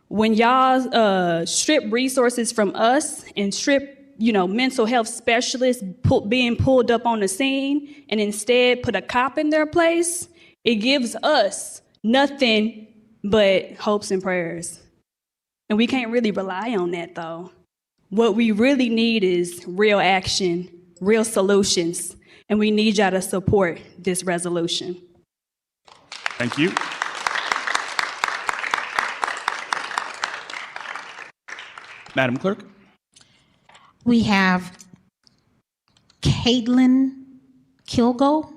When y'all strip resources from us and strip mental health specialists being pulled up on the scene and instead put a cop in their place, it gives us nothing but hopes and prayers. And we can't really rely on that, though. What we really need is real action, real solutions, and we need y'all to support this resolution. Thank you. Madam Clerk? We have Caitlin Kilgo.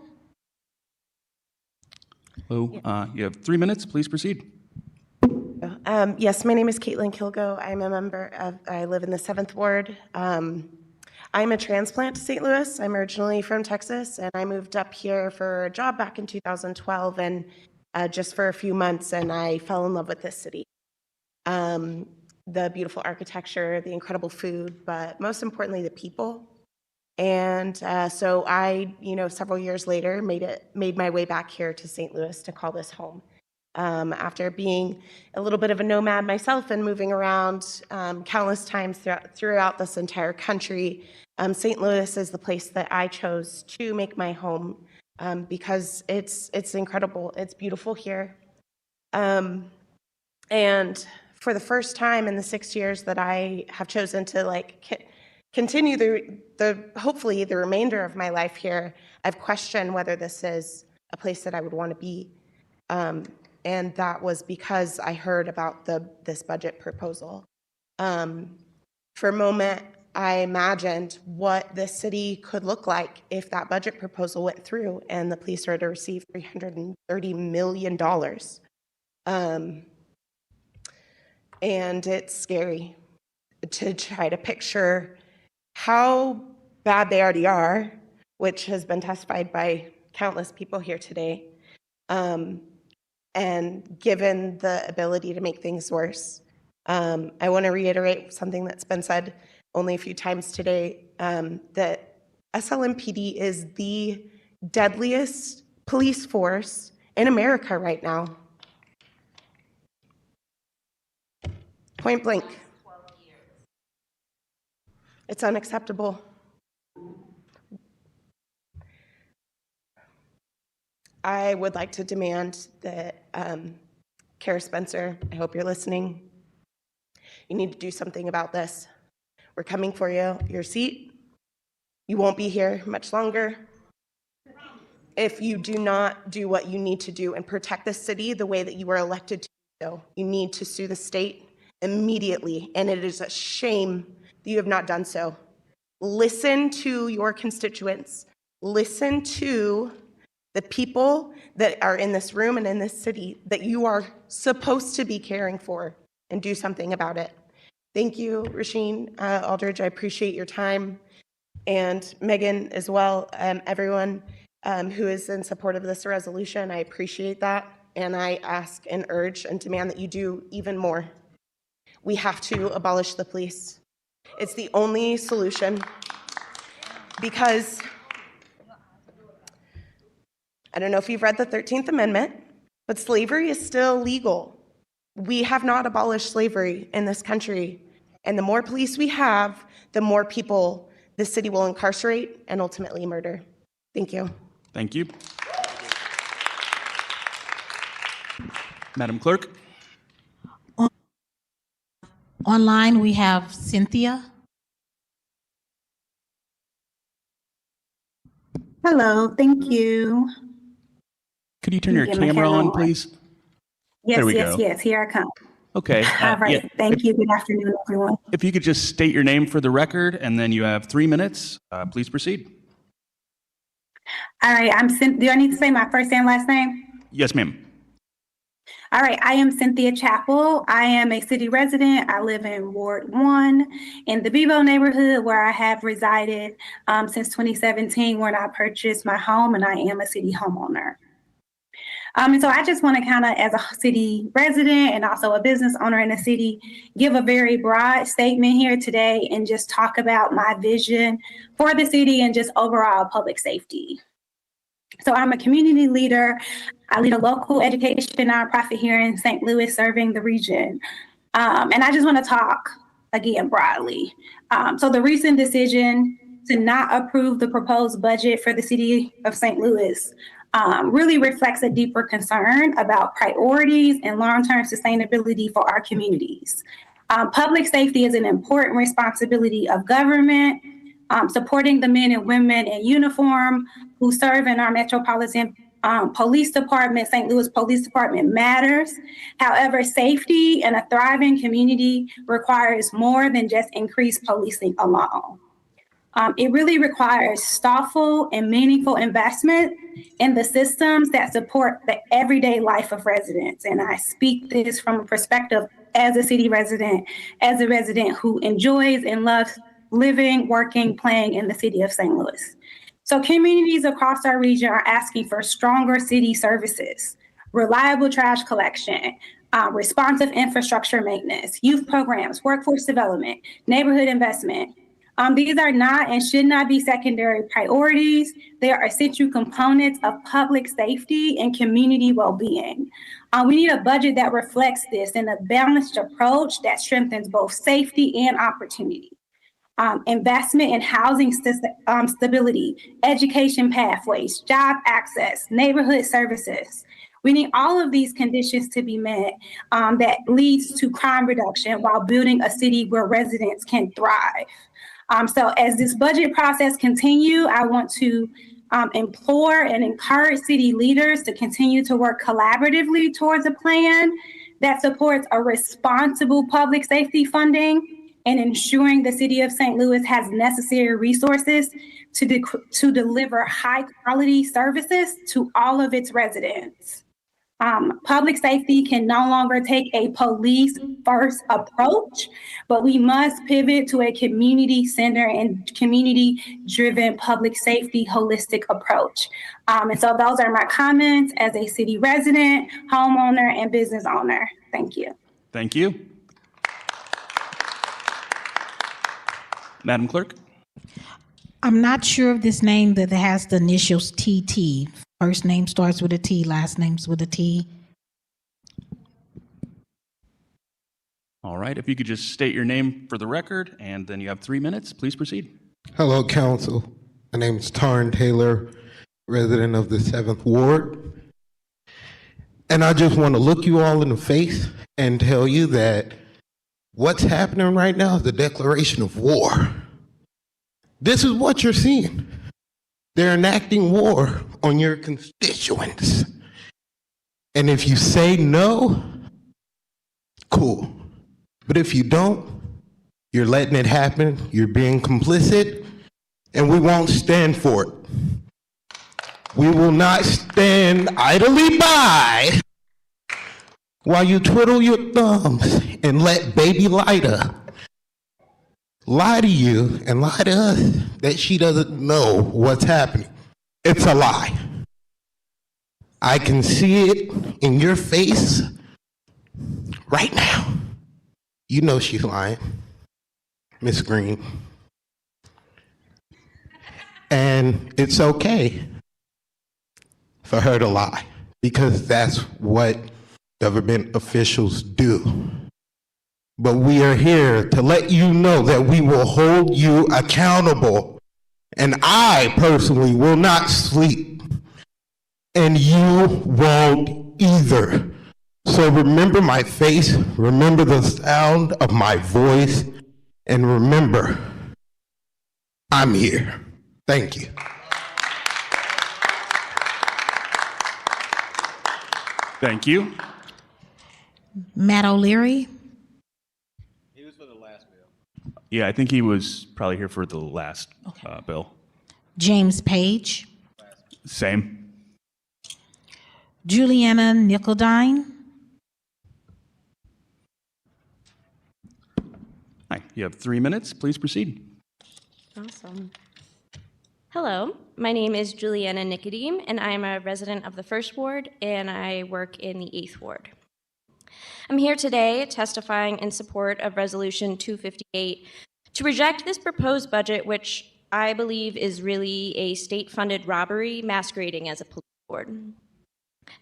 Hello, you have 3 minutes. Please proceed. Yes, my name is Caitlin Kilgo. I live in the 7th Ward. I'm a transplant to St. Louis. I'm originally from Texas, and I moved up here for a job back in 2012, and just for a few months, and I fell in love with this city. The beautiful architecture, the incredible food, but most importantly, the people. And so I, several years later, made my way back here to St. Louis to call this home. After being a little bit of a nomad myself and moving around countless times throughout this entire country, St. Louis is the place that I chose to make my home because it's incredible. It's beautiful here. And for the first time in the 6 years that I have chosen to continue hopefully the remainder of my life here, I've questioned whether this is a place that I would want to be. And that was because I heard about this budget proposal. For a moment, I imagined what this city could look like if that budget proposal went through and the police were to receive $330 million. And it's scary to try to picture how bad they already are, which has been testified by countless people here today. And given the ability to make things worse, I want to reiterate something that's been said only a few times today, that SLMPD is the deadliest police force in America right now. Point blank. It's unacceptable. I would like to demand that, Kara Spencer, I hope you're listening. You need to do something about this. We're coming for you, your seat. You won't be here much longer. If you do not do what you need to do and protect the city the way that you were elected to do, you need to sue the state immediately, and it is a shame that you have not done so. Listen to your constituents. Listen to the people that are in this room and in this city that you are supposed to be caring for, and do something about it. Thank you, Rasheen Aldridge. I appreciate your time. And Megan as well, everyone who is in support of this resolution, I appreciate that. And I ask and urge and demand that you do even more. We have to abolish the police. It's the only solution, because I don't know if you've read the 13th Amendment, but slavery is still legal. We have not abolished slavery in this country. And the more police we have, the more people the city will incarcerate and ultimately murder. Thank you. Thank you. Madam Clerk? Online, we have Cynthia. Hello, thank you. Could you turn your Get my camera on, on. please? Yes, There we yes, go. yes, here I come. Okay. All right, yeah, thank you. Good afternoon, everyone. if you could just state your name for the record, and then you have 3 minutes, please proceed. All right, do I need to say my first and last name? Yes, ma'am. All right, I am Cynthia Chappell. I am a city resident. I live in Ward 1 in the Bebo neighborhood, where I have resided since 2017 when I purchased my home, and I am a city homeowner. And so I just want to kind of, as a city resident and also a business owner in the city, give a very broad statement here today and just talk about my vision for the city and just overall public safety. So I'm a community leader. I lead a local education nonprofit here in St. Louis serving the region. And I just want to talk again broadly. So the recent decision to not approve the proposed budget for the city of St. Louis really reflects a deeper concern about priorities and long-term sustainability for our communities. Public safety is an important responsibility of government. Supporting the men and women in uniform who serve in our Metropolitan Police Department, St. Louis Police Department matters. However, safety and a thriving community requires more than just increased policing alone. It really requires thoughtful and meaningful investment in the systems that support the everyday life of residents. And I speak this from a perspective as a city resident, as a resident who enjoys and loves living, working, playing in the city of St. Louis. So communities across our region are asking for stronger city services, reliable trash collection, responsive infrastructure maintenance, youth programs, workforce development, neighborhood investment. These are not and should not be secondary priorities. They are essential components of public safety and community well-being. We need a budget that reflects this and a balanced approach that strengthens both safety and opportunity. Investment in housing stability, education pathways, job access, neighborhood services. We need all of these conditions to be met that leads to crime reduction while building a city where residents can thrive. So as this budget process continue, I want to implore and encourage city leaders to continue to work collaboratively towards a plan that supports a responsible public safety funding and ensuring the city of St. Louis has necessary resources to deliver high quality services to all of its residents. Public safety can no longer take a police first approach, but we must pivot to a community centered and community driven public safety holistic approach. And so those are my comments as a city resident, homeowner, and business owner. Thank you. Thank you. Madam Clerk? I'm not sure of this name that has the initials TT. First name starts with a T, last name's with a T. All right, if you could just state your name for the record, and then you have 3 minutes, please proceed. Hello, Council. My name is Tarn Taylor, resident of the 7th Ward. And I just want to look you all in the face and tell you that what's happening right now is the declaration of war. This is what you're seeing. They're enacting war on your constituents. And if you say no, cool. But if you don't, you're letting it happen, you're being complicit, and we won't stand for it. We will not stand idly by while you twiddle your thumbs and let baby Lida lie to you and lie to us that she doesn't know what's happening. It's a lie. I can see it in your face right now. You know she's lying, Miss Green. And it's okay for her to lie because that's what government officials do. But we are here to let you know that we will hold you accountable. And I personally will not sleep. And you won't either. So remember my face, remember the sound of my voice, and remember, I'm here. Thank you. Thank you. Matt O'Leary, Yeah, I think he was probably here for the last bill. James Page, Same. Juliana Nickeldine, Hi, you have 3 minutes. Please proceed. Awesome. Hello, my name is Juliana Nicodeme, and I am a resident of the 1st Ward, and I work in the 8th Ward. I'm here today testifying in support of Resolution 258 to reject this proposed budget, which I believe is really a state-funded robbery masquerading as a police board.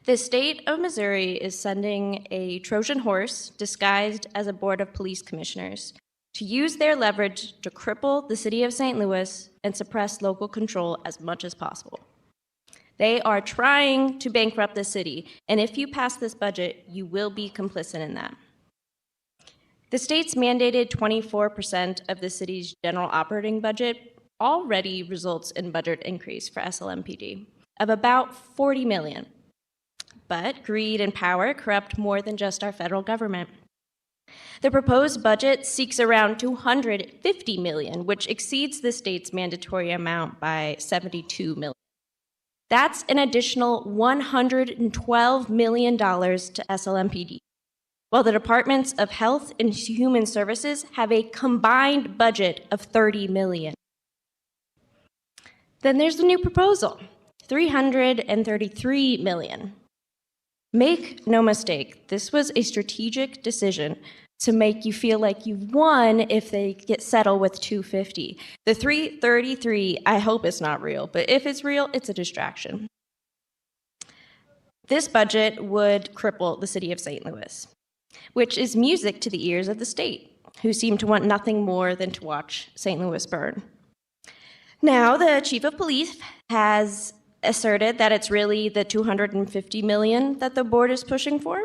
The state of Missouri is sending a Trojan horse disguised as a board of police commissioners to use their leverage to cripple the city of St. Louis and suppress local control as much as possible. They are trying to bankrupt the city, and if you pass this budget, you will be complicit in that. The state's mandated 24% of the city's general operating budget already results in budget increase for SLMPD of about $40 million. But greed and power corrupt more than just our federal government. The proposed budget seeks around $250 million, which exceeds the state's mandatory amount by $72 million. That's an additional $112 million to SLMPD, while the Departments of Health and Human Services have a combined budget of $30 million. Then there's the new proposal, $333 million. Make no mistake, this was a strategic decision to make you feel like you've won if they get settled with 250. The 333, I hope it's not real, but if it's real, it's a distraction. This budget would cripple the city of St. Louis, which is music to the ears of the state, who seem to want nothing more than to watch St. Louis burn. Now, the chief of police has asserted that it's really the $250 million that the board is pushing for,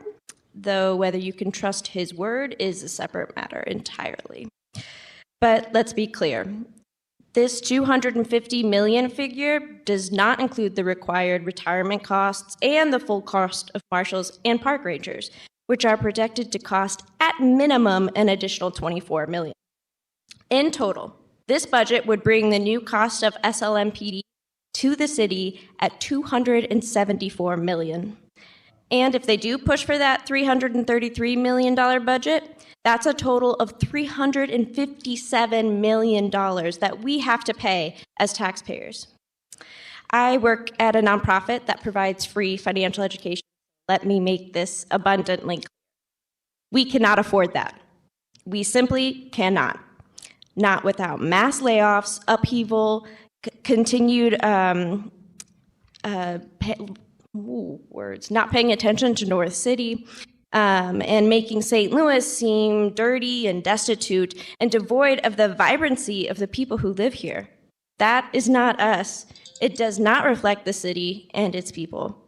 though whether you can trust his word is a separate matter entirely. But let's be clear. This $250 million figure does not include the required retirement costs and the full cost of marshals and park rangers, which are projected to cost at minimum an additional $24 million. In total, this budget would bring the new cost of SLMPD to the city at $274 million. And if they do push for that $333 million budget, that's a total of $357 million that we have to pay as taxpayers. I work at a nonprofit that provides free financial education. Let me make this abundantly clear. We cannot afford that. We simply cannot. Not without mass layoffs, upheaval, continued not paying attention to North City, and making St. Louis seem dirty and destitute and devoid of the vibrancy of the people who live here. That is not us. It does not reflect the city and its people.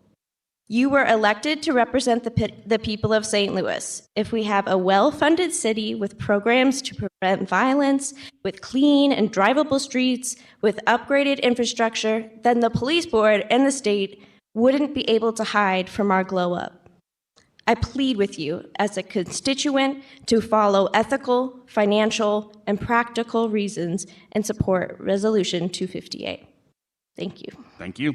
You were elected to represent the people of St. Louis. If we have a well-funded city with programs to prevent violence, with clean and drivable streets, with upgraded infrastructure, then the police board and the state wouldn't be able to hide from our glow up. I plead with you as a constituent to follow ethical, financial, and practical reasons and support Resolution 258. Thank you. Thank you.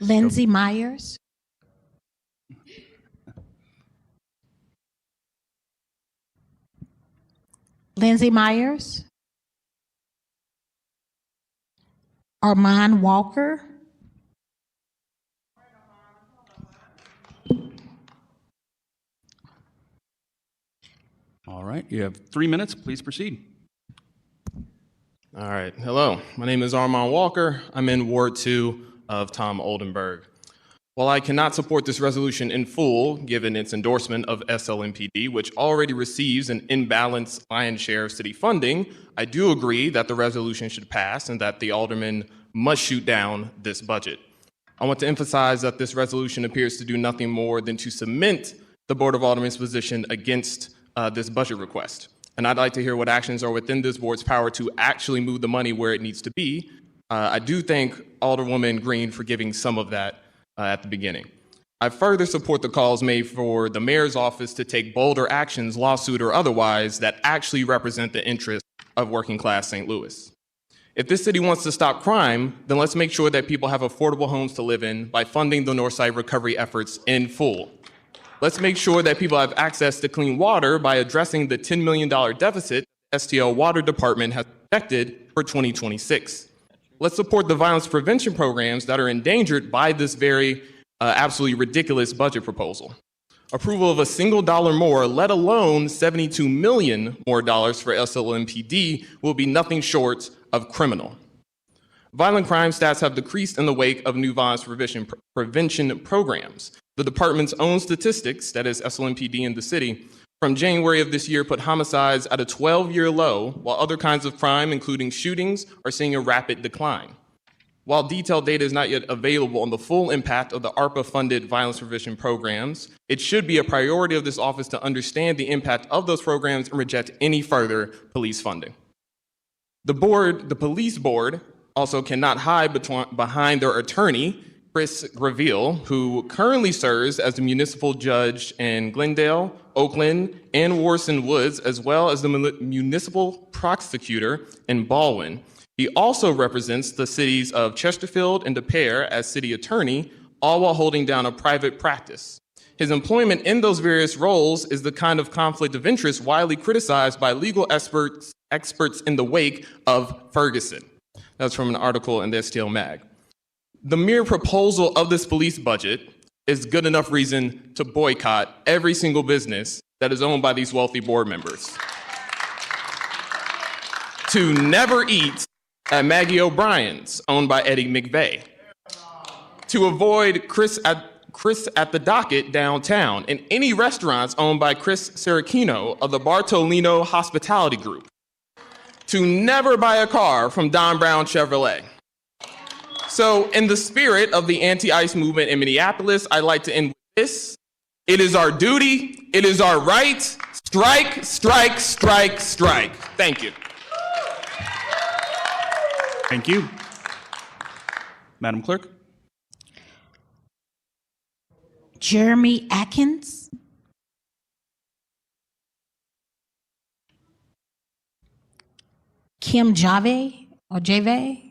Lindsay Myers, Lindsay Myers, Armand Walker, All right, you have 3 minutes. Please proceed. All right. Hello. My name is Armand Walker. I'm in Ward 2 of Tom Oldenburg. While I cannot support this resolution in full, given its endorsement of SLMPD, which already receives an imbalanced lion's share of city funding, I do agree that the resolution should pass and that the aldermen must shoot down this budget. I want to emphasize that this resolution appears to do nothing more than to cement the Board of Aldermen's position against this budget request. And I'd like to hear what actions are within this board's power to actually move the money where it needs to be, I do thank Alderwoman Green for giving some of that at the beginning. I further support the calls made for the mayor's office to take bolder actions, lawsuit or otherwise, that actually represent the interests of working class St. Louis. If this city wants to stop crime, then let's make sure that people have affordable homes to live in by funding the Northside recovery efforts in full. Let's make sure that people have access to clean water by addressing the $10 million deficit the STL Water Department has projected for 2026. Let's support the violence prevention programs that are endangered by this very absolutely ridiculous budget proposal. Approval of a single dollar more, let alone $72 million more dollars for SLMPD, will be nothing short of criminal. Violent crime stats have decreased in the wake of new violence prevention programs. The department's own statistics, that is SLMPD in the city, from January of this year put homicides at a 12-year low, while other kinds of crime, including shootings, are seeing a rapid decline. While detailed data is not yet available on the full impact of the ARPA-funded violence prevention programs, it should be a priority of this office to understand the impact of those programs and reject any further police funding. The police board, also cannot hide behind their attorney, Chris Graville, who currently serves as the municipal judge in Glendale, Oakland, and Warson Woods, as well as the municipal prosecutor in Baldwin. He also represents the cities of Chesterfield and De Pere as city attorney, all while holding down a private practice. His employment in those various roles is the kind of conflict of interest widely criticized by legal experts in the wake of Ferguson. That's from an article in the STL Mag. The mere proposal of this police budget is good enough reason to boycott every single business that is owned by these wealthy board members. To never eat at Maggie O'Brien's, owned by Eddie McVeigh. To avoid Chris at the Docket downtown, and any restaurants owned by Chris Serracino of the Bartolino Hospitality Group. To never buy a car from Don Brown Chevrolet. So in the spirit of the anti-ICE movement in Minneapolis, I'd like to end with this. It is our duty, it is our right. Strike, strike, strike, strike. Thank you. Thank you. Madam Clerk? Jeremy Atkins. Kim Jave or Jave.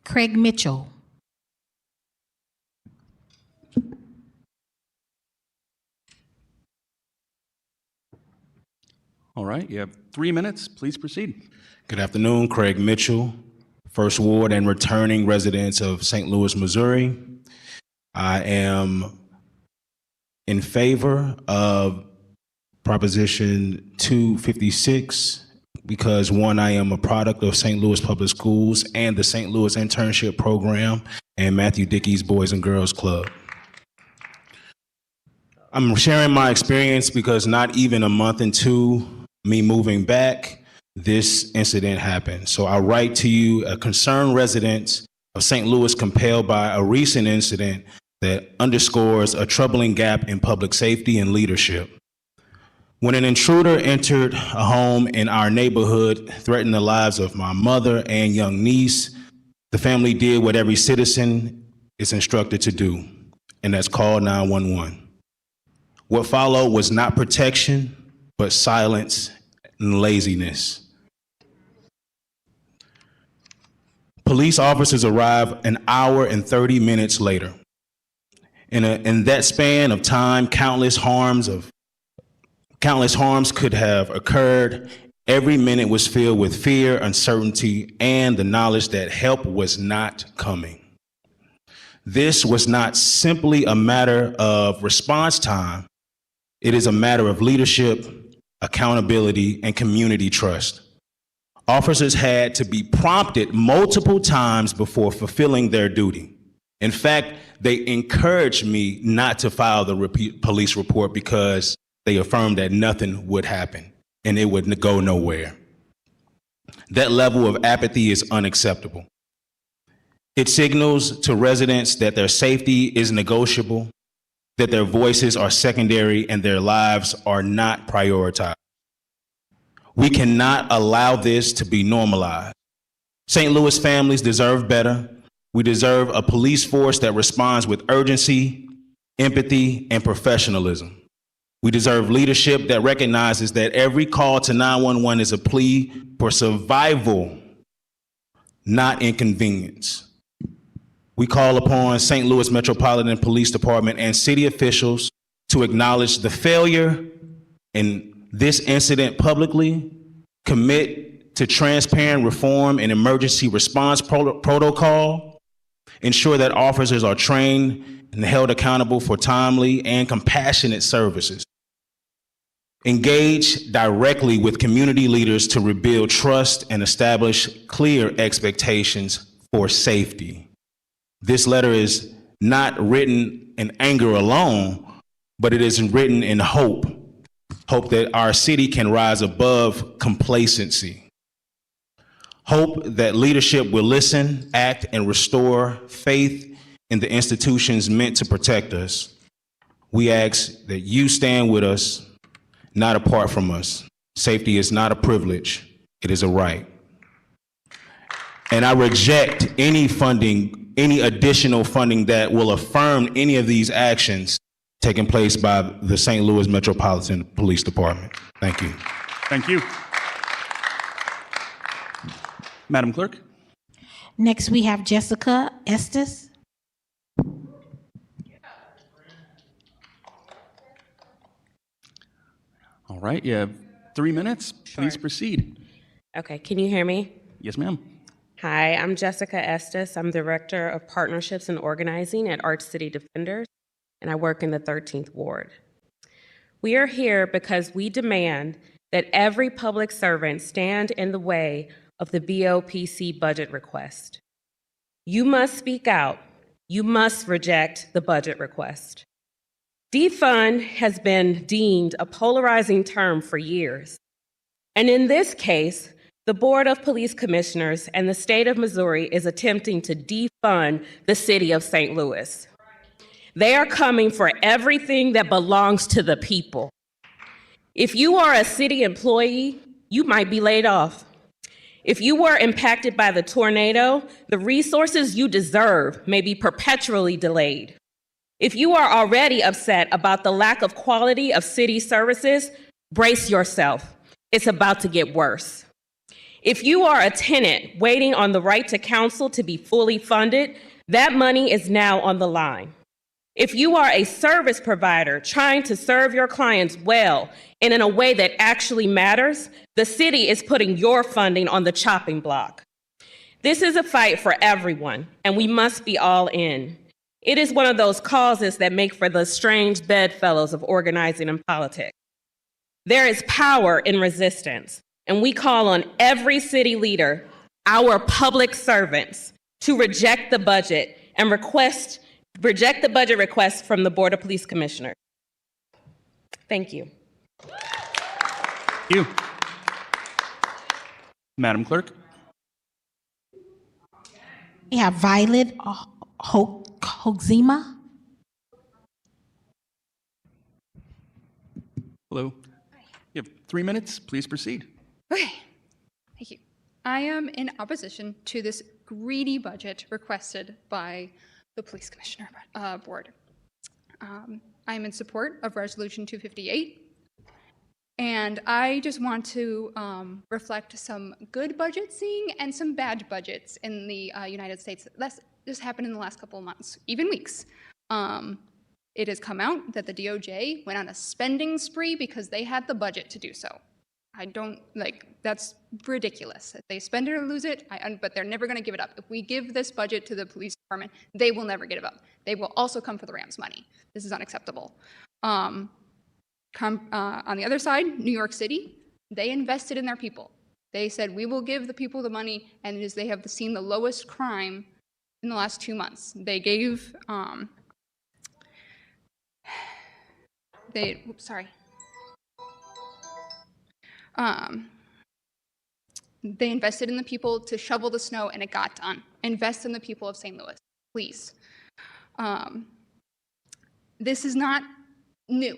Craig Mitchell. All right, you have 3 minutes. Please proceed. Good afternoon, Craig Mitchell, First Ward and returning residents of St. Louis, Missouri. I am in favor of Proposition 256 because, one, I am a product of St. Louis Public Schools and the St. Louis Internship Program and Matthew Dickey's Boys and Girls Club. I'm sharing my experience because not even a month into me moving back, this incident happened. So I write to you, a concerned resident of St. Louis compelled by a recent incident that underscores a troubling gap in public safety and leadership. When an intruder entered a home in our neighborhood, threatened the lives of my mother and young niece, the family did what every citizen is instructed to do, and that's call 911. What followed was not protection, but silence and laziness. Police officers arrived an hour and 30 minutes later. In that span of time, countless harms could have occurred. Every minute was filled with fear, uncertainty, and the knowledge that help was not coming. This was not simply a matter of response time. It is a matter of leadership, accountability, and community trust. Officers had to be prompted multiple times before fulfilling their duty. In fact, they encouraged me not to file the police report because they affirmed that nothing would happen and it would go nowhere. That level of apathy is unacceptable. It signals to residents that their safety is negotiable. that their voices are secondary and their lives are not prioritized. We cannot allow this to be normalized. St. Louis families deserve better. We deserve a police force that responds with urgency, empathy, and professionalism. We deserve leadership that recognizes that every call to 911 is a plea for survival, not inconvenience. We call upon St. Louis Metropolitan Police Department and city officials to acknowledge the failure in this incident publicly, commit to transparent reform and emergency response protocol, ensure that officers are trained and held accountable for timely and compassionate services. Engage directly with community leaders to rebuild trust and establish clear expectations for safety. This letter is not written in anger alone, but it is written in hope. Hope that our city can rise above complacency. Hope that leadership will listen, act, and restore faith in the institutions meant to protect us. We ask that you stand with us, not apart from us. Safety is not a privilege, it is a right. And I reject any funding, any additional funding that will affirm any of these actions taking place by the St. Louis Metropolitan Police Department. Thank you. Thank you. Madam Clerk? Next, we have Jessica Estes. All right, you have 3 minutes. Please proceed. Okay, can you hear me? Yes, ma'am. Hi, I'm Jessica Estes. I'm Director of Partnerships and Organizing at Arch City Defenders, and I work in the 13th Ward. We are here because we demand that every public servant stand in the way of the BOPC budget request. You must speak out. You must reject the budget request. Defund has been deemed a polarizing term for years. And in this case, the Board of Police Commissioners and the state of Missouri is attempting to defund the city of St. Louis. They are coming for everything that belongs to the people. If you are a city employee, you might be laid off. If you were impacted by the tornado, the resources you deserve may be perpetually delayed. If you are already upset about the lack of quality of city services, brace yourself. It's about to get worse. If you are a tenant waiting on the right to counsel to be fully funded, that money is now on the line. If you are a service provider trying to serve your clients well and in a way that actually matters, the city is putting your funding on the chopping block. This is a fight for everyone, and we must be all in. It is one of those causes that make for the strange bedfellows of organizing and politics. There is power in resistance, and we call on every city leader, our public servants, to reject the budget and reject the budget request from the Board of Police Commissioners. Thank you. Thank you. Madam Clerk? We have Violet Hoxima. Hello. You have 3 minutes. Please proceed. Okay, thank you. I am in opposition to this greedy budget requested by the Police Commissioner Board. I am in support of Resolution 258, and I just want to reflect some good budget seeing and some bad budgets in the United States. This happened in the last couple of months, even weeks. It has come out that the DOJ went on a spending spree because they had the budget to do so. That's ridiculous. If they spend it or lose it, but they're never going to give it up. If we give this budget to the police department, they will never give it up. They will also come for the Rams money. This is unacceptable. On the other side, New York City, they invested in their people. They said, we will give the people the money, and they have seen the lowest crime in the last 2 months. They gave, they invested in the people to shovel the snow, and it got done. Invest in the people of St. Louis, please. This is not new.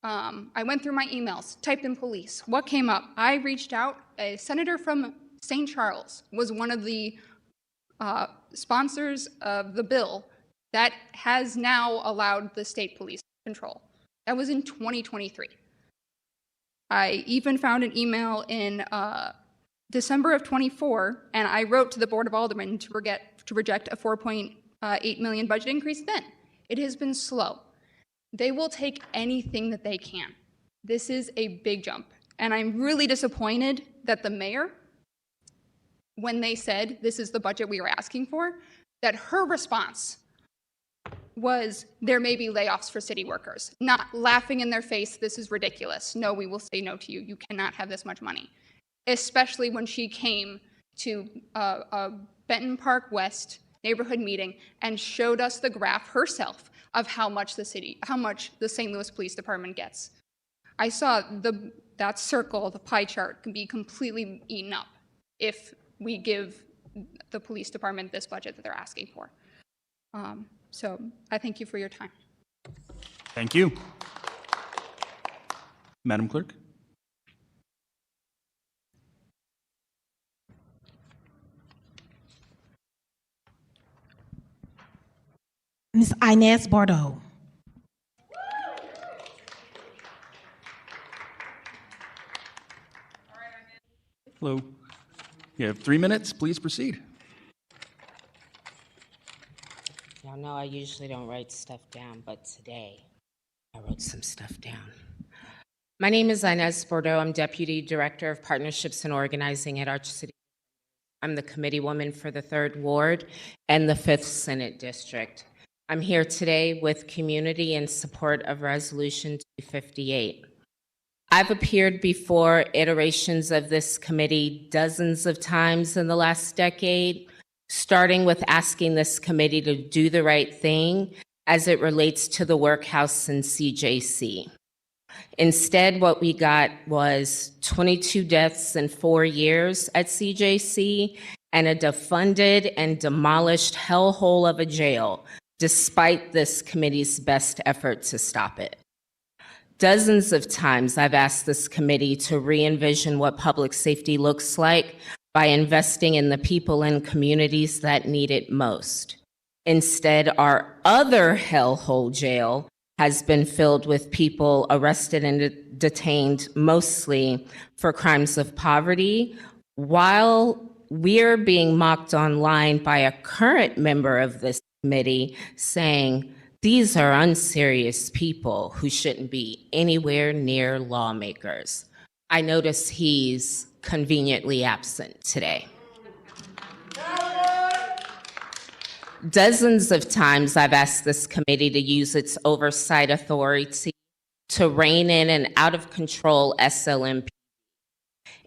I went through my emails, typed in police. What came up? I reached out. A senator from St. Charles was one of the sponsors of the bill that has now allowed the state police control. That was in 2023. I even found an email in December of 24, and I wrote to the Board of Aldermen to reject a $4.8 million budget increase then. It has been slow. They will take anything that they can. This is a big jump. And I'm really disappointed that the mayor, when they said this is the budget we were asking for, that her response was there may be layoffs for city workers, not laughing in their face, this is ridiculous. No, we will say no to you. You cannot have this much money. Especially when she came to a Benton Park West neighborhood meeting and showed us the graph herself of how much the St. Louis Police Department gets. I saw that circle, the pie chart, can be completely eaten up if we give the police department this budget that they're asking for. So I thank you for your time. Thank you. Madam Clerk? Ms. Inez Bordeaux. Hello. You have 3 minutes. Please proceed. Y'all know I usually don't write stuff down, but today I wrote some stuff down. My name is Inez Bordeaux. I'm Deputy Director of Partnerships and Organizing at Arch City. I'm the committee woman for the 3rd Ward and the 5th Senate District. I'm here today with community in support of Resolution 258. I've appeared before iterations of this committee dozens of times in the last decade, starting with asking this committee to do the right thing as it relates to the workhouse in CJC. Instead, what we got was 22 deaths in 4 years at CJC and a defunded and demolished hellhole of a jail, despite this committee's best effort to stop it. Dozens of times I've asked this committee to re-envision what public safety looks like by investing in the people and communities that need it most. Instead, our other hellhole jail has been filled with people arrested and detained mostly for crimes of poverty, while we're being mocked online by a current member of this committee saying, these are unserious people who shouldn't be anywhere near lawmakers. I notice he's conveniently absent today. Dozens of times I've asked this committee to use its oversight authority to rein in an out-of-control SLMP.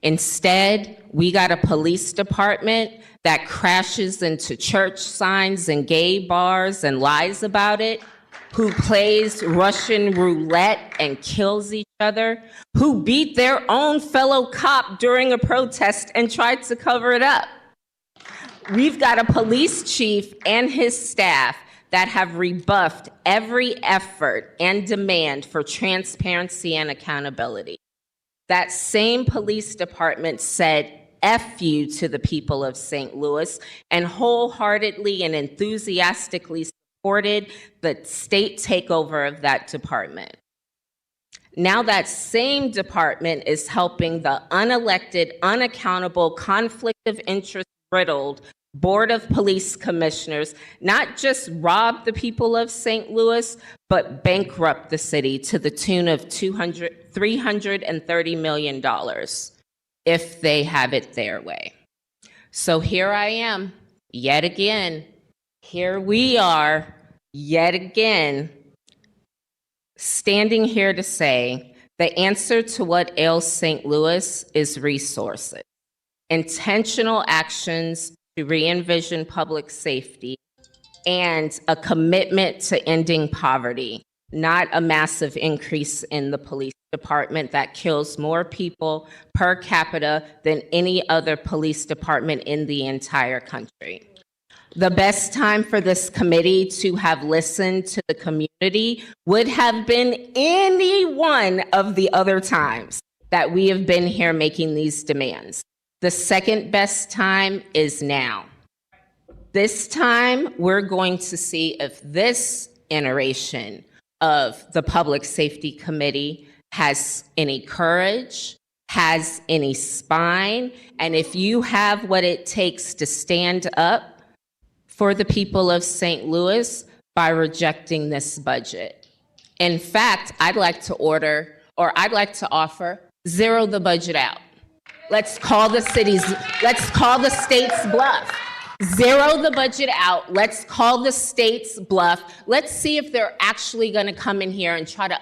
Instead, we got a police department that crashes into church signs and gay bars and lies about it, who plays Russian roulette and kills each other, who beat their own fellow cop during a protest and tried to cover it up. We've got a police chief and his staff that have rebuffed every effort and demand for transparency and accountability. That same police department said F you to the people of St. Louis and wholeheartedly and enthusiastically supported the state takeover of that department. Now that same department is helping the unelected, unaccountable, conflict of interest riddled Board of Police Commissioners not just rob the people of St. Louis, but bankrupt the city to the tune of $330 million if they have it their way. So here I am, yet again. Here we are, yet again, standing here to say the answer to what ails St. Louis is resources, intentional actions to re-envision public safety, and a commitment to ending poverty, not a massive increase in the police department that kills more people per capita than any other police department in the entire country. The best time for this committee to have listened to the community would have been any one of the other times that we have been here making these demands. The second best time is now. This time, we're going to see if this iteration of the Public Safety Committee has any courage, has any spine, and if you have what it takes to stand up for the people of St. Louis by rejecting this budget. In fact, I'd like to offer zero the budget out. Let's call the state's bluff. Zero the budget out. Let's call the state's bluff. Let's see if they're actually going to come in here and try to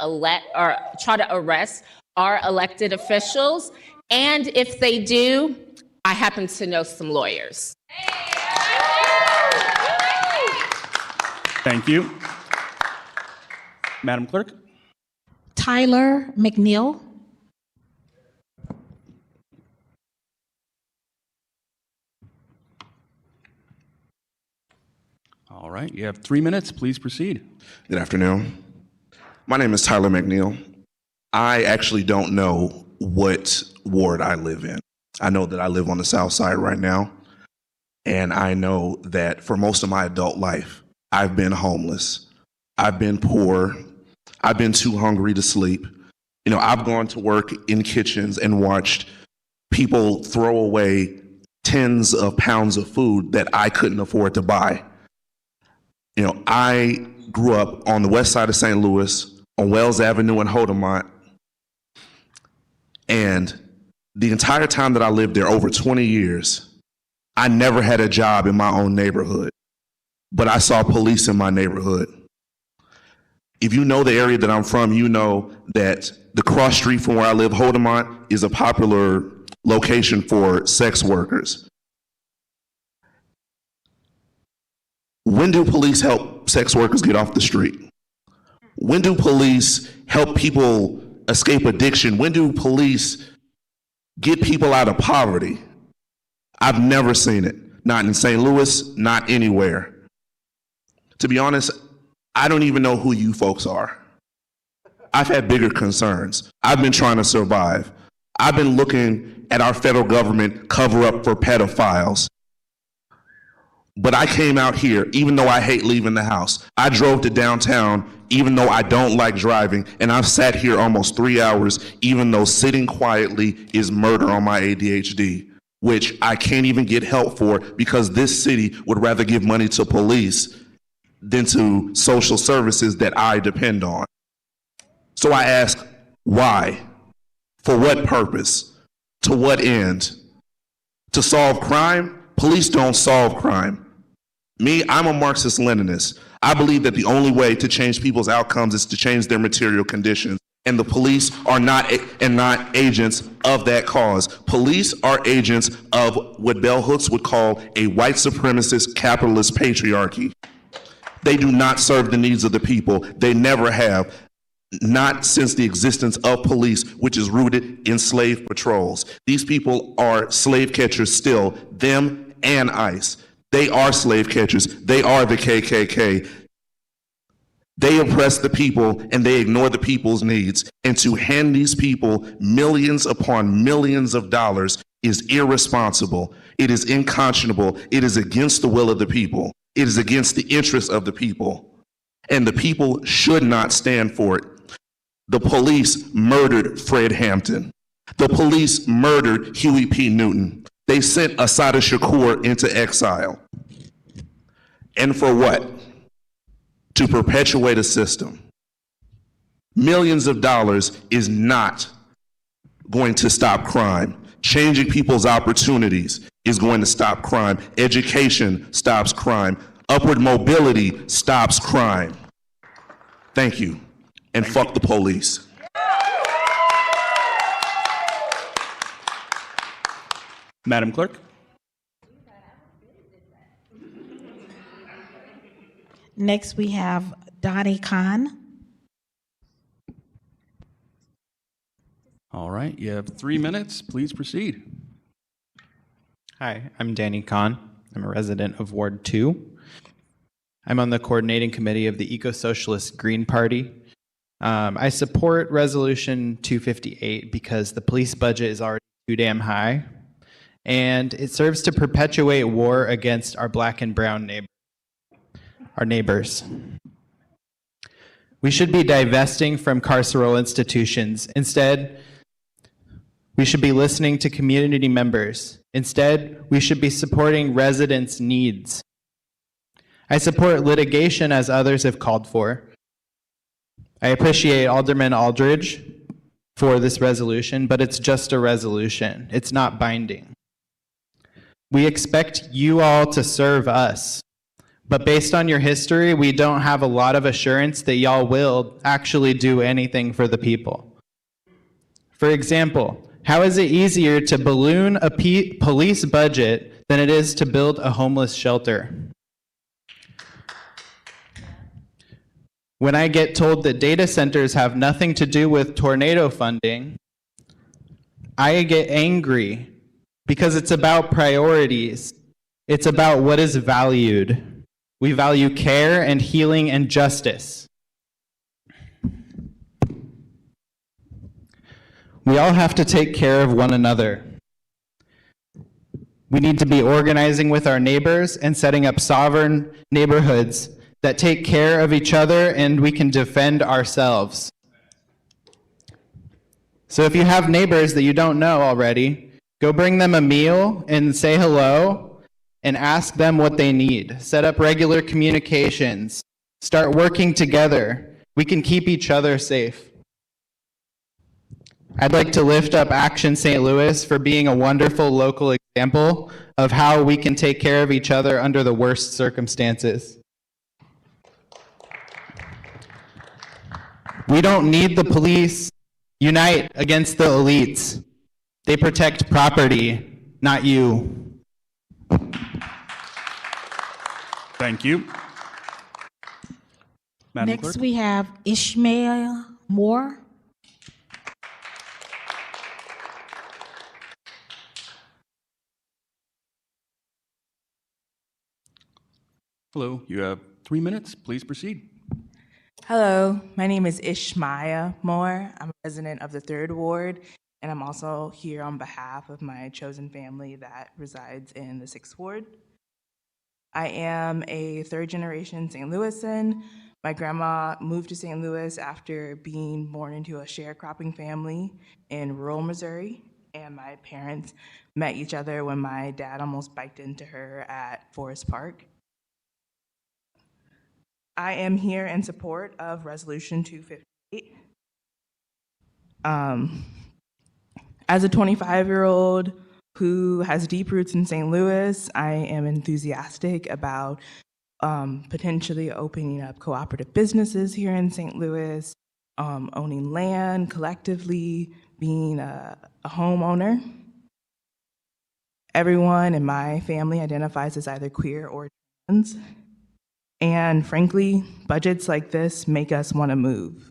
arrest our elected officials. And if they do, I happen to know some lawyers. Thank you. Madam Clerk? Tyler McNeil. All right, you have 3 minutes. Please proceed. Good afternoon. My name is Tyler McNeil. I actually don't know what ward I live in. I know that I live on the south side right now, and I know that for most of my adult life, I've been homeless. I've been poor. I've been too hungry to sleep. You know, I've gone to work in kitchens and watched people throw away tens of pounds of food that I couldn't afford to buy. You know, I grew up on the west side of St. Louis, on Wells Avenue in Hodemont, and the entire time that I lived there, over 20 years, I never had a job in my own neighborhood, but I saw police in my neighborhood. If you know the area that I'm from, you know that the cross street from where I live, Hodemont, is a popular location for sex workers. When do police help sex workers get off the street? When do police help people escape addiction? When do police get people out of poverty? I've never seen it. Not in St. Louis, not anywhere. To be honest, I don't even know who you folks are. I've had bigger concerns. I've been trying to survive. I've been looking at our federal government cover up for pedophiles. But I came out here, even though I hate leaving the house. I drove to downtown, even though I don't like driving. And I've sat here almost 3 hours, even though sitting quietly is murder on my ADHD, which I can't even get help for because this city would rather give money to police than to social services that I depend on. So I ask, why? For what purpose? To what end? To solve crime? Police don't solve crime. Me, I'm a Marxist-Leninist. I believe that the only way to change people's outcomes is to change their material conditions. And the police are not agents of that cause. Police are agents of what Bell Hooks would call a white supremacist capitalist patriarchy. They do not serve the needs of the people. They never have. Not since the existence of police, which is rooted in slave patrols. These people are slave catchers still, them and ICE. They are slave catchers. They are the KKK. They oppress the people and they ignore the people's needs. And to hand these people millions upon millions of dollars is irresponsible. It is unconscionable. It is against the will of the people. It is against the interests of the people. And the people should not stand for it. The police murdered Fred Hampton. The police murdered Huey P. Newton. They sent Assata Shakur into exile. And for what? To perpetuate a system. Millions of dollars is not going to stop crime. Changing people's opportunities is going to stop crime. Education stops crime. Upward mobility stops crime. Thank you. And fuck the police. Madam Clerk? Next, we have Dottie Khan. All right, you have 3 minutes. Please proceed. Hi, I'm Danny Kahn. I'm a resident of Ward 2. I'm on the coordinating committee of the Eco-Socialist Green Party. I support Resolution 258 because the police budget is already too damn high, and it serves to perpetuate war against our black and brown neighbors. We should be divesting from carceral institutions. Instead, we should be listening to community members. Instead, we should be supporting residents' needs. I support litigation as others have called for. I appreciate Alderman Aldridge for this resolution, but it's just a resolution. It's not binding. We expect you all to serve us, but based on your history, we don't have a lot of assurance that y'all will actually do anything for the people. For example, how is it easier to balloon a police budget than it is to build a homeless shelter? When I get told that data centers have nothing to do with tornado funding, I get angry because it's about priorities. It's about what is valued. We value care and healing and justice. We all have to take care of one another. We need to be organizing with our neighbors and setting up sovereign neighborhoods that take care of each other and we can defend ourselves. So if you have neighbors that you don't know already, go bring them a meal and say hello and ask them what they need. Set up regular communications. Start working together. We can keep each other safe. I'd like to lift up Action St. Louis for being a wonderful local example of how we can take care of each other under the worst circumstances. We don't need the police. Unite against the elites. They protect property, not you. Thank you. Madam Next, Clerk? we have Ishmael Moore. Hello, you have 3 minutes. Please proceed. Hello, my name is Ishmaya Moore. I'm a resident of the 3rd Ward, and I'm also here on behalf of my chosen family that resides in the 6th Ward. I am a 3rd-generation St. Louisan. My grandma moved to St. Louis after being born into a sharecropping family in rural Missouri, and my parents met each other when my dad almost biked into her at Forest Park. I am here in support of Resolution 258. As a 25-year-old who has deep roots in St. Louis, I am enthusiastic about potentially opening up cooperative businesses here in St. Louis, owning land collectively, being a homeowner. Everyone in my family identifies as either queer or trans. And frankly, budgets like this make us want to move.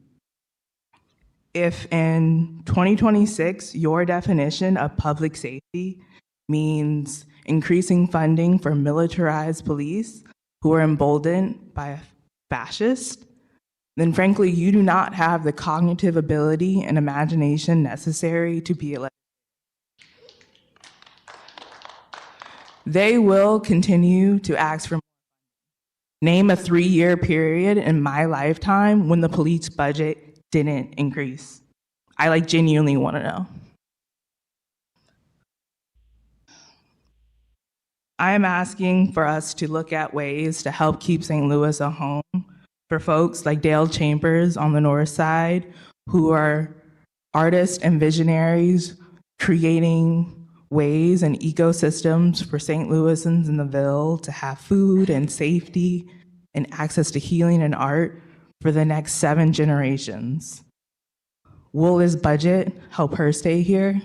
If in 2026, your definition of public safety means increasing funding for militarized police who are emboldened by a fascist, then frankly, you do not have the cognitive ability and imagination necessary to be elected. They will continue to ask for more. Name a 3-year period in my lifetime when the police budget didn't increase. I genuinely want to know. I am asking for us to look at ways to help keep St. Louis a home for folks like Dale Chambers on the north side, who are artists and visionaries creating ways and ecosystems for St. Louisans in the Ville to have food and safety and access to healing and art for the next 7 generations. Will this budget help her stay here?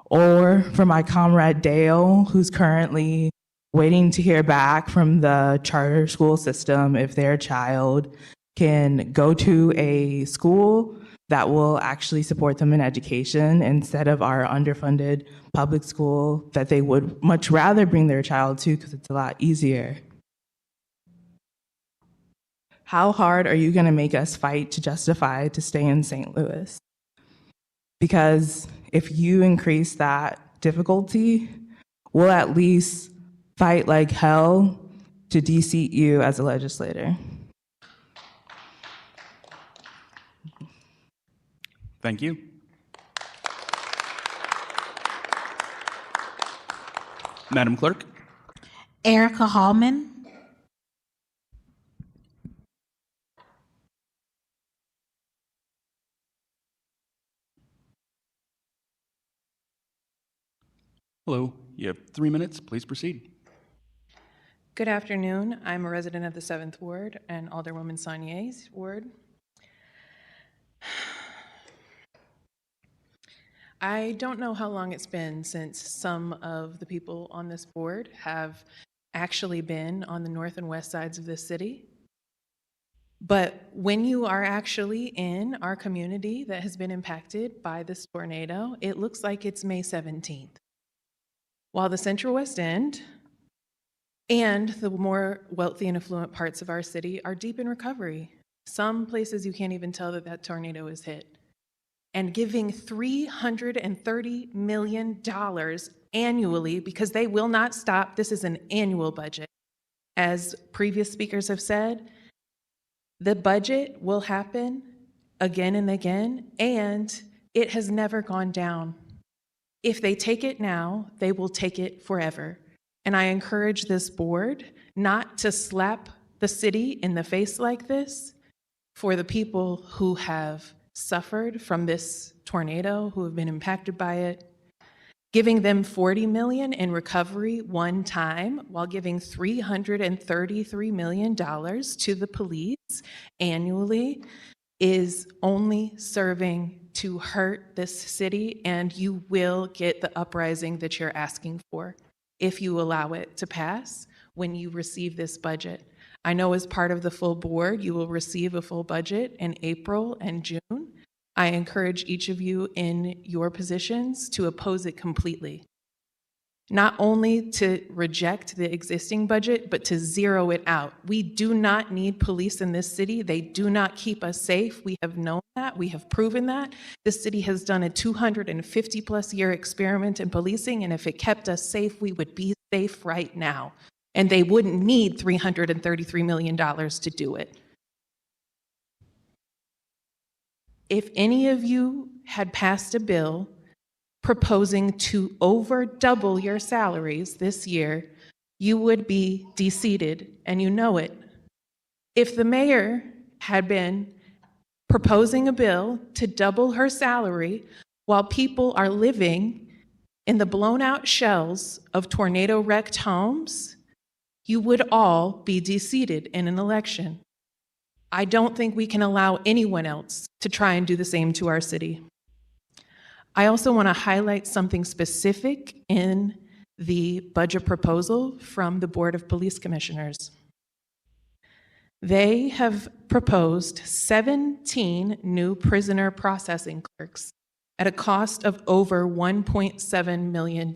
Or for my comrade Dale, who's currently waiting to hear back from the charter school system if their child can go to a school that will actually support them in education instead of our underfunded public school that they would much rather bring their child to because it's a lot easier. How hard are you going to make us fight to justify to stay in St. Louis? Because if you increase that difficulty, we'll at least fight like hell to de-seat you as a legislator. Thank you. Madam Clerk? Erica Hallman. Hello, you have 3 minutes. Please proceed. Good afternoon. I'm a resident of the 7th Ward and Alderwoman Saulnier's ward. I don't know how long it's been since some of the people on this board have actually been on the north and west sides of this city. But when you are actually in our community that has been impacted by this tornado, it looks like it's May 17th. While the Central West End and the more wealthy and affluent parts of our city are deep in recovery. Some places you can't even tell that that tornado is hit. And giving $330 million annually, because they will not stop. This is an annual budget. As previous speakers have said, the budget will happen again and again, and it has never gone down. If they take it now, they will take it forever. And I encourage this board not to slap the city in the face like this for the people who have suffered from this tornado, who have been impacted by it, giving them $40 million in recovery one time while giving $333 million to the police annually is only serving to hurt this city, and you will get the uprising that you're asking for if you allow it to pass when you receive this budget. I know as part of the full board, you will receive a full budget in April and June. I encourage each of you in your positions to oppose it completely. Not only to reject the existing budget, but to zero it out. We do not need police in this city. They do not keep us safe. We have known that. We have proven that. This city has done a 250+ year experiment in policing, and if it kept us safe, we would be safe right now. And they wouldn't need $333 million to do it. If any of you had passed a bill proposing to over double your salaries this year, you would be de-seated, and you know it. If the mayor had been proposing a bill to double her salary while people are living in the blown out shells of tornado-wrecked homes, you would all be de-seated in an election. I don't think we can allow anyone else to try and do the same to our city. I also want to highlight something specific in the budget proposal from the Board of Police Commissioners. They have proposed 17 new prisoner processing clerks at a cost of over $1.7 million.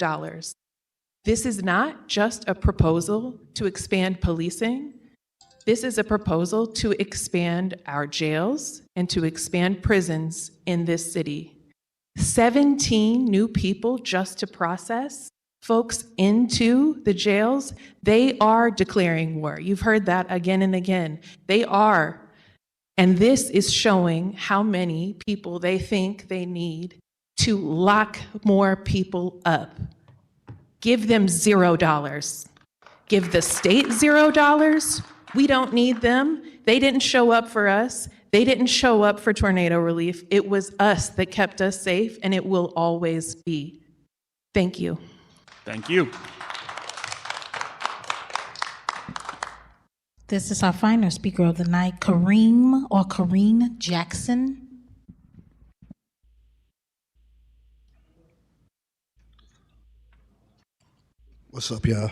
This is not just a proposal to expand policing. This is a proposal to expand our jails and to expand prisons in this city. 17 new people just to process folks into the jails. They are declaring war. You've heard that again and again. They are. And this is showing how many people they think they need to lock more people up. Give them $0. Give the state $0. We don't need them. They didn't show up for us. They didn't show up for tornado relief. It was us that kept us safe, and it will always be. Thank you. Thank you. This is our final speaker of the night, Kareen Jackson. What's up, y'all?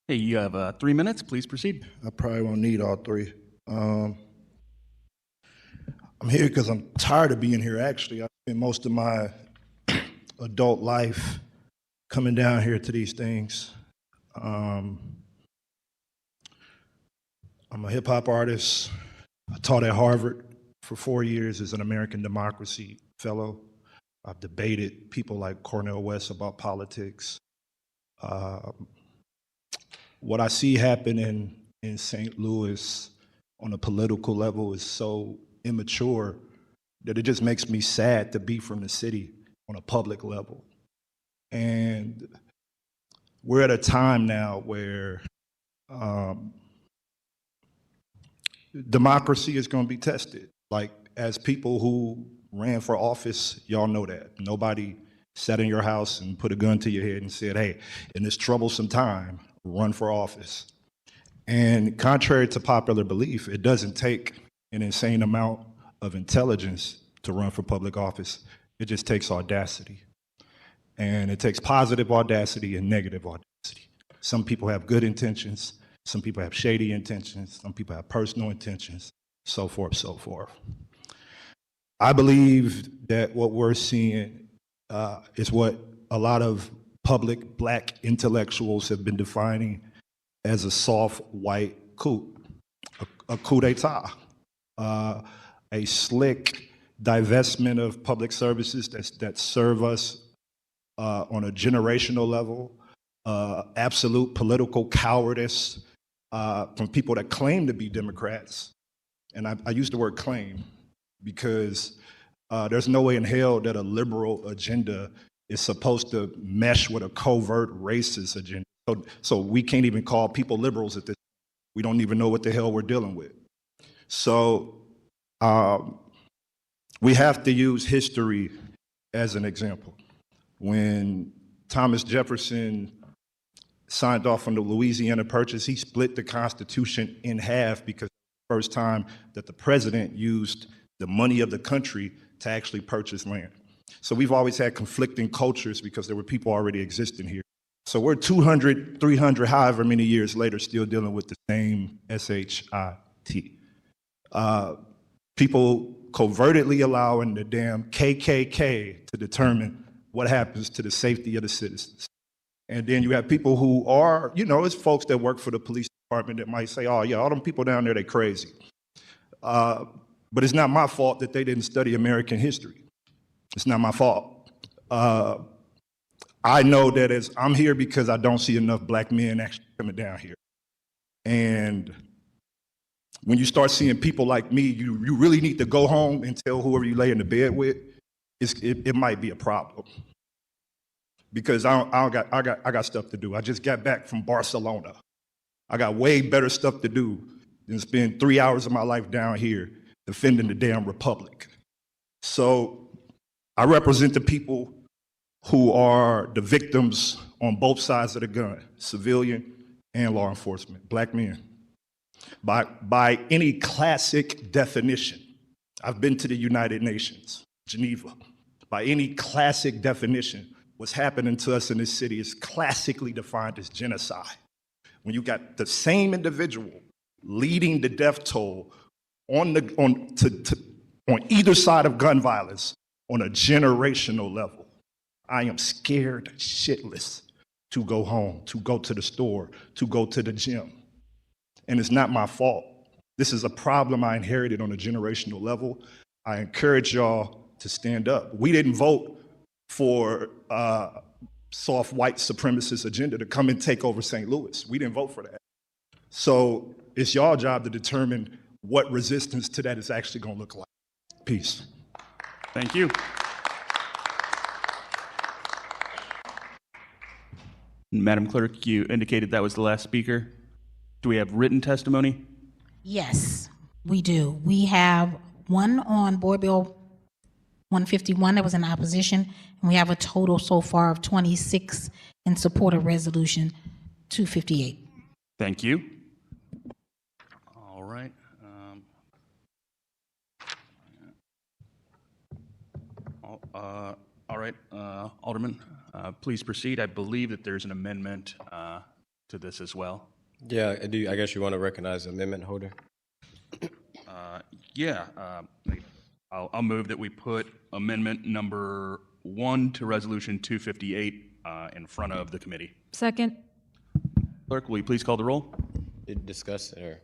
Hey, you have 3 minutes. Please proceed. I probably won't need all three. I'm here because I'm tired of being here, actually. I spent most of my adult life coming down here to these things. I'm a hip hop artist. I taught at Harvard for 4 years as an American democracy fellow. I've debated people like Cornel West about politics. What I see happening in St. Louis on a political level is so immature that it just makes me sad to be from the city on a public level. And we're at a time now where democracy is going to be tested. Like, as people who ran for office, y'all know that. Nobody sat in your house and put a gun to your head and said, hey, in this troublesome time, run for office. And contrary to popular belief, it doesn't take an insane amount of intelligence to run for public office. It just takes audacity. And it takes positive audacity and negative audacity. Some people have good intentions, some people have shady intentions, some people have personal intentions, so forth, so forth. I believe that what we're seeing is what a lot of public black intellectuals have been defining as a soft white coup, a coup d'etat, a slick divestment of public services that serve us on a generational level, absolute political cowardice from people that claim to be Democrats. And I use the word claim because there's no way in hell that a liberal agenda is supposed to mesh with a covert racist agenda. So we can't even call people liberals at this point. We don't even know what the hell we're dealing with. So we have to use history as an example. When Thomas Jefferson signed off on the Louisiana Purchase, he split the Constitution in half because the first time that the president used the money of the country to actually purchase land. So we've always had conflicting cultures because there were people already existing here. So we're 200, 300, however many years later, still dealing with the same SHIT. People covertly allowing the damn KKK to determine what happens to the safety of the citizens. And then you have people who are, it's folks that work for the police department that might say, oh yeah, all them people down there, they crazy. But it's not my fault that they didn't study American history. It's not my fault. I know that I'm here because I don't see enough black men actually coming down here. And when you start seeing people like me, you really need to go home and tell whoever you lay in the bed with, it might be a problem. Because I got stuff to do. I just got back from Barcelona. I got way better stuff to do than spend 3 hours of my life down here defending the damn republic. So I represent the people who are the victims on both sides of the gun, civilian and law enforcement, black men. By any classic definition, I've been to the United Nations, Geneva. By any classic definition, what's happening to us in this city is classically defined as genocide. When you got the same individual leading the death toll on either side of gun violence on a generational level, I am scared shitless to go home, to go to the store, to go to the gym. And it's not my fault. This is a problem I inherited on a generational level. I encourage y'all to stand up. We didn't vote for soft white supremacist agenda to come and take over St. Louis. We didn't vote for that. So it's y'all job to determine what resistance to that is actually going to look like. Peace. Thank you. Madam Clerk, you indicated that was the last speaker. Do we have written testimony? Yes, we do. We have one on Board Bill 151 that was in opposition, and we have a total so far of 26 in support of Resolution 258. Thank you. All right. All right, Alderman, please proceed. I believe that there's an amendment to this as well. Yeah, I do. I guess you want to recognize the amendment holder. Yeah. I'll move that we put amendment number 1 to Resolution 258 in front of the committee. Second. Clerk, will you please call the roll? Discuss or?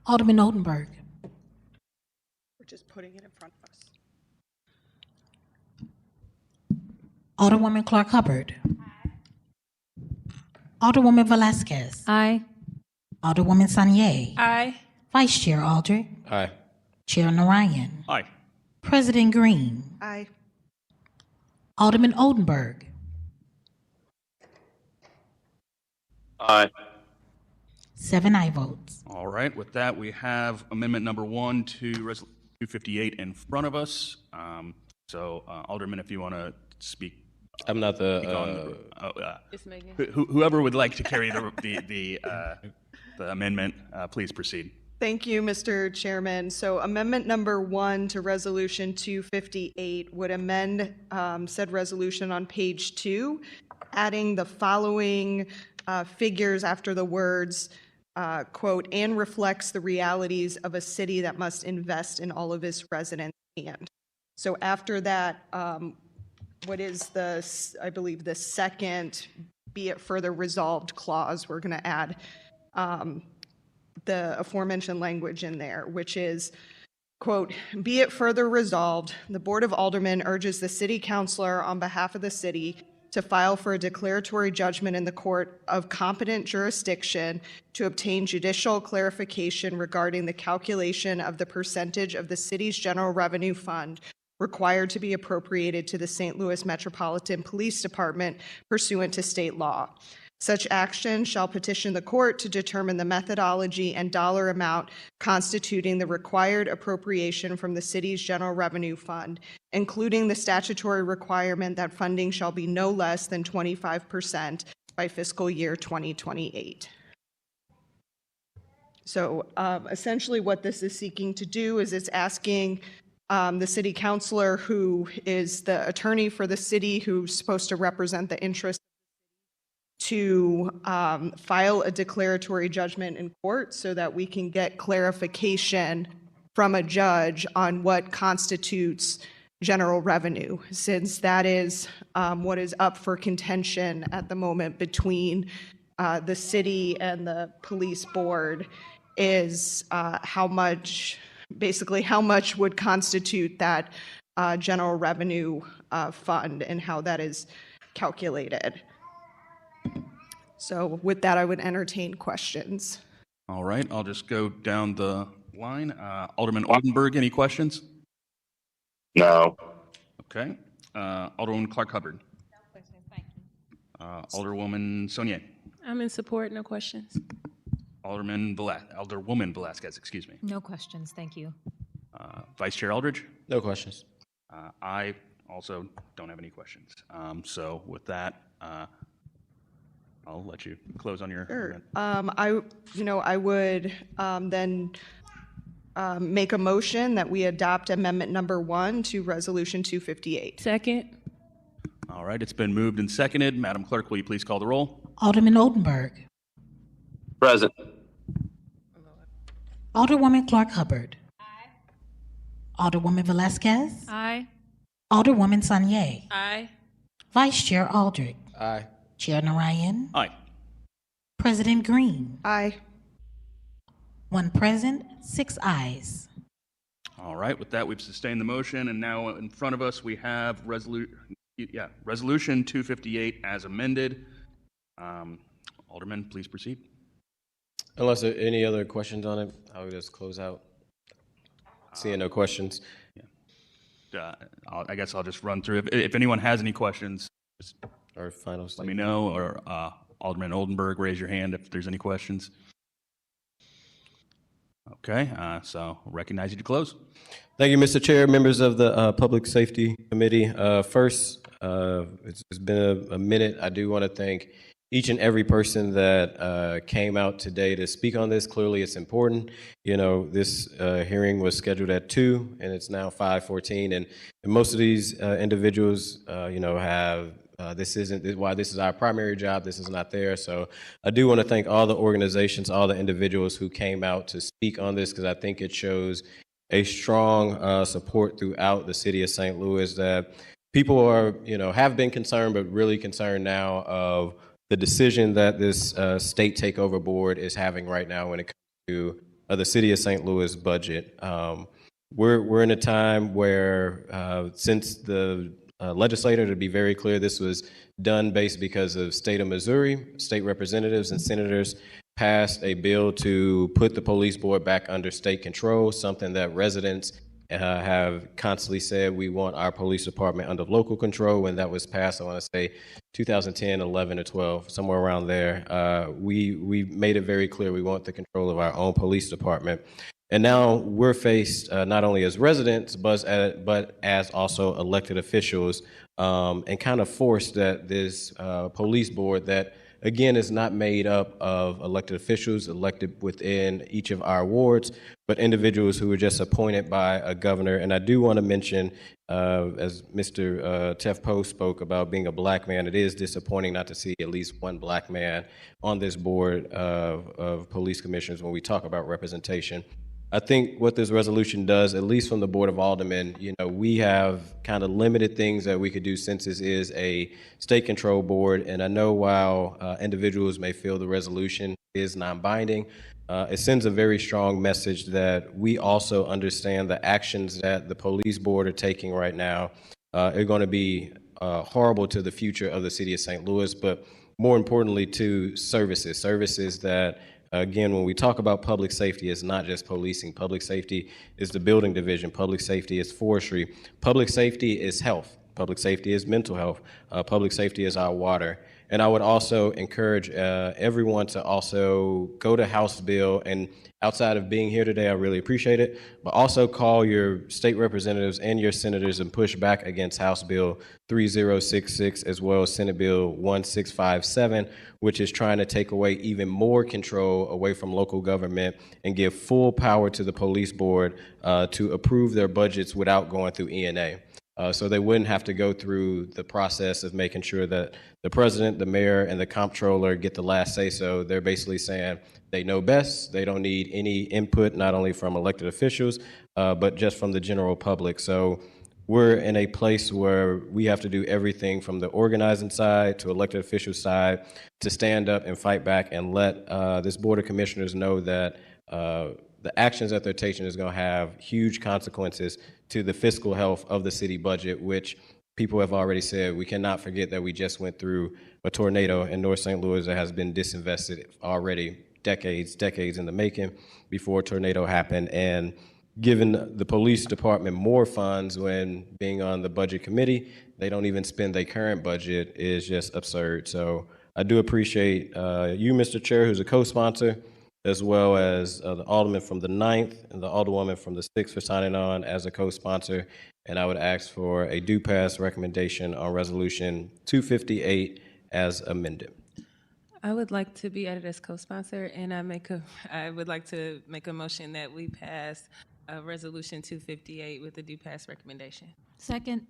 Alderman Oldenburg. We're just putting it in front of us. Alderwoman Clark Hubbard. Alderwoman Velasquez. Aye. Alderwoman Sanier. Aye. Vice Chair Aldrich. Aye. Chair Narayan. Aye. President Green. Aye. Alderman Oldenburg. Aye. 7 aye votes. All right, with that, we have amendment number 1 to Resolution 258 in front of us. Alderman, if you want to speak. I'm not the. Whoever would like to carry the amendment, please proceed. Thank you, Mr. Chairman. So amendment number 1 to Resolution 258 would amend said resolution on page 2, adding the following figures after the words, quote, "and reflects the realities of a city that must invest in all of its residents and." So after that, what is I believe the second, "be it further resolved" clause, we're going to add the aforementioned language in there, which is, quote, "be it further resolved, the Board of Aldermen urges the City Councilor on behalf of the city to file for a declaratory judgment in the court of competent jurisdiction to obtain judicial clarification regarding the calculation of the percentage of the city's general revenue fund required to be appropriated to the St. Louis Metropolitan Police Department pursuant to state law. Such action shall petition the court to determine the methodology and dollar amount constituting the required appropriation from the city's general revenue fund, including the statutory requirement that funding shall be no less than 25% by fiscal year 2028. So essentially what this is seeking to do is it's asking the city councilor, who is the attorney for the city, who's supposed to represent the interest, to file a declaratory judgment in court so that we can get clarification from a judge on what constitutes general revenue, since that is what is up for contention at the moment between the city and the police board, is how much would constitute that general revenue fund and how that is calculated. So with that, I would entertain questions. All right, I'll just go down the line. Alderman Oldenburg, any questions? No. Okay. Alderwoman Clark Hubbard. Alderwoman Sonier. I'm in support, no questions. Alderwoman Velasquez, excuse me. No questions, thank you. Vice Chair Aldridge. No questions. I also don't have any questions. So with that, I'll let you close on your. Sure. I would then make a motion that we adopt amendment number 1 to Resolution 258. Second. All right, it's been moved and seconded. Madam Clerk, will you please call the roll? Alderman Oldenburg. Present. Alderwoman Clark Hubbard. Alderwoman Velasquez. Aye. Alderwoman Sanier. Aye. Vice Chair Aldrich. Aye. Chair Narayan. Aye. President Green. Aye. 1 present, 6 ayes. All right, with that, we've sustained the motion, and now in front of us, we have Resolution 258 as amended. Alderman, please proceed. Unless there are any other questions on it, I would just close out. Seeing no questions. I guess I'll just run through. If anyone has any questions, just Or final let me know, or Alderman Oldenburg, raise your hand if there's any questions. Okay, so recognize you to close. Thank you, Mr. Chair, members of the Public Safety Committee. First, it's been a minute. I do want to thank each and every person that came out today to speak on this. Clearly, it's important. You know, this hearing was scheduled at 2, and it's now 5:14, and most of these individuals, have this isn't why this is our primary job. This is not there. So I do want to thank all the organizations, all the individuals who came out to speak on this, because I think it shows a strong support throughout the city of St. Louis that people are, have been concerned, but really concerned now of the decision that this state takeover board is having right now when it comes to the city of St. Louis budget. We're in a time where, since the legislator, to be very clear, this was done based because of state of Missouri, state representatives and senators passed a bill to put the police board back under state control, something that residents have constantly said we want our police department under local control. When that was passed, I want to say 2010, 11, or 12, somewhere around there. We made it very clear we want the control of our own police department. And now we're faced not only as residents, but as also elected officials, and kind of forced that this police board that, again, is not made up of elected officials elected within each of our wards, but individuals who were just appointed by a governor. And I do want to mention, as Mr. Teff Poe spoke about being a black man, it is disappointing not to see at least one black man on this board of police commissioners when we talk about representation. I think what this resolution does, at least from the Board of Aldermen, we have kind of limited things that we could do since this is a state control board. And I know while individuals may feel the resolution is non-binding, it sends a very strong message that we also understand the actions that the police board are taking right now are going to be horrible to the future of the city of St. Louis, but more importantly to services that, again, when we talk about public safety, it's not just policing. Public safety is the building division. Public safety is forestry. Public safety is health. Public safety is mental health. Public safety is our water. And I would also encourage everyone to also go to House Bill, and outside of being here today, I really appreciate it, but also call your state representatives and your senators and push back against House Bill 3066 as well as Senate Bill 1657, which is trying to take away even more control away from local government and give full power to the police board to approve their budgets without going through ENA. So they wouldn't have to go through the process of making sure that the president, the mayor, and the comptroller get the last say. So they're basically saying they know best. They don't need any input, not only from elected officials, but just from the general public. So we're in a place where we have to do everything from the organizing side to elected official side to stand up and fight back and let this Board of Commissioners know that the actions that they're taking is going to have huge consequences to the fiscal health of the city budget, which people have already said. We cannot forget that we just went through a tornado in North St. Louis that has been disinvested already decades in the making before a tornado happened. And giving the police department more funds when being on the budget committee, they don't even spend their current budget is just absurd. So I do appreciate you, Mr. Chair, who's a co-sponsor, as well as the alderman from the 9th and the alderwoman from the 6th for signing on as a co-sponsor. And I would ask for a do pass recommendation on Resolution 258 as amended. I would like to be added as co-sponsor, and I would like to make a motion that we pass Resolution 258 with a do pass recommendation. Second.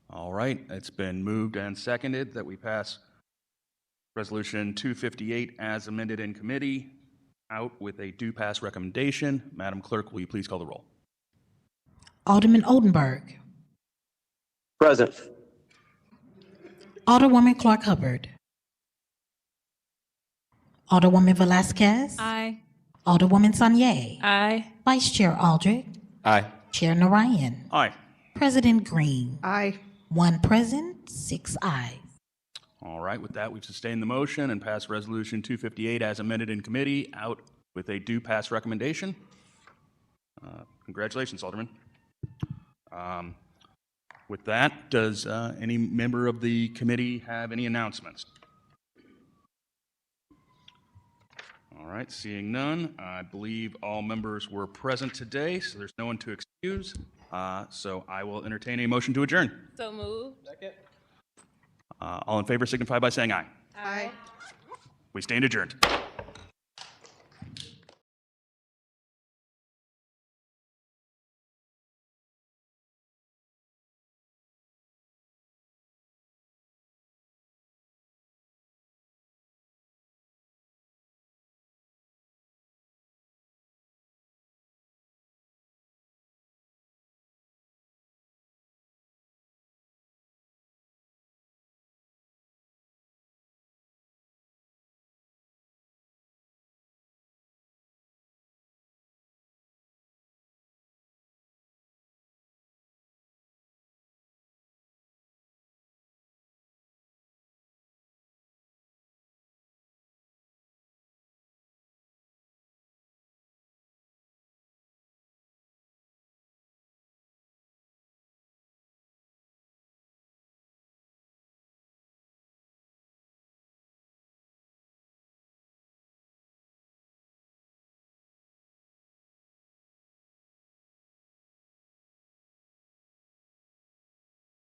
All right, it's been moved and seconded that we pass Resolution 258 as amended in committee out with a do pass recommendation. Madam Clerk, will you please call the roll? Alderman Oldenburg. Present. Alderwoman Clark Hubbard. Alderwoman Velasquez. Aye. Alderwoman Sanye. Aye. Vice Chair Aldrich. Aye. Chair Narayan. Aye. President Green. Aye. 1 present, 6 ayes. All right, with that, we've sustained the motion and passed Resolution 258 as amended in committee out with a do pass recommendation. Congratulations, Alderman. With that, does any member of the committee have any announcements? All right, seeing none, I believe all members were present today, so there's no one to excuse. So I will entertain a motion to adjourn. So moved. Second. All in favor signify by saying aye. Aye. We stand adjourned.